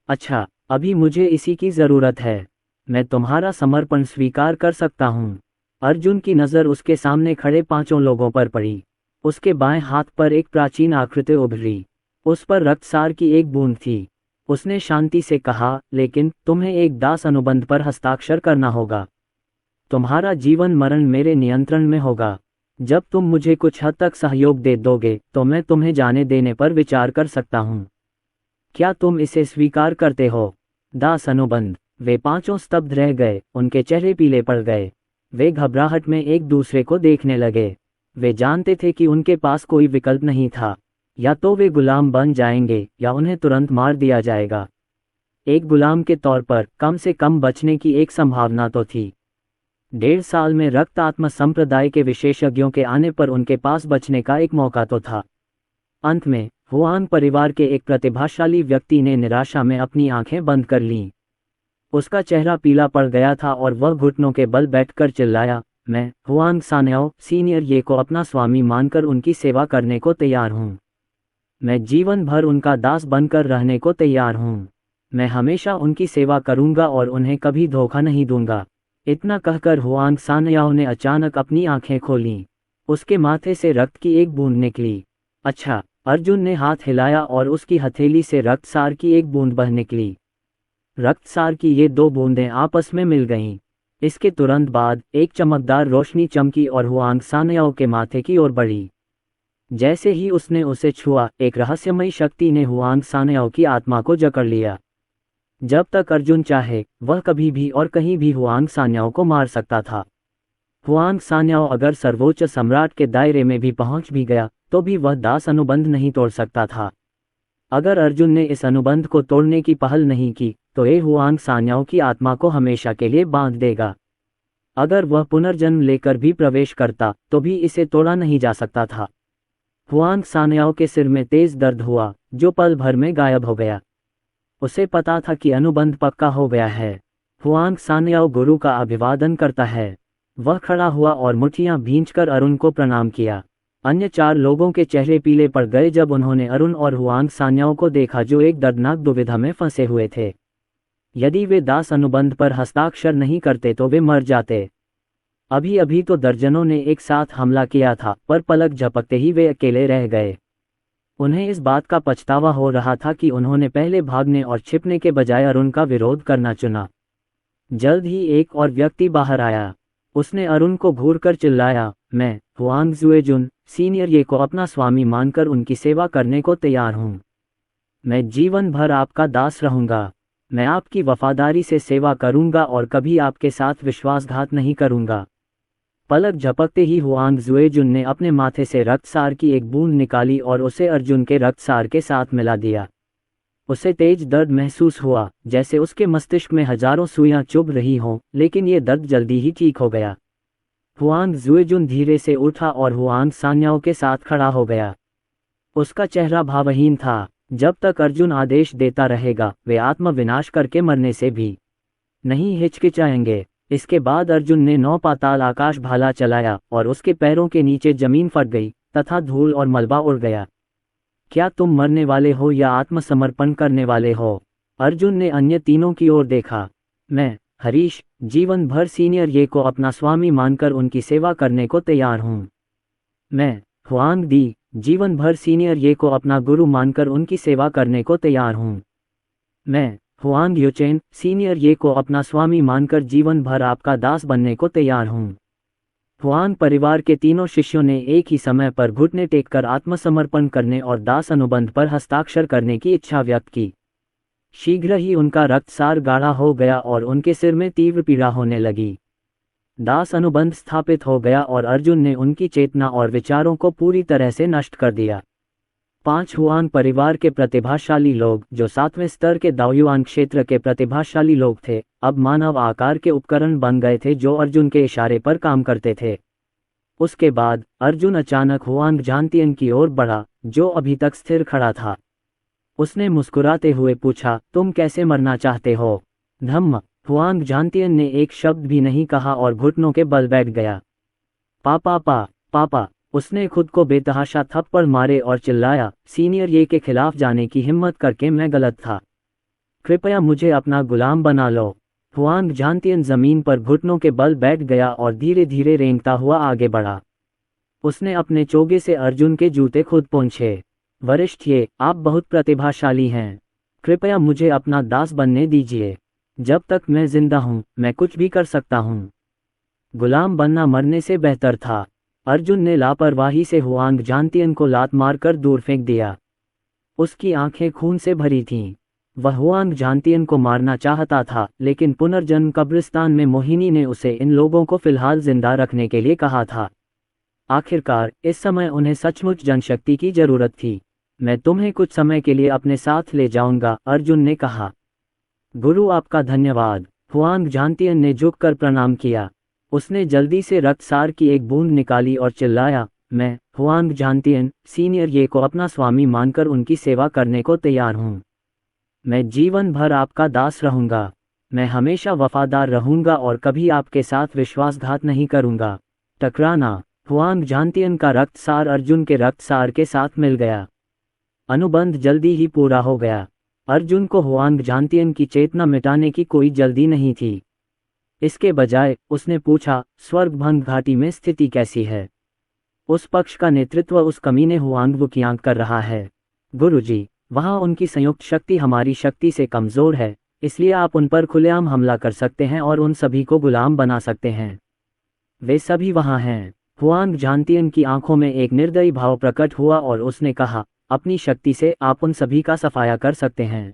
S2: अच्छा, अभी मुझे इसी की जरूरत है। मैं तुम्हारा समर्पण स्वीकार कर सकता हूँ। अर्जुन की नज़र उसके सामने खड़े पांचों लोगों पर पड़ी। उसके बाएं हाथ पर एक प्राचीन आकृति उभरी। उस पर रक्तसार की एक बूंद थी। उसने शांति से कहा, लेकिन तुम्हें एक दास अनुबंध पर हस्ताक्षर करना होगा। तुम्हारा जीवन मरण मेरे नियंत्रण में होगा। जब तुम मुझे कुछ हद तक सहयोग दे दोगे तो मैं तुम्हें जाने देने पर विचार कर सकता हूँ। क्या तुम इसे स्वीकार करते हो? दास अनुबंध। वे पांचों स्तब्ध रह गए, उनके चेहरे पीले पड़ गए। वे घबराहट में एक दूसरे को देखने लगे। वे जानते थे कि उनके पास कोई विकल्प नहीं था। या तो वे गुलाम बन जाएंगे या उन्हें तुरंत मार दिया जाएगा। एक गुलाम के तौर पर कम से कम बचने की एक संभावना तो थी। 1.5 साल में रक्त आत्मा संप्रदाय के विशेषज्ञों के आने पर उनके पास बचने का एक मौका तो था। अंत में हुआंग परिवार के एक प्रतिभाशाली व्यक्ति ने निराशा में अपनी आंखें बंद कर लीं। उसका चेहरा पीला पड़ गया था और वह घुटनों के बल बैठकर चिल्लाया, मैं हुआंग सान्याओ सीनियर ये को अपना स्वामी मानकर उनकी सेवा करने को तैयार हूँ। मैं जीवन भर उनका दास बनकर रहने को तैयार हूँ। मैं हमेशा उनकी सेवा करूँगा और उन्हें कभी धोखा नहीं दूंगा। इतना कहकर हुआंग सान्याओ ने अचानक अपनी आंखें खोलीं। उसके माथे से रक्त की एक बूंद निकली। अच्छा, अर्जुन ने हाथ हिलाया और उसकी हथेली से रक्तसार की एक बूंद बह निकली। रक्तसार की ये 2 बूंदें आपस में मिल गईं। इसके तुरंत बाद एक चमकदार रोशनी चमकी और हुआंग सान्याओ के माथे की ओर बढ़ी। जैसे ही उसने उसे छुआ, एक रहस्यमयी शक्ति ने हुआंग सान्याओ की आत्मा को जकड़ लिया। जब तक अर्जुन चाहे, वह कभी भी और कहीं भी हुआंग सान्याओ को मार सकता था। हुआंग सान्याओ अगर सर्वोच्च सम्राट के दायरे में भी पहुंच भी गया तो भी वह दास अनुबंध नहीं तोड़ सकता था। अगर अर्जुन ने इस अनुबंध को तोड़ने की पहल नहीं की तो ये हुआंग सान्याओ की आत्मा को हमेशा के लिए बांध देगा। अगर वह पुनर्जन्म लेकर भी प्रवेश करता तो भी इसे तोड़ा नहीं जा सकता था। हुआंग सान्याओ के सिर में तेज दर्द हुआ, जो पल भर में गायब हो गया। उसे पता था कि अनुबंध पक्का हो गया है। हुआंग सान्याओ गुरु का अभिवादन करता है। वह खड़ा हुआ और मुट्ठियां भींचकर अरुण को प्रणाम किया। अन्य 4 लोगों के चेहरे पीले पड़ गए जब उन्होंने अरुण और हुआंग सान्याओ को देखा, जो एक दर्दनाक दुविधा में फंसे हुए थे। यदि वे दास अनुबंध पर हस्ताक्षर नहीं करते तो वे मर जाते। अभी अभी तो दर्जनों ने एक साथ हमला किया था, पर पलक झपकते ही वे अकेले रह गए। उन्हें इस बात का पछतावा हो रहा था कि उन्होंने पहले भागने और छिपने के बजाय अरुण का विरोध करना चुना। जल्द ही एक और व्यक्ति बाहर आया। उसने अरुण को घूरकर चिल्लाया, मैं हुआंग जुएजुन सीनियर ये को अपना स्वामी मानकर उनकी सेवा करने को तैयार हूँ। मैं जीवन भर आपका दास रहूंगा। मैं आपकी वफादारी से सेवा करूंगा और कभी आपके साथ विश्वासघात नहीं करूंगा। पलक झपकते ही हुआंग जुएजुन ने अपने माथे से रक्तसार की एक बूंद निकाली और उसे अर्जुन के रक्तसार के साथ मिला दिया। उसे तेज दर्द महसूस हुआ, जैसे उसके मस्तिष्क में हजारों सुइयां चुभ रही हों, लेकिन ये दर्द जल्दी ही ठीक हो गया। हुआंग जुएजुन धीरे से उठा और हुआंग सान्याओ के साथ खड़ा हो गया। उसका चेहरा भावहीन था। जब तक अर्जुन आदेश देता रहेगा वे आत्म विनाश करके मरने से भी नहीं हिचकिचाएंगे। इसके बाद अर्जुन ने 9 पाताल आकाश भाला चलाया और उसके पैरों के नीचे जमीन फट गई तथा धूल और मलबा उड़ गया। क्या तुम मरने वाले हो या आत्मसमर्पण करने वाले हो? अर्जुन ने अन्य तीनों की ओर देखा। मैं हरीश जीवन भर सीनियर ये को अपना स्वामी मानकर उनकी सेवा करने को तैयार हूँ। मैं हुआंग दी जीवन भर सीनियर ये को अपना गुरु मानकर उनकी सेवा करने को तैयार हूँ। मैं हुआंग युचेन सीनियर ये को अपना स्वामी मानकर जीवन भर आपका दास बनने को तैयार हूँ। हुआंग परिवार के तीनों शिष्यों ने एक ही समय पर घुटने टेककर आत्मसमर्पण करने और दास अनुबंध पर हस्ताक्षर करने की इच्छा व्यक्त की। शीघ्र ही उनका रक्तसार गाढ़ा हो गया और उनके सिर में तीव्र पीड़ा होने लगी। दास अनुबंध स्थापित हो गया और अर्जुन ने उनकी चेतना और विचारों को पूरी तरह से नष्ट कर दिया। 5 हुआंग परिवार के प्रतिभाशाली लोग जो 7वें स्तर के दाओयुआन क्षेत्र के प्रतिभाशाली लोग थे अब मानव आकार के उपकरण बन गए थे जो अर्जुन के इशारे पर काम करते थे। उसके बाद अर्जुन अचानक हुआंग झांतियन की ओर बढ़ा जो अभी तक स्थिर खड़ा था। उसने मुस्कुराते हुए पूछा, तुम कैसे मरना चाहते हो? धम्म। हुआंग झांतियन ने एक शब्द भी नहीं कहा और घुटनों के बल बैठ गया। पापा। उसने खुद को बेतहाशा थप्पड़ मारे और चिल्लाया, सीनियर ये के खिलाफ जाने की हिम्मत करके मैं गलत था। कृपया मुझे अपना गुलाम बना लो। हुआंग झांतियन जमीन पर घुटनों के बल बैठ गया और धीरे धीरे रेंगता हुआ आगे बढ़ा। उसने अपने चोगे से अर्जुन के जूते खुद पोंछे। वरिष्ठ ये, आप बहुत प्रतिभाशाली हैं। कृपया मुझे अपना दास बनने दीजिए। जब तक मैं जिंदा हूँ मैं कुछ भी कर सकता हूँ। गुलाम बनना मरने से बेहतर था। अर्जुन ने लापरवाही से हुआंग झांतियन को लात मारकर दूर फेंक दिया। उसकी आंखें खून से भरी थीं। वह हुआंग झांतियन को मारना चाहता था लेकिन पुनर्जन्म कब्रिस्तान में मोहिनी ने उसे इन लोगों को फिलहाल जिंदा रखने के लिए कहा था। आखिरकार इस समय उन्हें सचमुच जनशक्ति की जरूरत थी। मैं तुम्हें कुछ समय के लिए अपने साथ ले जाऊंगा, अर्जुन ने कहा। गुरु आपका धन्यवाद। हुआंग झांतियन ने झुककर प्रणाम किया। उसने जल्दी से रक्तसार की एक बूंद निकाली और चिल्लाया, मैं हुआंग झांतियन सीनियर ये को अपना स्वामी मानकर उनकी सेवा करने को तैयार हूँ। मैं जीवन भर आपका दास रहूंगा। मैं हमेशा वफादार रहूंगा और कभी आपके साथ विश्वासघात नहीं करूंगा। टकराना। हुआंग झांतियन का रक्तसार अर्जुन के रक्तसार के साथ मिल गया। अनुबंध जल्दी ही पूरा हो गया। अर्जुन को हुआंग झांतियन की चेतना मिटाने की कोई जल्दी नहीं थी। इसके बजाय उसने पूछा, स्वर्गभंग घाटी में स्थिति कैसी है? उस पक्ष का नेतृत्व उस कमीने हुआंग वुकियांग कर रहा है। गुरुजी, वहां उनकी संयुक्त शक्ति हमारी शक्ति से कमजोर है, इसलिए आप उन पर खुलेआम हमला कर सकते हैं और उन सभी को गुलाम बना सकते हैं। वे सभी वहां हैं। हुआंग झांतियन की आंखों में एक निर्दयी भाव प्रकट हुआ और उसने कहा, अपनी शक्ति से आप उन सभी का सफाया कर सकते हैं।